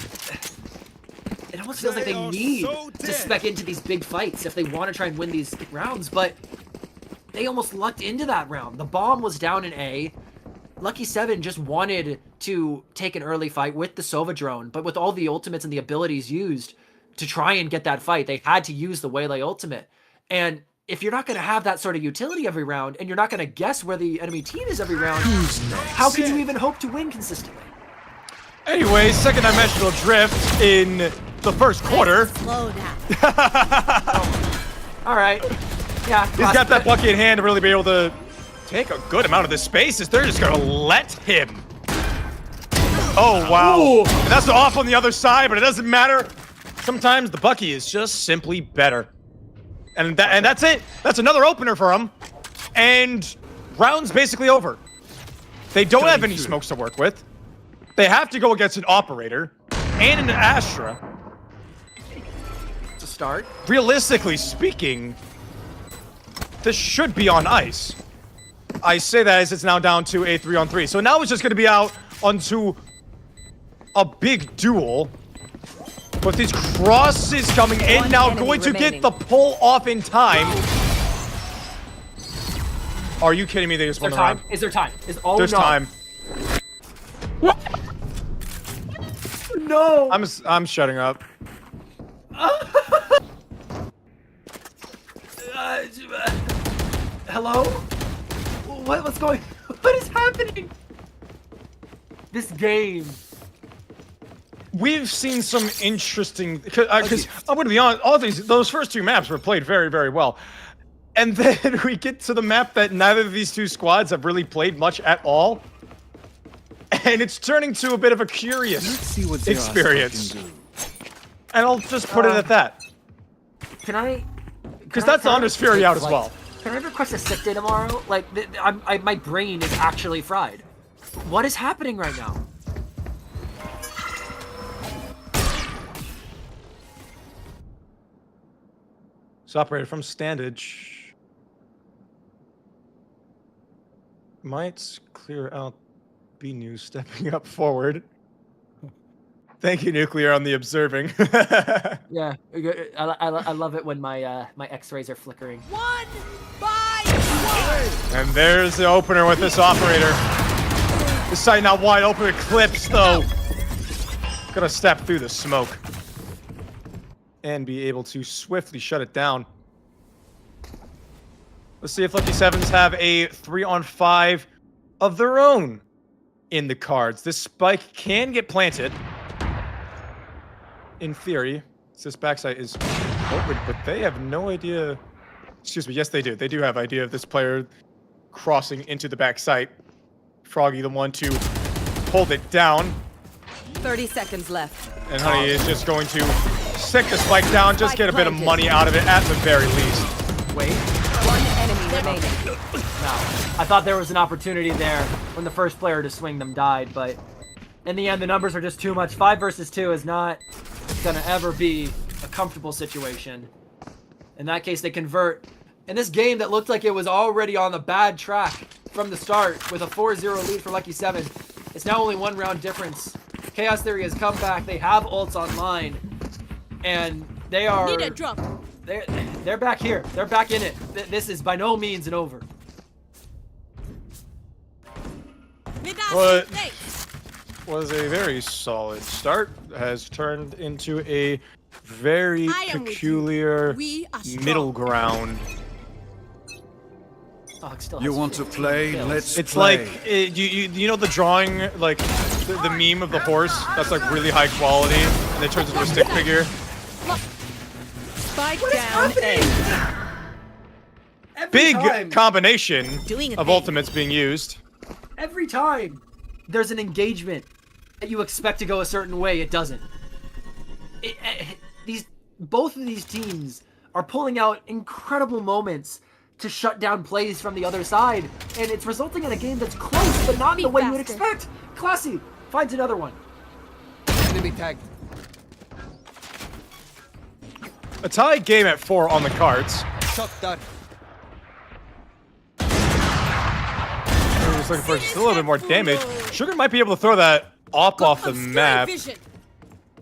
B: it almost feels like they need to spec into these big fights if they want to try and win these rounds, but they almost lucked into that round. The bomb was down in A. Lucky 7 just wanted to take an early fight with the Sova drone, but with all the ultimates and the abilities used to try and get that fight, they had to use the Waylay ultimate. And if you're not going to have that sort of utility every round, and you're not going to guess where the enemy team is every round, how can you even hope to win consistently?
A: Anyway, second dimensional drift in the first quarter.
C: Slow down.
B: All right. Yeah.
A: He's got that bucket in hand to really be able to take a good amount of the space as they're just going to let him. Oh, wow.
B: Ooh.
A: And that's off on the other side, but it doesn't matter. Sometimes the Bucky is just simply better. And that's it. That's another opener for him. And round's basically over. They don't have any smokes to work with. They have to go against an operator and an Astra.
B: To start.
A: Realistically speaking, this should be on ice. I say that as it's now down to a 3-on-3. So now it's just going to be out onto a big duel. With these crosses coming in,
C: One
A: now
C: enemy
A: going to
C: remaining.
A: get the pull off in time. Are you kidding me? They just
B: Is there
A: won the
B: time?
A: round.
B: Is there time?
A: There's
B: no.
A: time.
B: No.
A: I'm shutting up.
B: Hello? What's going? What is happening? This game.
A: we've seen some interesting because I'm gonna be honest, all those first 2 maps were played very, very well. And then we get to the map that neither of these 2 squads have really played much at all. And it's turning to a bit of a curious experience. And I'll just put it at that.
B: Can I?
A: Because that's the Hunter's Fury out as well.
B: Can I request a sick day tomorrow? Like, my brain is actually fried. What is happening right now?
A: So operator from Standage might clear out B-News stepping up forward. Thank you, Nuclear, on the observing.
B: Yeah, I love it when my my X-rays are flickering.
C: 1 by 1.
A: And there's the opener with this operator. The site not wide open, Eclipse though. Gonna step through the smoke and be able to swiftly shut it down. Let's see if Lucky Sevens have a 3-on-5 of their own in the cards. This spike can get planted. In theory, this backside is open, but they have no idea. Excuse me, yes they do. They do have idea of this player crossing into the backside. Froggy the one to hold it down.
C: 30 seconds left.
A: And Honey is just going to stick the spike down, just get a bit of money out of it at the very least.
B: Wait.
C: 1 enemy remaining.
B: No. I thought there was an opportunity there when the first player to swing them died, but in the end, the numbers are just too much. 5 versus 2 is not gonna ever be a comfortable situation. In that case, they convert. In this game that looked like it was already on the bad track from the start with a 4-0 lead for Lucky 7, it's now only 1 round difference. Chaos Theory has come back. They have ults online, and they are.
C: Need a drop.
B: They're back here. They're back in it. This is by no means an over.
A: What was a very solid start has turned into a very peculiar middle ground.
B: Oh, it still
D: You
B: has
D: want to
B: 15
D: play?
B: kills.
D: Let's
A: It's
D: play.
A: like you know the drawing, like the meme of the horse that's like really high quality and it turns into a stick figure.
C: Spike down A.
B: Every
A: Big
B: time,
A: combination
C: Doing a
A: of
C: thing.
A: ultimates being used.
B: every time there's an engagement that you expect to go a certain way, it doesn't. Both of these teams are pulling out incredible moments to shut down plays from the other side, and it's resulting in a game that's close, but not in the way you would expect. Classy finds another one.
F: Enemy tagged.
A: A tie game at 4 on the cards.
F: Shot done.
A: We're just looking for just a little bit more damage. Sugar might be able to throw that off the map,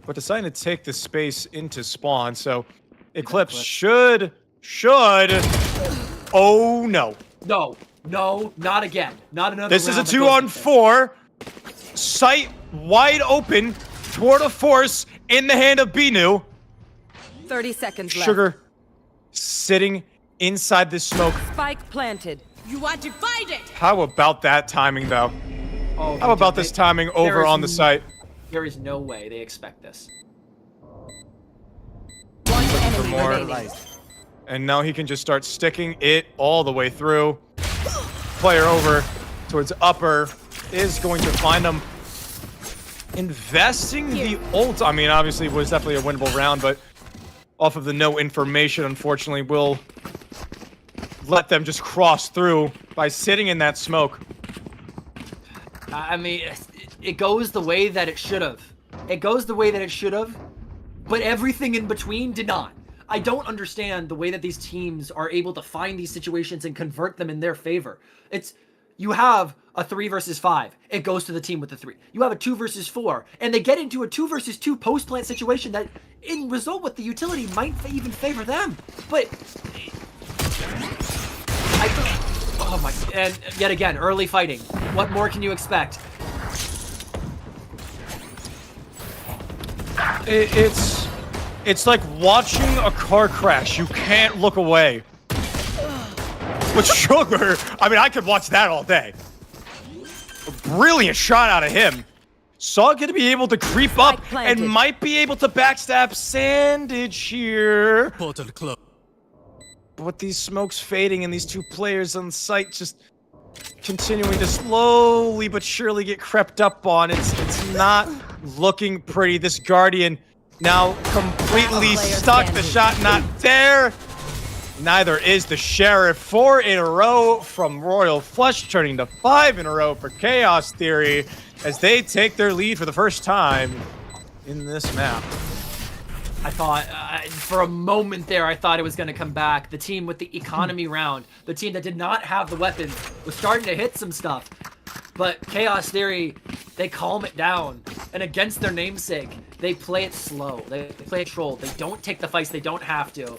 A: but deciding to take the space into spawn. So Eclipse should. Oh no.
B: No, not again. Not another.
A: This is a
B: round that goes
A: 2-on-4. Sight wide open toward a force in the hand of Binu.
C: 30 seconds left.
A: Sugar sitting inside this smoke.
C: Spike planted.
G: You are divided.
A: How about that timing, though?
B: Oh,
A: How about this timing over on the site?
B: There is no way they expect this.
C: 1 enemy
A: more.
C: remaining.
A: And now he can just start sticking it all the way through. Player over towards upper is going to find him. Investing the ult, I mean, obviously it was definitely a winnable round, but off of the no information, unfortunately, will let them just cross through by sitting in that smoke.
B: I mean, it goes the way that it should have. It goes the way that it should have, but everything in between did not. I don't understand the way that these teams are able to find these situations and convert them in their favor. You have a 3 versus 5. It goes to the team with the 3. You have a 2 versus 4, and they get into a 2 versus 2 post-plant situation that, in result with the utility, might even favor them. But oh my! And yet again, early fighting. What more can you expect?
A: It's like watching a car crash. You can't look away. With Sugar, I mean, I could watch that all day. A brilliant shot out of him. Saw going to be able to creep up
C: planted.
A: and might be able to backstab Sandage here.
D: Portal closed.
A: But with these smokes fading and these two players on site just continuing to slowly but surely get crept up on, it's not looking pretty. This Guardian now completely stuck. The shot not there. Neither is the Sheriff. 4 in a row from Royal Flush, turning to 5 in a row for Chaos Theory as they take their lead for the first time in this map.
B: I thought, for a moment there, I thought it was going to come back. The team with the economy round, the team that did not have the weapons, was starting to hit some stuff. But Chaos Theory, they calm it down. And against their namesake, they play it slow. They play it controlled. They don't take the fights they don't have to.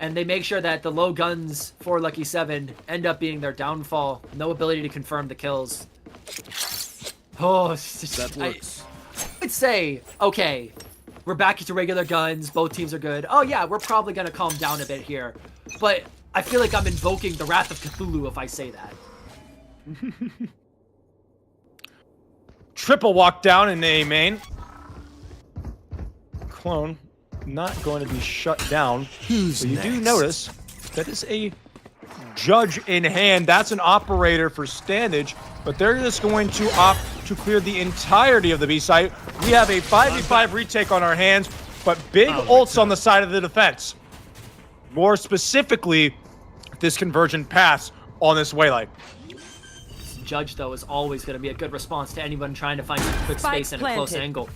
B: And they make sure that the low guns for Lucky 7 end up being their downfall. No ability to confirm the kills. Oh, it's just,
D: That works.
B: I would say, okay, we're back to regular guns. Both teams are good. Oh yeah, we're probably going to calm down a bit here. But I feel like I'm invoking the Wrath of Cthulhu if I say that.
A: Triple walk down in A main. Clone not going to be shut down. So you do notice that is a judge in hand. That's an operator for Standage, but they're just going to opt to clear the entirety of the B site. We have a 5v5 retake on our hands, but big ults on the side of the defense. More specifically, this conversion pass on this waylay.
B: Judge, though, is always going to be a good response to anyone trying to find some quick
C: Spike
B: space and a close
C: planted.
B: angle.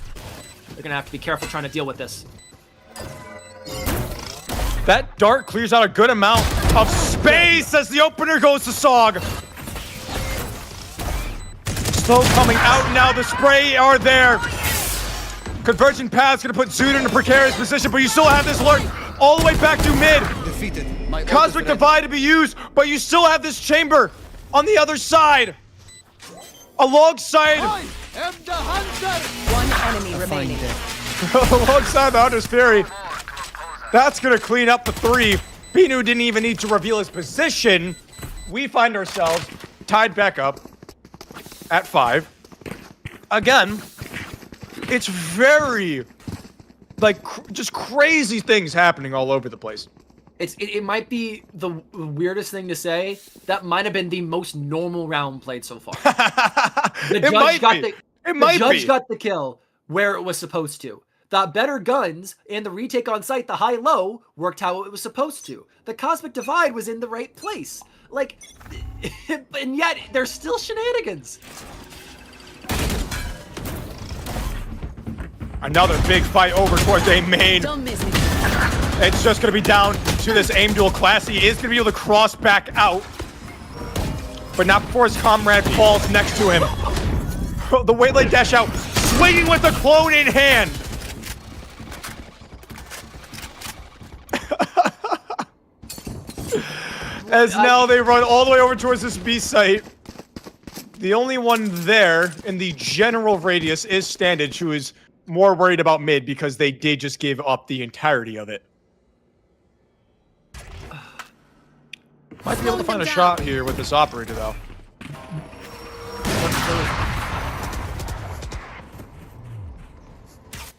B: They're going to have to be careful trying to deal with this.
A: That dart clears out a good amount of space as the opener goes to Sog. Slow coming out now. The spray are there. Conversion path's gonna put Zoot in a precarious position, but you still have this lurk all the way back to mid.
F: Defeated. My
A: Cosmic Divide to be used, but you still have this chamber on the other side. Alongside,
F: I am the hunter.
C: One enemy remaining.
A: alongside the Hunter's Fury. That's gonna clean up the 3. Binu didn't even need to reveal his position. We find ourselves tied back up at 5. Again, it's very, like, just crazy things happening all over the place.
B: It might be the weirdest thing to say. That might have been the most normal round played so far. The judge got the kill where it was supposed to. The better guns and the retake on site, the high-low, worked how it was supposed to. The Cosmic Divide was in the right place. Like, and yet, there's still shenanigans.
A: Another big fight over towards A main.
G: Don't miss me.
A: It's just going to be down to this aim duel. Classy is going to be able to cross back out, but not before his comrade falls next to him. The waylay dash out, swinging with the clone in hand. As now they run all the way over towards this B site. The only one there in the general radius is Standage, who is more worried about mid because they did just give up the entirety of it. Might be able to find a shot here with this operator, though.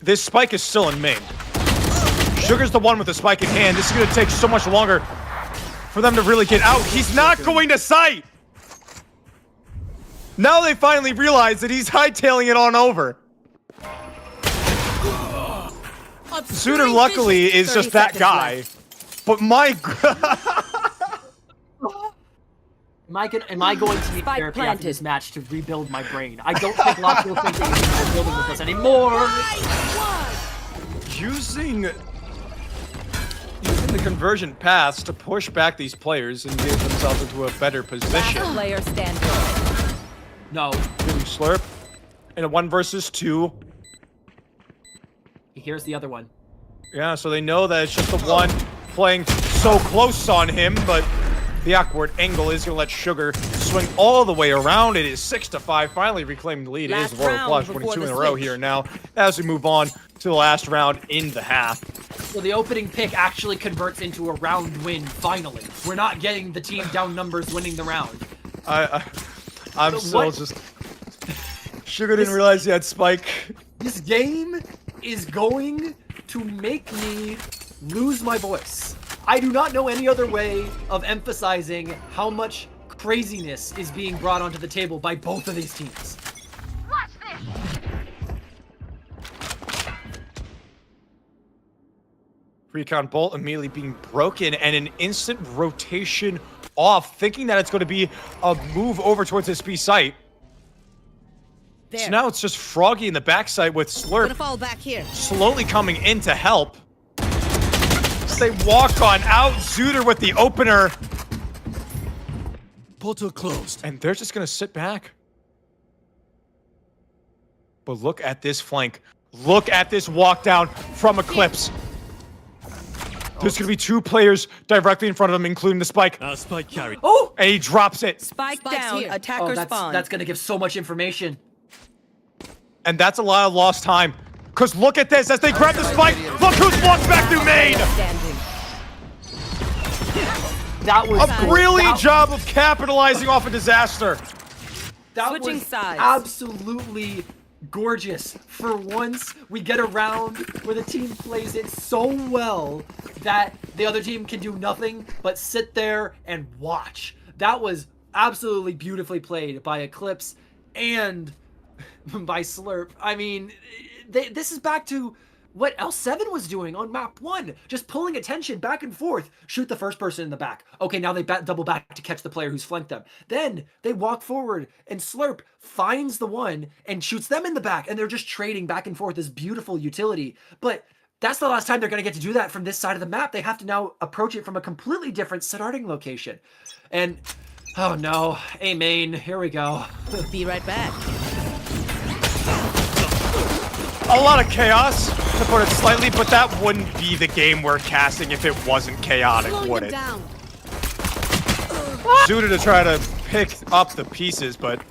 A: This spike is still in main. Sugar's the one with the spike in hand. This is going to take so much longer for them to really get out. He's not going to sight! Now they finally realize that he's hightailing it on over. Suitor, luckily, is just that guy. But my god.
B: Am I going to need
C: Spike
B: therapy
C: planted.
B: after this match to rebuild my brain? I don't think lots of people think they're building with us anymore.
A: Using the conversion paths to push back these players and get themselves into a better position.
C: Last player standing.
B: No,
A: Getting slurp in a 1 versus 2.
B: here's the other one.
A: Yeah, so they know that it's just the one playing so close on him, but the awkward angle is going to let Sugar swing all the way around. It is 6-5, finally reclaiming the lead.
C: Last
A: It is Royal
C: round
A: Flush,
C: before
A: 22 in
C: the
A: a row
C: switch.
A: here now as we move on to the last round in the half.
B: So the opening pick actually converts into a round win, finally. We're not getting the team down numbers winning the round.
A: I'm
B: But
A: still
B: what-
A: just Sugar didn't realize he had Spike.
B: This game is going to make me lose my voice. I do not know any other way of emphasizing how much craziness is being brought onto the table by both of these teams.
H: Watch this.
A: Recon bolt immediately being broken and an instant rotation off, thinking that it's going to be a move over towards this B site.
C: There.
A: So now it's just Froggy in the backside with Slurp
C: Gonna fall back here.
A: slowly coming in to help. So they walk on out. Zooter with the opener.
D: Portal closed.
A: And they're just going to sit back. But look at this flank. Look at this walk down from Eclipse. There's going to be 2 players directly in front of him, including the Spike.
D: Spike carry.
B: Oh!
A: And he drops it.
C: Spike
G: Spike's
C: down.
G: here.
C: Attacker
B: that's
C: spawn.
B: gonna give so much information.
A: And that's a lot of lost time. Because look at this as they grab the Spike. Look who's walked back through main.
C: Standing.
B: That was
A: A brilliant job of capitalizing off a disaster.
B: That
C: Switching
B: was
C: sides.
B: absolutely gorgeous. For once, we get a round where the team plays it so well that the other team can do nothing but sit there and watch. That was absolutely beautifully played by Eclipse and by Slurp. I mean, this is back to what L7 was doing on map 1. Just pulling attention back and forth. Shoot the first person in the back. Okay, now they double back to catch the player who's flanked them. Then they walk forward and Slurp finds the one and shoots them in the back. And they're just trading back and forth this beautiful utility. But that's the last time they're going to get to do that from this side of the map. They have to now approach it from a completely different starting location. And, oh no, A main, here we go.
C: Be right back.
A: A lot of chaos, to put it slightly, but that wouldn't be the game we're casting if it wasn't chaotic, would it?
G: Down.
A: Zooter to try to pick up the pieces, but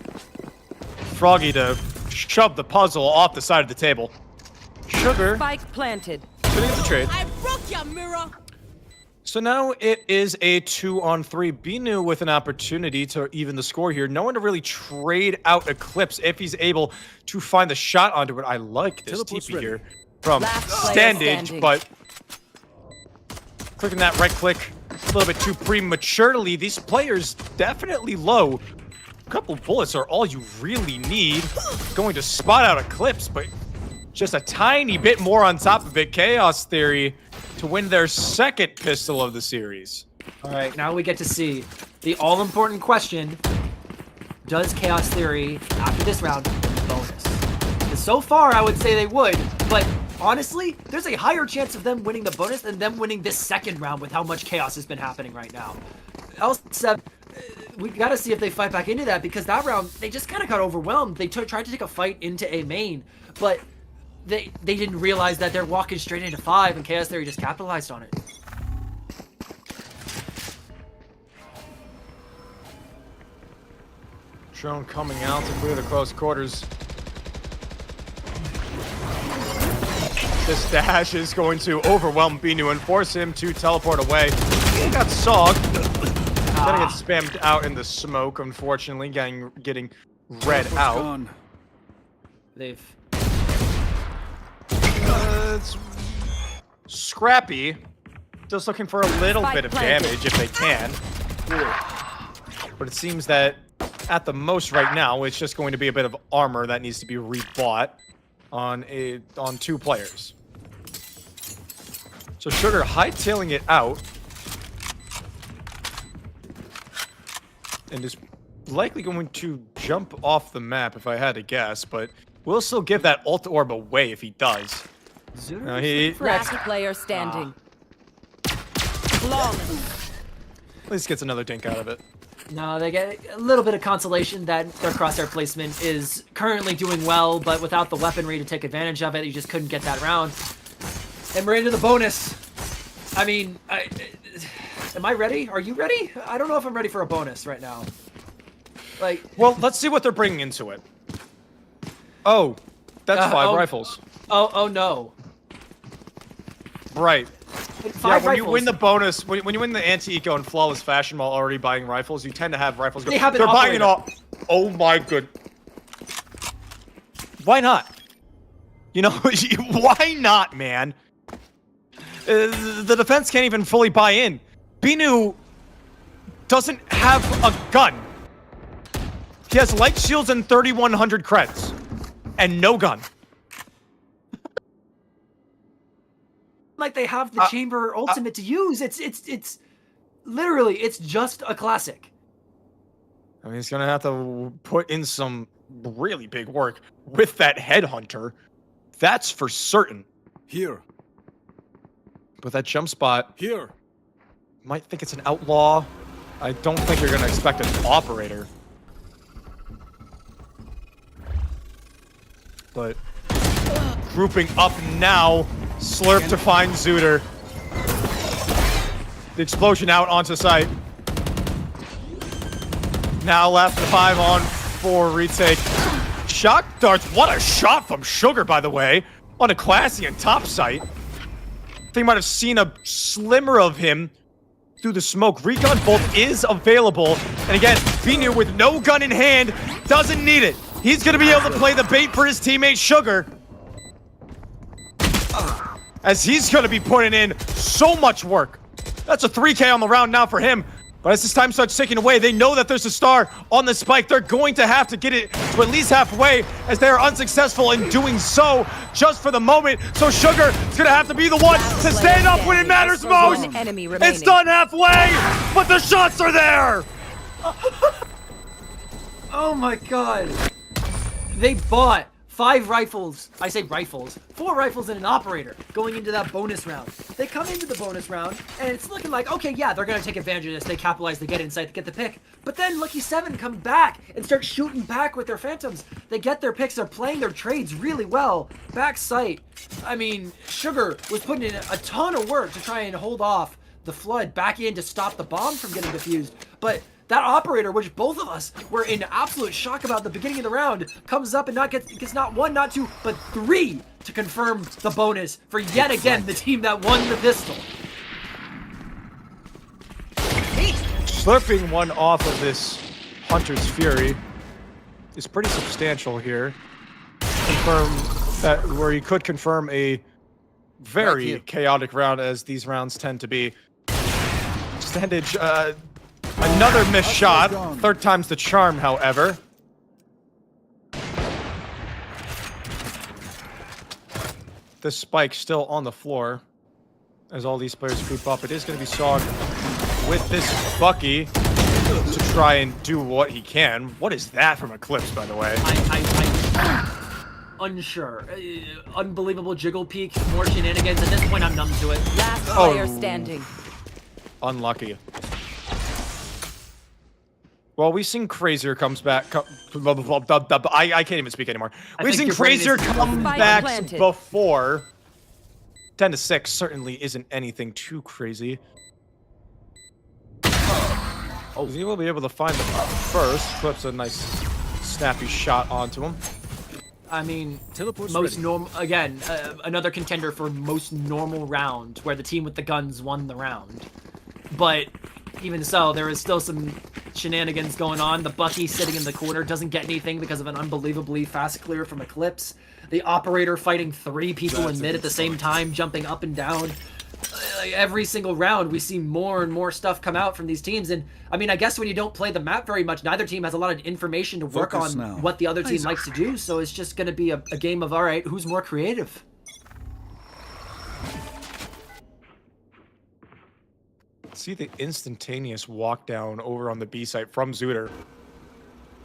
A: Froggy to shove the puzzle off the side of the table. Sugar
C: Spike planted.
A: shooting at the trade.
G: I broke your mirror.
A: So now it is a 2-on-3. Binu with an opportunity to even the score here. No one to really trade out Eclipse if he's able to find the shot onto it. I like this
D: Teleport's
A: TP
D: ready.
A: here from
C: Last player
A: Standage,
C: standing.
A: but clicking that right click a little bit too prematurely. These players definitely low. A couple bullets are all you really need. Going to spot out Eclipse, but just a tiny bit more on top of it. Chaos Theory to win their second pistol of the series.
B: All right, now we get to see the all-important question. Does Chaos Theory, after this round, win the bonus? 'Cause so far, I would say they would, but honestly, there's a higher chance of them winning the bonus than them winning this second round with how much chaos has been happening right now. L7, we got to see if they fight back into that, because that round, they just kind of got overwhelmed. They tried to take a fight into A main, but they didn't realize that they're walking straight into 5, and Chaos Theory just capitalized on it.
A: Drone coming out to clear the close quarters. This dash is going to overwhelm Binu and force him to teleport away. He got Sog. Gonna get spammed out in the smoke, unfortunately, getting red
D: Teleport's
A: out.
D: gone.
B: They've...
A: It's Scrappy. Just looking for a little
C: Spike
A: bit of
C: planted.
A: damage if they can. But it seems that at the most right now, it's just going to be a bit of armor that needs to be rebought on 2 players. So Sugar hightailing it out. And is likely going to jump off the map if I had to guess, but we'll still give that ult orb away if he does. No, he
C: Last player standing. Flawless.
A: at least gets another dink out of it.
B: No, they get a little bit of consolation that their crosshair placement is currently doing well, but without the weaponry to take advantage of it, you just couldn't get that round. And we're into the bonus. I mean, am I ready? Are you ready? I don't know if I'm ready for a bonus right now. Like,
A: Well, let's see what they're bringing into it. Oh, that's 5 rifles.
B: oh no.
A: Right.
B: 5
A: Yeah, when
B: rifles.
A: you win the bonus, when you win the anti-eco in flawless fashion while already buying rifles, you tend to have rifles go.
B: They have an
A: They're buying it
B: operator.
A: all. Oh my good. Why not? You know, why not, man? The defense can't even fully buy in. Binu doesn't have a gun. He has light shields and 3,100 creds. And no gun.
B: Like they have the chamber ultimate to use. It's literally, it's just a classic.
A: I mean, he's gonna have to put in some really big work with that headhunter. That's for certain.
D: Here.
A: But that jump spot,
D: Here.
A: might think it's an outlaw. I don't think you're gonna expect an operator. But grouping up now, Slurp to find Zooter. The explosion out onto site. Now left 5 on 4 retake. Shock darts, what a shot from Sugar, by the way, on a classy and top site. I think you might have seen a slimmer of him through the smoke. Recon Bolt is available. And again, Binu with no gun in hand doesn't need it. He's going to be able to play the bait for his teammate Sugar. As he's going to be putting in so much work. That's a 3K on the round now for him. But as this time starts ticking away, they know that there's a star on the spike. They're going to have to get it to at least halfway, as they are unsuccessful in doing so just for the moment. So Sugar is going to have to be the one to stand up when it matters most.
C: One enemy remaining.
A: It's done halfway, but the shots are there.
B: Oh my god. They bought 5 rifles. I say rifles. 4 rifles and an operator going into that bonus round. They come into the bonus round, and it's looking like, okay, yeah, they're going to take advantage of this. They capitalize, they get inside, they get the pick. But then Lucky 7 come back and start shooting back with their Phantoms. They get their picks. They're playing their trades really well. Back sight. I mean, Sugar was putting in a ton of work to try and hold off the Flood back in to stop the bomb from getting defused. But that operator, which both of us were in absolute shock about the beginning of the round, comes up and gets not 1, not 2, but 3 to confirm the bonus for yet again the team that won the pistol.
A: Slurping one off of this Hunter's Fury is pretty substantial here. Confirm that, where he could confirm a very chaotic round, as these rounds tend to be. Standage, another missed shot. 3rd time's the charm, however. The spike still on the floor as all these players group up. It is going to be Sog with this Bucky to try and do what he can. What is that from Eclipse, by the way?
B: I'm unsure. Unbelievable jiggle peek, more shenanigans. At this point, I'm numb to it.
C: Last player standing.
A: Unlucky. Well, we've seen Crazier comes back. I can't even speak anymore. We've seen Crazier come back before. 10-6 certainly isn't anything too crazy. Oh, he will be able to find the first. Clips a nice snappy shot onto him.
B: I mean, most normal, again, another contender for most normal round where the team with the guns won the round. But even so, there is still some shenanigans going on. The Bucky sitting in the corner doesn't get anything because of an unbelievably fast clear from Eclipse. The operator fighting 3 people in mid at the same time, jumping up and down. Every single round, we see more and more stuff come out from these teams. And, I mean, I guess when you don't play the map very much, neither team has a lot of information to work on what the other team likes to do. So it's just going to be a game of, all right, who's more creative?
A: See the instantaneous walk down over on the B site from Zooter.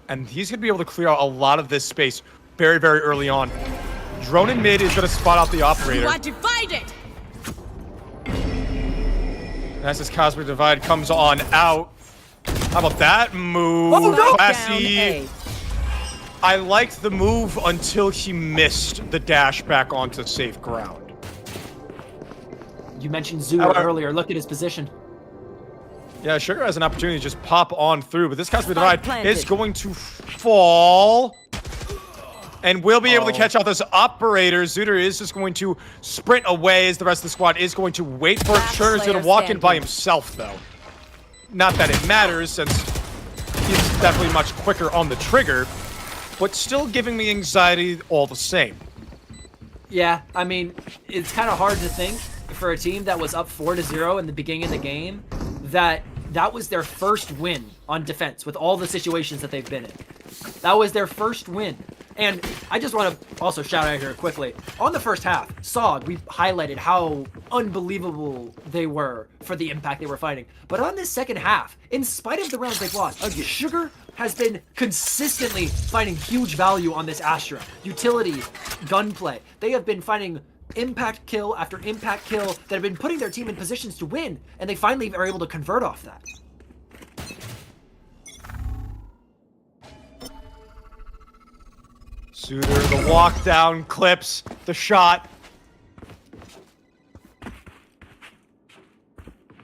A: And he's going to be able to clear out a lot of this space very, very early on. Drone in mid is going to spot out the operator.
C: You want to find it!
A: And as this Cosmic Divide comes on out. How about that move?
C: Oh, no!
A: Classy. I liked the move until he missed the dash back onto safe ground.
B: You mentioned Zooter earlier. Look at his position.
A: Yeah, Sugar has an opportunity to just pop on through, but this Cosmic Divide is going to fall. And we'll be able to catch out this operator. Zooter is just going to sprint away as the rest of the squad is going to wait for it. Sugar's going to walk in by himself, though. Not that it matters, since he's definitely much quicker on the trigger. but still giving me anxiety all the same.
B: Yeah, I mean, it's kind of hard to think for a team that was up 4-0 in the beginning of the game that was their first win on defense with all the situations that they've been in. That was their first win. And I just want to also shout out here quickly. On the first half, SOG, we highlighted how unbelievable they were for the impact they were fighting. But on this second half, in spite of the rounds they've lost, Sugar has been consistently finding huge value on this Astra. Utility, gunplay. They have been finding impact kill after impact kill that have been putting their team in positions to win, and they finally are able to convert off that.
A: Suitor, the walk down, clips, the shot.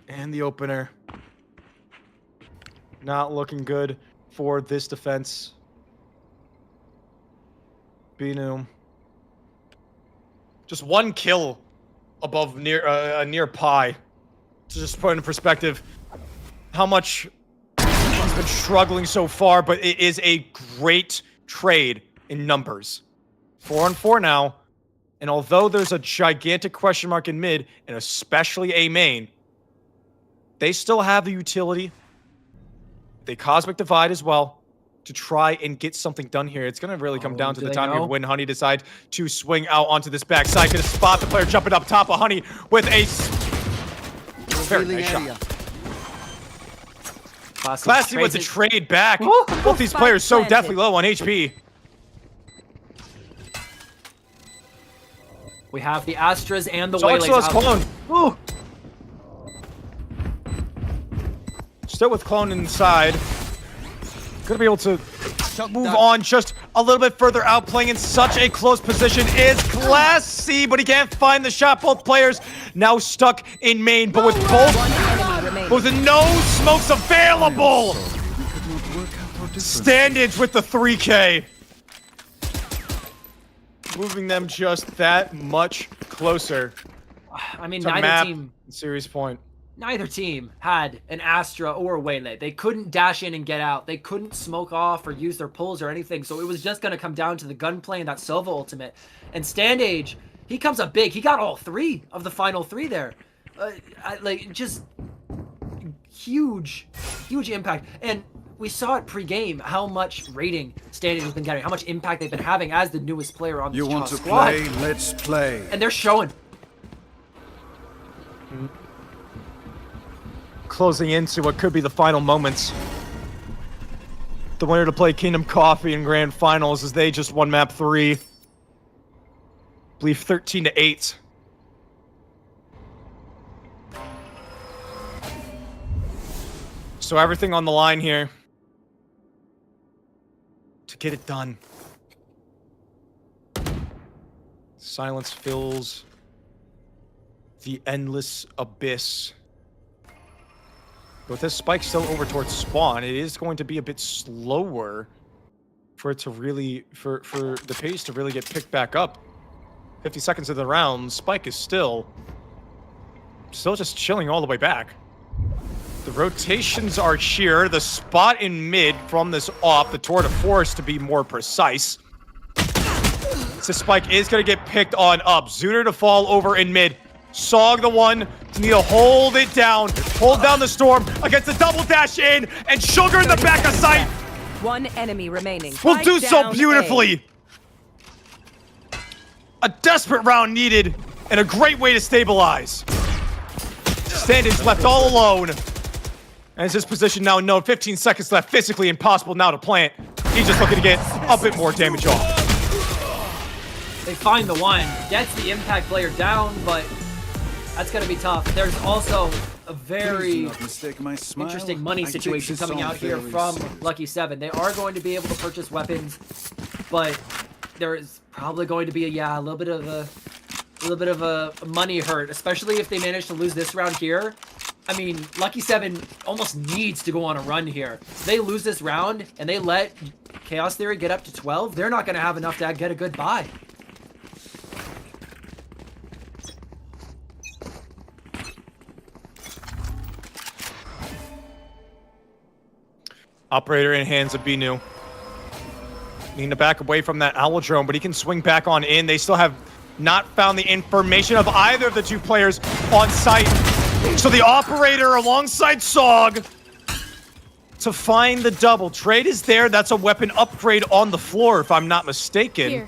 A: And the opener. Not looking good for this defense. Binu. Just one kill above near Pi. To just put in perspective how much he's been struggling so far, but it is a great trade in numbers. 4-on-4 now, and although there's a gigantic question mark in mid, and especially A main, they still have the utility. They Cosmic Divide as well to try and get something done here. It's going to really come down to the time here when Honey decides to swing out onto this backside. Going to spot the player jumping up top of Honey with a very nice shot. Classy with the trade back. Both these players so definitely low on HP.
B: We have the Astras and the
A: Waylays
B: out.
A: Clone. Ooh. Still with Clone inside. Gonna be able to move on just a little bit further out. Playing in such a close position is Classy, but he can't find the shot. Both players now stuck in main, but with no smokes available. Stand-ins with the 3K. Moving them just that much closer.
B: I mean,
A: to
B: neither team.
A: Series point.
B: Neither team had an Astra or a Waylay. They couldn't dash in and get out. They couldn't smoke off or use their pulls or anything. So it was just going to come down to the gunplay and that Silva ultimate. And Stand-Age, he comes up big. He got all 3 of the final 3 there. Just huge impact. And we saw it pre-game how much rating Stand-Age has been getting, how much impact they've been having as the newest player on this squad.
D: You want to play? Let's play.
B: And they're showing.
A: Closing into what could be the final moments. The winner to play Kingdom Coffee in Grand Finals as they just won map 3. I believe 13-8. So everything on the line here to get it done. Silence fills the endless abyss. But with this spike still over towards spawn, it is going to be a bit slower for it to really, for the pace to really get picked back up. 50 seconds of the round, spike is still just chilling all the way back. The rotations are sheer. The spot in mid from this off, the tour de force to be more precise. This spike is going to get picked on up. Zooter to fall over in mid. Sog the one to need to hold it down. Hold down the storm against the double dash in, and Sugar in the back of sight.
C: One enemy remaining.
A: Will do so beautifully. A desperate round needed, and a great way to stabilize. Stand-Ins left all alone. As his position now known, 15 seconds left, physically impossible now to plant. He's just looking to get a bit more damage off.
B: They find the one, gets the impact player down, but that's going to be tough. There's also a very interesting money situation coming out here from Lucky 7. They are going to be able to purchase weapons, but there is probably going to be a little bit of a money hurt, especially if they manage to lose this round here. I mean, Lucky 7 almost needs to go on a run here. If they lose this round and they let Chaos Theory get up to 12, they're not going to have enough to get a good buy.
A: Operator in hands of Binu. Needing to back away from that Owl Drone, but he can swing back on in. They still have not found the information of either of the two players on site. So the operator alongside Sog to find the double. Trade is there. That's a weapon upgrade on the floor, if I'm not mistaken.
G: Here.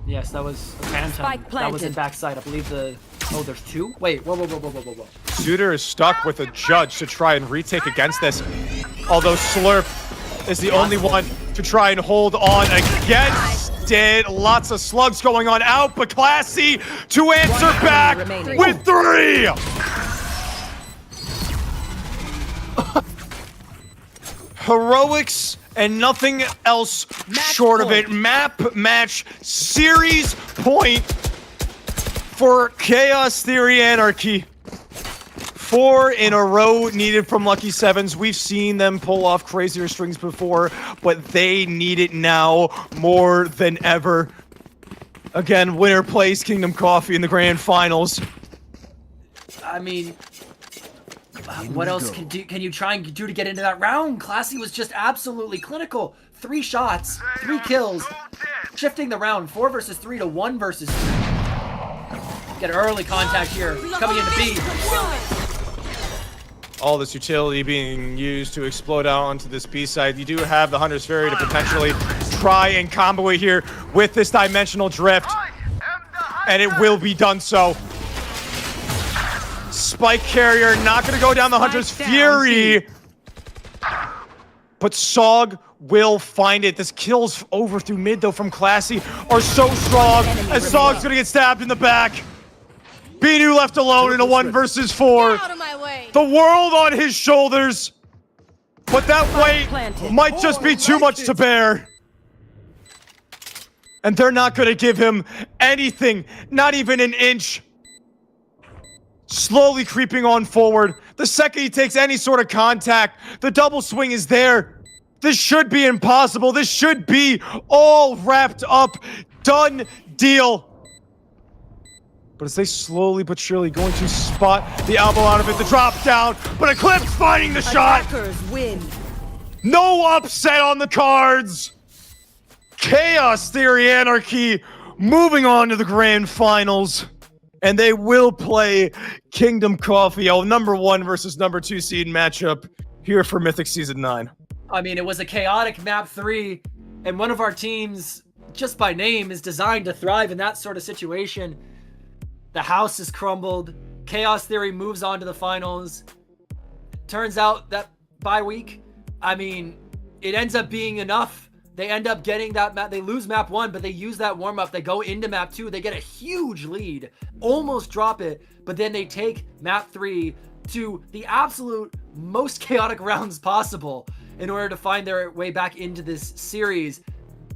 B: Yes, that was a phantom.
C: Spike
B: That was in
C: planted.
B: backside. I believe the... Oh, there's two? Wait, whoa.
A: Suitor is stuck with a judge to try and retake against this. Although Slurp is the only one to try and hold on against it. Lots of slugs going on out, but Classy to answer back
C: remaining.
A: with 3! Heroics and nothing else short of it. Map match series point for Chaos Theory Anarchy. 4 in a row needed from Lucky Sevens. We've seen them pull off crazier strings before, but they need it now more than ever. Again, winner plays Kingdom Coffee in the grand finals.
B: I mean, what else can you try and do to get into that round? Classy was just absolutely clinical. 3 shots, 3 kills, shifting the round 4 versus 3 to 1 versus 3. Get early contact here, coming into B.
A: All this utility being used to explode out onto this B side. You do have the Hunter's Fury to potentially try and combo it here with this dimensional drift, and it will be done so. Spike carrier not going to go down the Hunter's Fury, but Sog will find it. This kills over through mid though from Classy are so strong, and Sog's going to get stabbed in the back. Binu left alone in a 1 versus 4.
G: Out of my way.
A: The world on his shoulders, but that weight might just be too much to bear. And they're not going to give him anything, not even an inch. Slowly creeping on forward. The second he takes any sort of contact, the double swing is there. This should be impossible. This should be all wrapped up. Done deal. But as they slowly but surely going to spot the elbow out of it, the drop down, but Eclipse finding the shot.
C: Attackers win.
A: No upset on the cards. Chaos Theory Anarchy moving on to the grand finals. And they will play Kingdom Coffee, a #1 versus #2 seed matchup here for Mythic Season 9.
B: I mean, it was a chaotic map 3, and one of our teams, just by name, is designed to thrive in that sort of situation. The house is crumbled. Chaos Theory moves on to the finals. Turns out that bye week, I mean, it ends up being enough. They end up getting that map. They lose map 1, but they use that warm up. They go into map 2. They get a huge lead, almost drop it, but then they take map 3 to the absolute most chaotic rounds possible in order to find their way back into this series.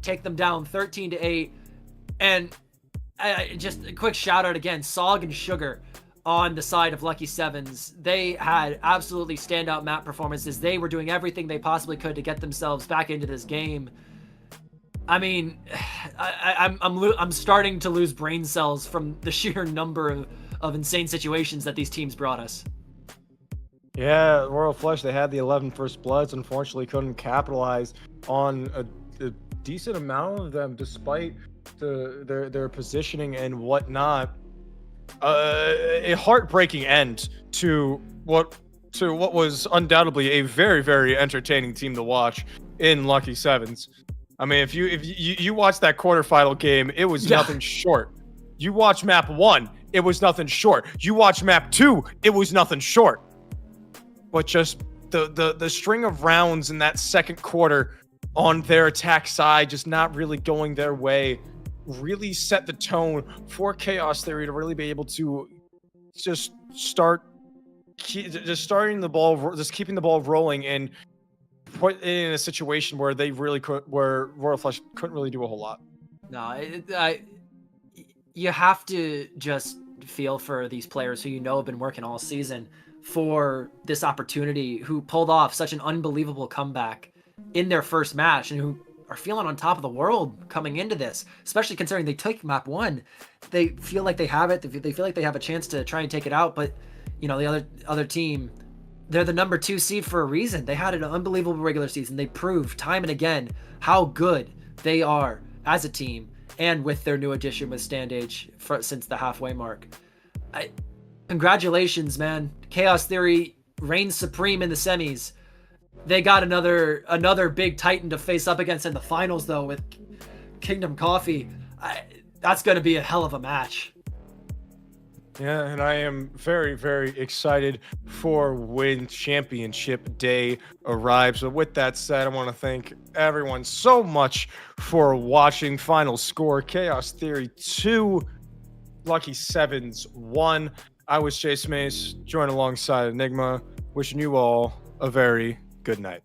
B: Take them down 13-8, and just a quick shout out again, Sog and Sugar on the side of Lucky Sevens. They had absolutely standout map performances. They were doing everything they possibly could to get themselves back into this game. I mean, I'm starting to lose brain cells from the sheer number of insane situations that these teams brought us.
A: Yeah, Royal Flush, they had the 11 First Bloods, unfortunately couldn't capitalize on a decent amount of them despite their positioning and whatnot. A heartbreaking end to what was undoubtedly a very, very entertaining team to watch in Lucky Sevens. I mean, if you watch that quarterfinal game, it was nothing short. You watch map 1, it was nothing short. You watch map 2, it was nothing short. But just the string of rounds in that second quarter on their attack side, just not really going their way, really set the tone for Chaos Theory to really be able to just keeping the ball rolling and put in a situation where they really could, where Royal Flush couldn't really do a whole lot.
B: No, you have to just feel for these players who have been working all season for this opportunity, who pulled off such an unbelievable comeback in their first match, and who are feeling on top of the world coming into this, especially considering they took map 1. They feel like they have it. They feel like they have a chance to try and take it out, but the other team they're the number 2 seed for a reason. They had an unbelievable regular season. They proved time and again how good they are as a team, and with their new addition with StandAge since the halfway mark. Congratulations, man. Chaos Theory reigns supreme in the semis. They got another big Titan to face up against in the finals, though, with Kingdom Coffee. That's going to be a hell of a match.
A: Yeah, and I am very, very excited for when Championship Day arrives. So with that said, I want to thank everyone so much for watching. Final score, Chaos Theory 2, Lucky Sevens 1. I was Chase Mace, joined alongside Enigma, wishing you all a very good night.